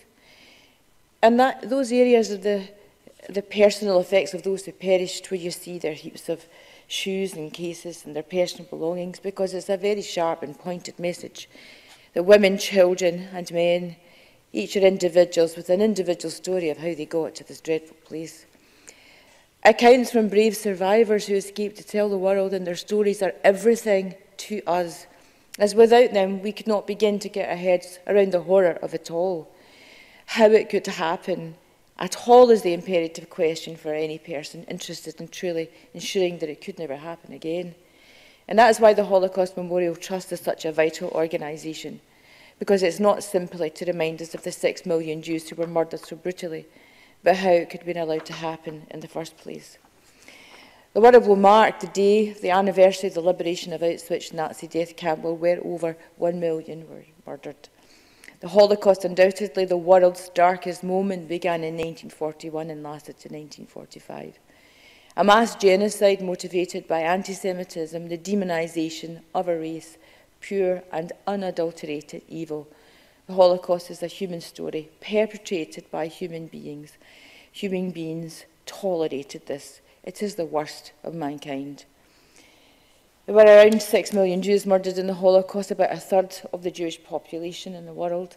Speaker 17: And those areas are the personal effects of those who perished, where you see their heaps of shoes and cases and their personal belongings, because it's a very sharp and pointed message that women, children and men, each are individuals with an individual story of how they got to this dreadful place. Accounts from brave survivors who escaped to tell the world, and their stories are everything to us, as without them we could not begin to get our heads around the horror of it all, how it could happen at all is the imperative question for any person interested in truly ensuring that it could never happen again. And that is why the Holocaust Memorial Trust is such a vital organisation, because it's not simply to remind us of the 6 million Jews who were murdered so brutally, but how it could have been allowed to happen in the first place. The world will mark the day, the anniversary of the liberation of Auschwitz Nazi death camp, where over 1 million were murdered. The Holocaust, undoubtedly the world's darkest moment, began in 1941 and lasted to 1945. A mass genocide motivated by anti-Semitism, the demonisation of a race, pure and unadulterated evil. The Holocaust is a human story perpetrated by human beings. Human beings tolerated this. It is the worst of mankind. There were around 6 million Jews murdered in the Holocaust, about a third of the Jewish population in the world.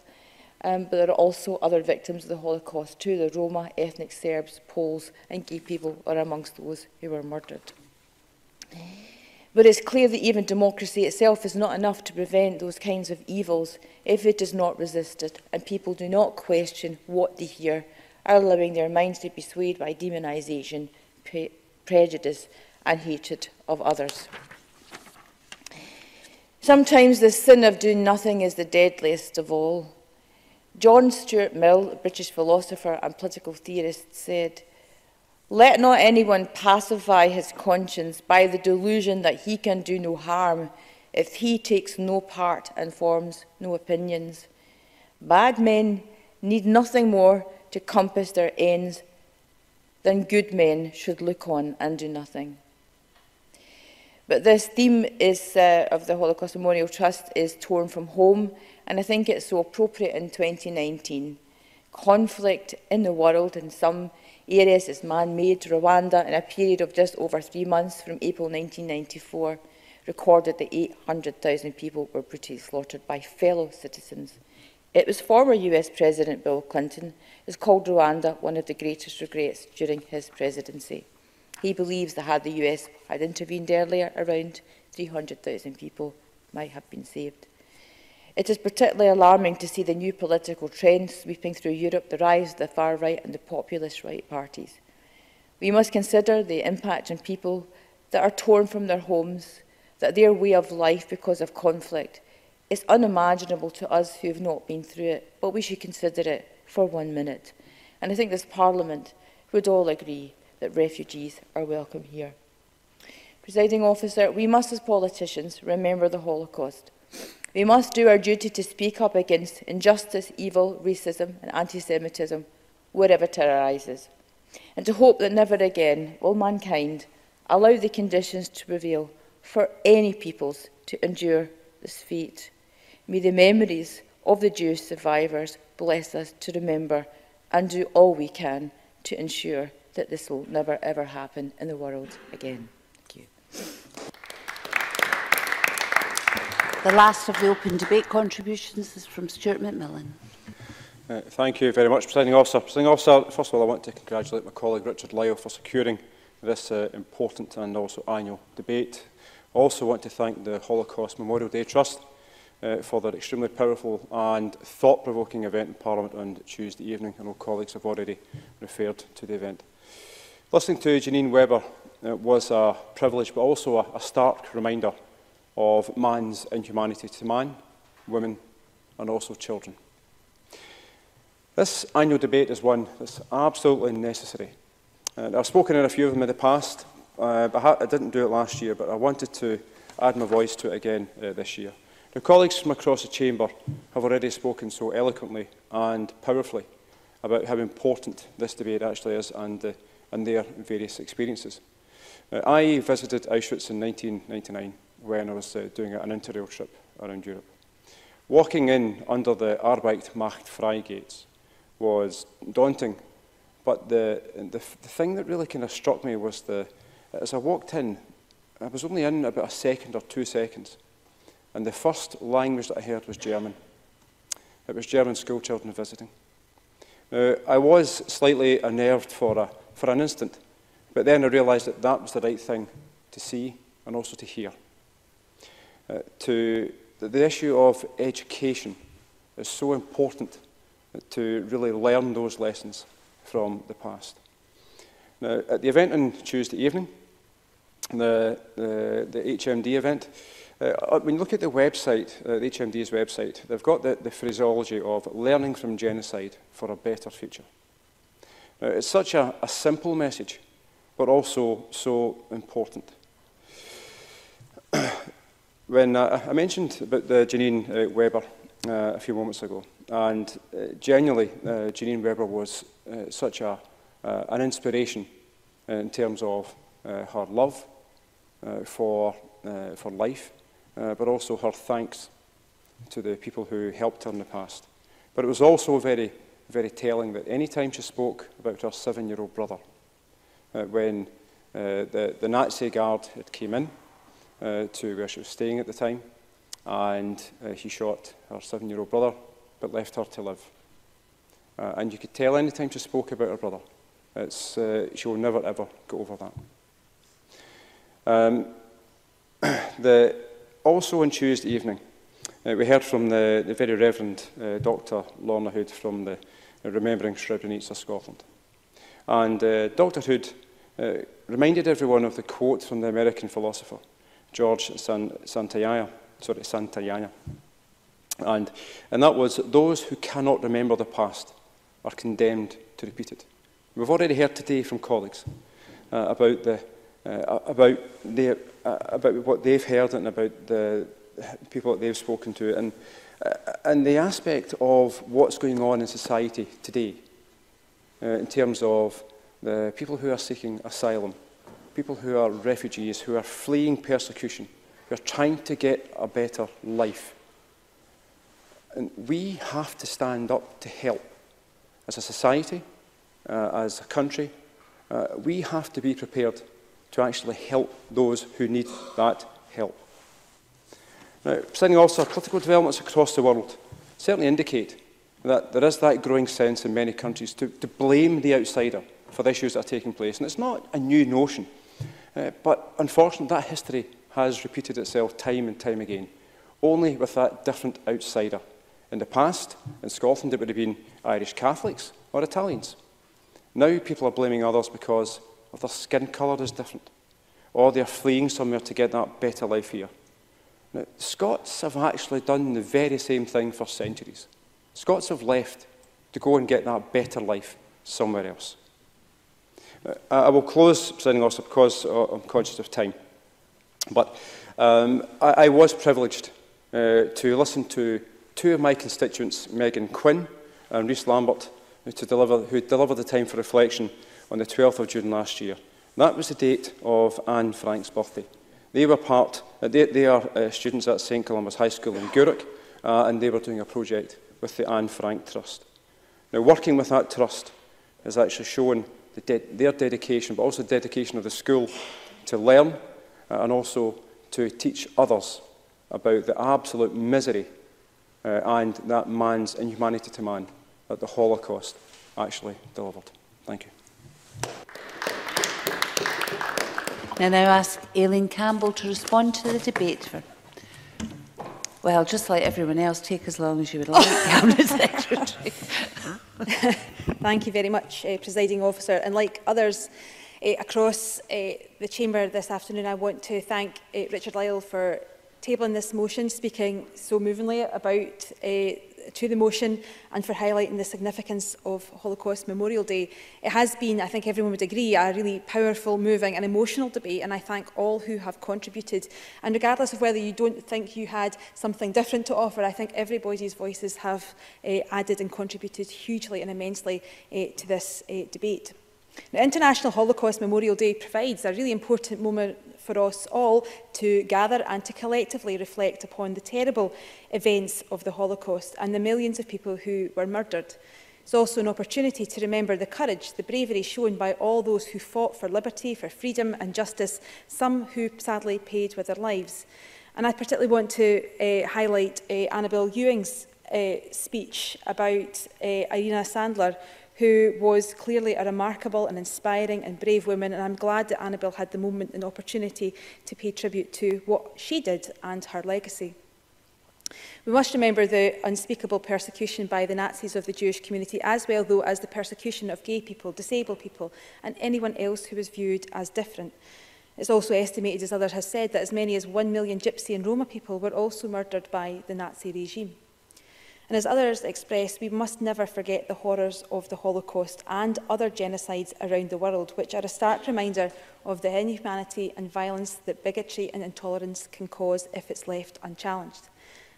Speaker 17: But there are also other victims of the Holocaust too. The Roma, ethnic Serbs, Poles and gay people are amongst those who were murdered. But it's clear that even democracy itself is not enough to prevent those kinds of evils if it is not resisted and people do not question what they hear, are allowing their minds to be swayed by demonisation, prejudice and hatred of others. Sometimes the sin of doing nothing is the deadliest of all. John Stuart Mill, a British philosopher and political theorist, said, "Let not anyone pacify his conscience by the delusion that he can do no harm if he takes no part and forms no opinions. Bad men need nothing more to compass their ends than good men should look on and do nothing." But this theme of the Holocaust Memorial Trust is torn from home, and I think it's so appropriate in 2019. Conflict in the world in some areas is man-made. Rwanda, in a period of just over 3 months from April 1994, recorded that 800,000 people were brutally slaughtered by fellow citizens. It was former US President Bill Clinton who called Rwanda one of the greatest regrets during his presidency. He believes that had the US had intervened earlier, around 300,000 people might have been saved. It is particularly alarming to see the new political trends sweeping through Europe, the rise of the far right and the populist right parties. We must consider the impact on people that are torn from their homes, that their way of life because of conflict is unimaginable to us who have not been through it, but we should consider it for 1 minute. And I think this Parliament would all agree that refugees are welcome here. Presiding Officer, we must as politicians remember the Holocaust. We must do our duty to speak up against injustice, evil, racism and anti-Semitism wherever it arises, and to hope that never again will mankind allow the conditions to prevail for any peoples to endure this fate. May the memories of the Jewish survivors bless us to remember and do all we can to ensure that this will never ever happen in the world again. Thank you.
Speaker 14: The last of the open debate contributions is from Stewart McMillan.
Speaker 5: Thank you very much, Presiding Officer. Presiding Officer, first of all, I want to congratulate my colleague Richard Lyle for securing this important and also annual debate. I also want to thank the Holocaust Memorial Day Trust for their extremely powerful and thought-provoking event in Parliament on Tuesday evening. I know colleagues have already referred to the event. Listening to Janine Webber was a privilege, but also a stark reminder of man's inhumanity to man, women and also children. This annual debate is one that's absolutely necessary. I've spoken in a few of them in the past, but I didn't do it last year, but I wanted to add my voice to it again this year. The colleagues from across the chamber have already spoken so eloquently and powerfully about how important this debate actually is and their various experiences. I visited Auschwitz in 1999 when I was doing an interrail trip around Europe. Walking in under the Arbeit macht frei gates was daunting, but the thing that really kind of struck me was as I walked in, I was only in about a second or 2 seconds, and the first language that I heard was German. It was German school children visiting. Now, I was slightly unnerved for an instant, but then I realised that that was the right thing to see and also to hear. The issue of education is so important to really learn those lessons from the past. Now, at the event on Tuesday evening, the HMD event, when you look at the website, the HMD's website, they've got the phraseology of learning from genocide for a better future. Now, it's such a simple message, but also so important. When I mentioned about the Janine Webber a few moments ago, and genuinely, Janine Webber was such an inspiration in terms of her love for life, but also her thanks to the people who helped her in the past. But it was also very, very telling that any time she spoke about her 7-year-old brother, when the Nazi guard had came in to where she was staying at the time, and he shot her 7-year-old brother, but left her to live. And you could tell any time she spoke about her brother, she will never ever get over that. Also on Tuesday evening, we heard from the very Reverend Dr. Lorna Hood from the Remembering Srebrenica Scotland. And Dr. Hood reminded everyone of the quote from the American philosopher, George Santayana. And that was, those who cannot remember the past are condemned to repeat it. We've already heard today from colleagues about what they've heard and about the people that they've spoken to, and the aspect of what's going on in society today in terms of the people who are seeking asylum, people who are refugees, who are fleeing persecution, who are trying to get a better life. And we have to stand up to help. As a society, as a country, we have to be prepared to actually help those who need that help. Now, Presiding Officer, political developments across the world certainly indicate that there is that growing sense in many countries to blame the outsider for the issues that are taking place. And it's not a new notion, but unfortunately that history has repeated itself time and time again, only with that different outsider. In the past, in Scotland, it would have been Irish Catholics or Italians. Now people are blaming others because of their skin colour is different, or they're fleeing somewhere to get that better life here. Now, Scots have actually done the very same thing for centuries. Scots have left to go and get that better life somewhere else. I will close, Presiding Officer, because I'm conscious of time. But I was privileged to listen to two of my constituents, Megan Quinn and Rhys Lambert, who delivered the time for reflection on the 12th of June last year. That was the date of Anne Frank's birthday. They were they are students at St Columbus High School in Gourock, and they were doing a project with the Anne Frank Trust. Now, working with that trust has actually shown their dedication, but also the dedication of the school to learn and also to teach others about the absolute misery and that man's inhumanity to man that the Holocaust actually delivered. Thank you.
Speaker 14: I now ask Aileen Campbell to respond to the debate. Well, just like everyone else, take as long as you would like, Cabinet Secretary.
Speaker 7: Thank you very much, Presiding Officer. And like others across the Chamber this afternoon, I want to thank Richard Lyle for tabling this motion, speaking so movingly about to the motion and for highlighting the significance of Holocaust Memorial Day. It has been, I think everyone would agree, a really powerful, moving and emotional debate, and I thank all who have contributed. And regardless of whether you don't think you had something different to offer, I think everybody's voices have added and contributed hugely and immensely to this debate. Now, International Holocaust Memorial Day provides a really important moment for us all to gather and to collectively reflect upon the terrible events of the Holocaust and the millions of people who were murdered. It's also an opportunity to remember the courage, the bravery shown by all those who fought for liberty, for freedom and justice, some who sadly paid with their lives. And I particularly want to highlight Annabel Ewing's speech about Irina Sandler, who was clearly a remarkable and inspiring and brave woman, and I'm glad that Annabel had the moment and opportunity to pay tribute to what she did and her legacy. We must remember the unspeakable persecution by the Nazis of the Jewish community, as well though as the persecution of gay people, disabled people and anyone else who was viewed as different. It's also estimated, as others have said, that as many as 1 million Gypsy and Roma people were also murdered by the Nazi regime. And as others expressed, we must never forget the horrors of the Holocaust and other genocides around the world, which are a stark reminder of the inhumanity and violence that bigotry and intolerance can cause if it's left unchallenged.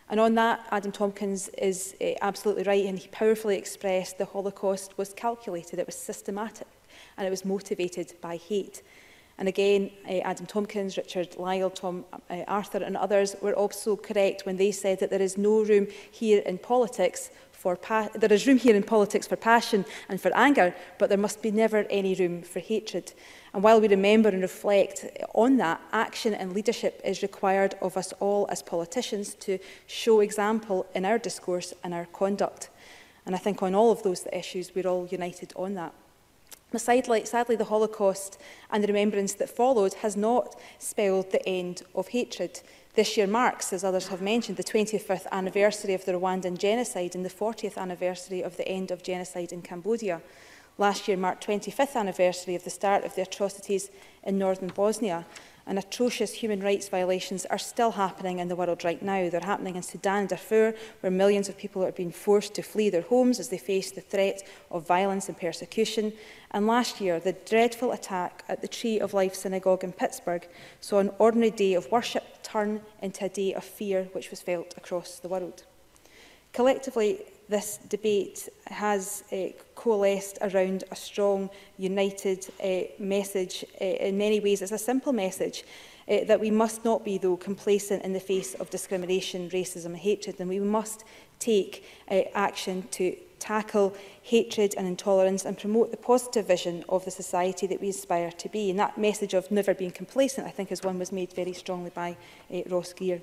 Speaker 7: And on that, Adam Tompkins is absolutely right, and he powerfully expressed the Holocaust was calculated, it was systematic, and it was motivated by hate. And again, Adam Tompkins, Richard Lyle, Tom Arthur and others were also correct when they said that there is no room here in politics for there is room here in politics for passion and for anger, but there must be never any room for hatred. And while we remember and reflect on that, action and leadership is required of us all as politicians to show example in our discourse and our conduct. And I think on all of those issues, we're all united on that. But sadly, the Holocaust and the remembrance that followed has not spelled the end of hatred. This year marks, as others have mentioned, the 25th anniversary of the Rwandan genocide and the 40th anniversary of the end of genocide in Cambodia. Last year marked 25th anniversary of the start of the atrocities in northern Bosnia, and atrocious human rights violations are still happening in the world right now. They're happening in Sudan and Darfur, where millions of people are being forced to flee their homes as they face the threat of violence and persecution. And last year, the dreadful attack at the Tree of Life Synagogue in Pittsburgh saw an ordinary day of worship turn into a day of fear which was felt across the world. Collectively, this debate has coalesced around a strong, united message. In many ways, it's a simple message that we must not be, though, complacent in the face of discrimination, racism and hatred, and we must take action to tackle hatred and intolerance and promote the positive vision of the society that we aspire to be. And that message of never being complacent, I think, is one was made very strongly by Ross Greer.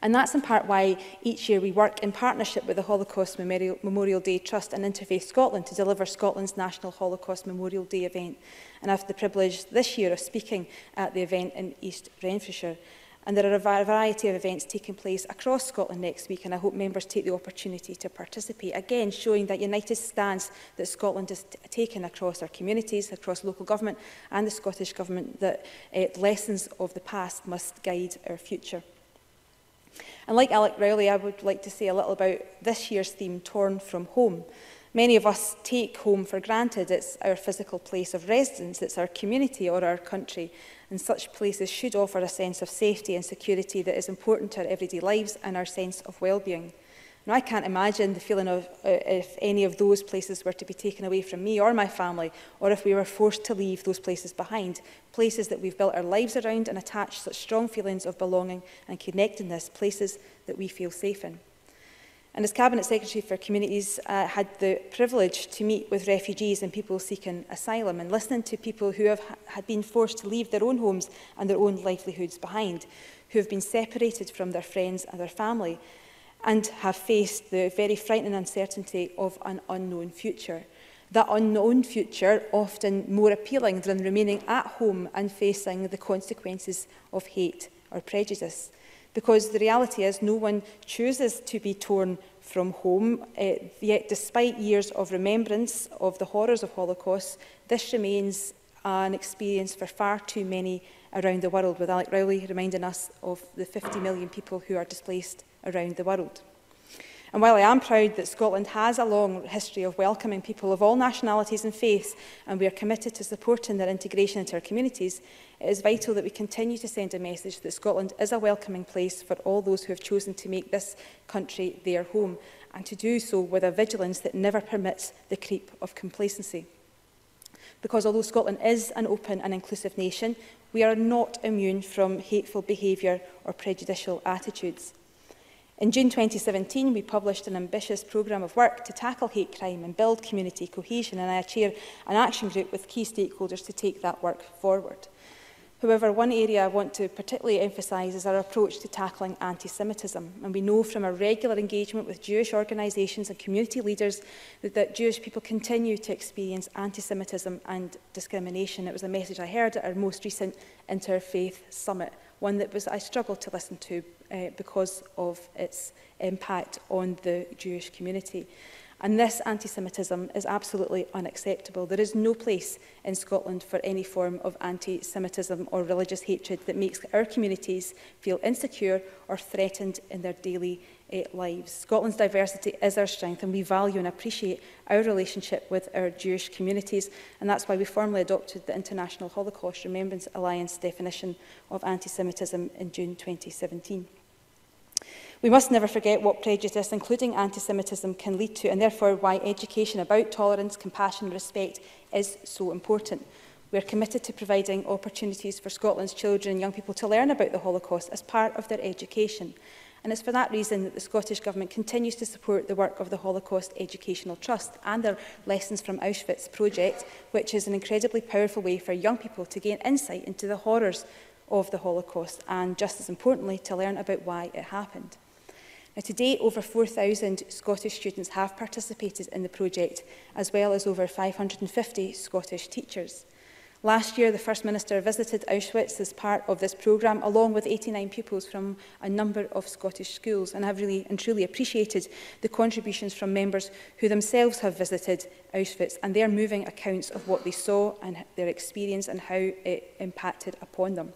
Speaker 7: And that's in part why each year we work in partnership with the Holocaust Memorial Day Trust and Interfaith Scotland to deliver Scotland's National Holocaust Memorial Day event. And I have the privilege this year of speaking at the event in East Renfrewshire. And there are a variety of events taking place across Scotland next week, and I hope members take the opportunity to participate, again showing that united stance that Scotland has taken across our communities, across local government and the Scottish Government, that lessons of the past must guide our future. And like Alec Rowley, I would like to say a little about this year's theme, Torn from Home. Many of us take home for granted. It's our physical place of residence, it's our community or our country, and such places should offer a sense of safety and security that is important to our everyday lives and our sense of well-being. Now, I can't imagine the feeling of if any of those places were to be taken away from me or my family, or if we were forced to leave those places behind, places that we've built our lives around and attached such strong feelings of belonging and connectedness, places that we feel safe in. And as Cabinet Secretary for Communities, had the privilege to meet with refugees and people seeking asylum and listening to people who had been forced to leave their own homes and their own livelihoods behind, who have been separated from their friends and their family, and have faced the very frightening uncertainty of an unknown future. That unknown future often more appealing than remaining at home and facing the consequences of hate or prejudice. Because the reality is no one chooses to be torn from home, yet despite years of remembrance of the horrors of Holocaust, this remains an experience for far too many around the world, with Alec Rowley reminding us of the 50 million people who are displaced around the world. And while I am proud that Scotland has a long history of welcoming people of all nationalities and faiths, and we are committed to supporting their integration into our communities, it is vital that we continue to send a message that Scotland is a welcoming place for all those who have chosen to make this country their home, and to do so with a vigilance that never permits the creep of complacency. Because although Scotland is an open and inclusive nation, we are not immune from hateful behaviour or prejudicial attitudes. In June 2017, we published an ambitious programme of work to tackle hate crime and build community cohesion, and I chair an action group with key stakeholders to take that work forward. However, one area I want to particularly emphasise is our approach to tackling anti-Semitism. And we know from our regular engagement with Jewish organisations and community leaders that Jewish people continue to experience anti-Semitism and discrimination. It was a message I heard at our most recent Interfaith Summit one that I struggled to listen to because of its impact on the Jewish community. And this anti-Semitism is absolutely unacceptable. There is no place in Scotland for any form of anti-Semitism or religious hatred that makes our communities feel insecure or threatened in their daily lives. Scotland's diversity is our strength, and we value and appreciate our relationship with our Jewish communities, and that's why we formally adopted the International Holocaust Remembrance Alliance definition of anti-Semitism in June 2017. We must never forget what prejudice, including anti-Semitism, can lead to, and therefore why education about tolerance, compassion and respect is so important. We are committed to providing opportunities for Scotland's children and young people to learn about the Holocaust as part of their education. And it's for that reason that the Scottish Government continues to support the work of the Holocaust Educational Trust and their Lessons from Auschwitz project, which is an incredibly powerful way for young people to gain insight into the horrors of the Holocaust and, just as importantly, to learn about why it happened. Now, to date, over 4,000 Scottish students have participated in the project, as well as over 550 Scottish teachers. Last year, the First Minister visited Auschwitz as part of this programme, along with 89 pupils from a number of Scottish schools, and I've really and truly appreciated the contributions from members who themselves have visited Auschwitz and their moving accounts of what they saw and their experience and how it impacted upon them.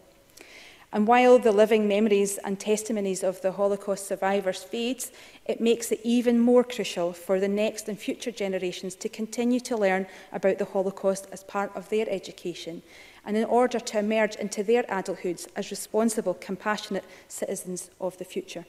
Speaker 7: And while the living memories and testimonies of the Holocaust survivors fades, it makes it even more crucial for the next and future generations to continue to learn about the Holocaust as part of their education, and in order to emerge into their adulthoods as responsible, compassionate citizens of the future.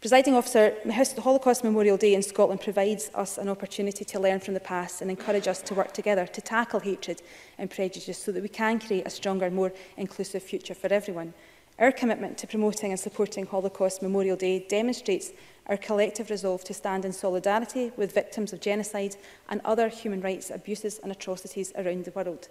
Speaker 7: Presiding Officer, the Holocaust Memorial Day in Scotland provides us an opportunity to learn from the past and encourage us to work together to tackle hatred and prejudice so that we can create a stronger, more inclusive future for everyone. Our commitment to promoting and supporting Holocaust Memorial Day demonstrates our collective resolve to stand in solidarity with victims of genocide and other human rights abuses and atrocities around the world.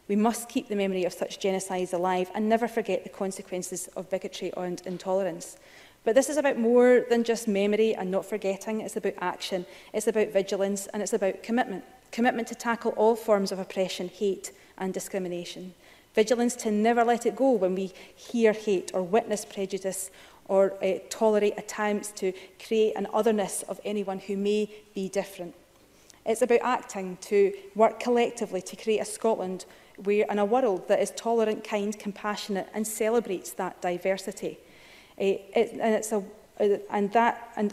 Speaker 7: We must keep the memory of such genocides alive and never forget the consequences of bigotry and intolerance. But this is about more than just memory and not forgetting. It's about action, it's about vigilance, and it's about commitment. Commitment to tackle all forms of oppression, hate and discrimination. Vigilance to never let it go when we hear hate or witness prejudice or tolerate attempts to create an otherness of anyone who may be different. It's about acting to work collectively to create a Scotland and a world that is tolerant, kind, compassionate and celebrates that diversity. And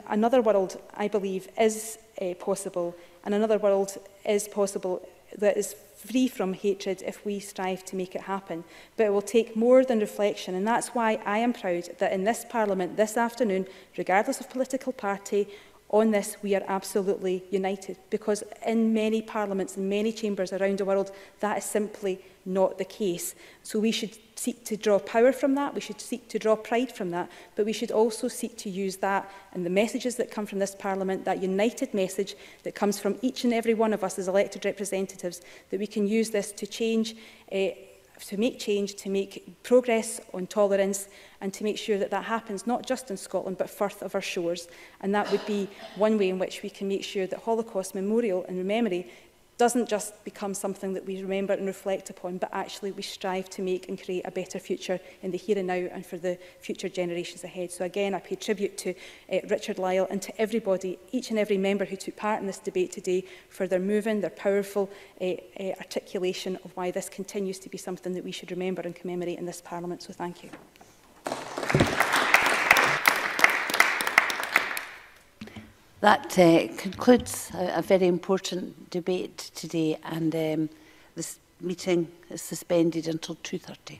Speaker 7: another world, I believe, is possible, and another world is possible that is free from hatred if we strive to make it happen. But it will take more than reflection, and that's why I am proud that in this Parliament this afternoon, regardless of political party, on this we are absolutely united, because in many parliaments and many chambers around the world that is simply not the case. So we should seek to draw power from that, we should seek to draw pride from that, but we should also seek to use that and the messages that come from this Parliament, that united message that comes from each and every one of us as elected representatives, that we can use this to change, to make progress on tolerance, and to make sure that that happens not just in Scotland but furth of our shores. And that would be one way in which we can make sure that Holocaust memorial and memory doesn't just become something that we remember and reflect upon, but actually we strive to make and create a better future in the here and now and for the future generations ahead. So again, I pay tribute to Richard Lyle and to everybody, each and every member who took part in this debate today, for their moving, their powerful articulation of why this continues to be something that we should remember and commemorate in this Parliament. So thank you.
Speaker 14: That concludes a very important debate today, and this meeting is suspended until 2:30.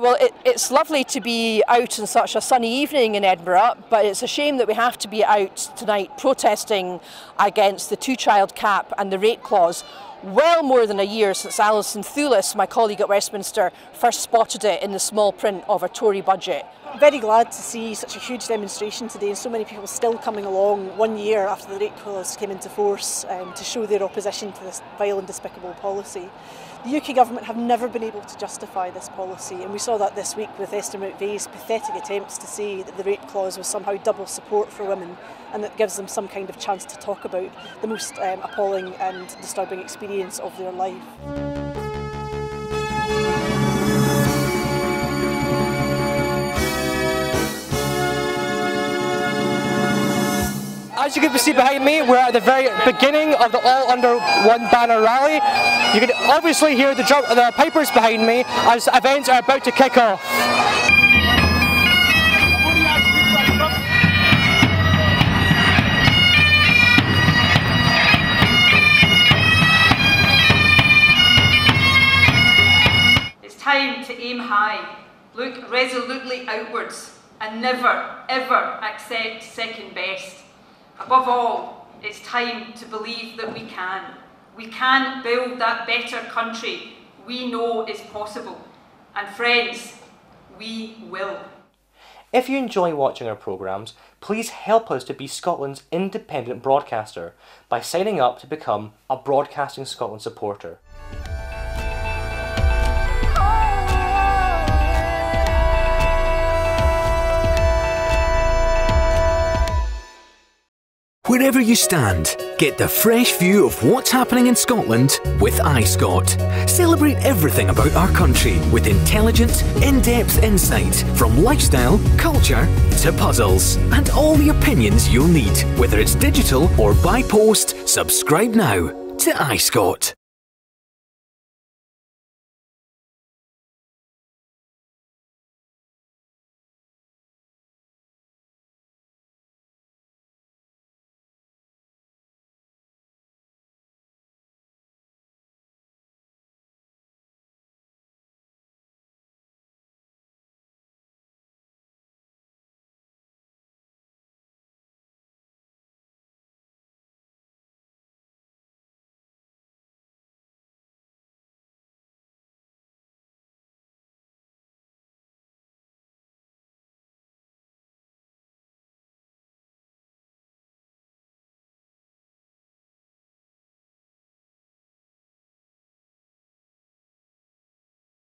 Speaker 8: Well, it's lovely to be out on such a sunny evening in Edinburgh, but it's a shame that we have to be out tonight protesting against the two-child cap and the rate clause. Well more than a year since Alison Thulis, my colleague at Westminster, first spotted it in the small print of a Tory budget.
Speaker 9: Very glad to see such a huge demonstration today and so many people still coming along 1 year after the rate clause came into force to show their opposition to this vile and despicable policy. The UK government have never been able to justify this policy, and we saw that this week with Esther McVeigh's pathetic attempts to say that the rate clause was somehow double support for women and that gives them some kind of chance to talk about the most appalling and disturbing experience of their life.
Speaker 23: As you can see behind me, we're at the very beginning of the All Under One Banner rally. You can obviously hear the pipers behind me as events are about to kick off.
Speaker 1: It's time to aim high, look resolutely outwards, and never, ever accept second best. Above all, it's time to believe that we can. We can build that better country we know is possible. And friends, we will.
Speaker 24: If you enjoy watching our programmes, please help us to be Scotland's independent broadcaster by signing up to become a Broadcasting Scotland supporter.
Speaker 25: Wherever you stand, get the fresh view of what's happening in Scotland with iScot. Celebrate everything about our country with intelligent, in-depth insight from lifestyle, culture to puzzles, and all the opinions you'll need. Whether it's digital or by post, subscribe now to iScot.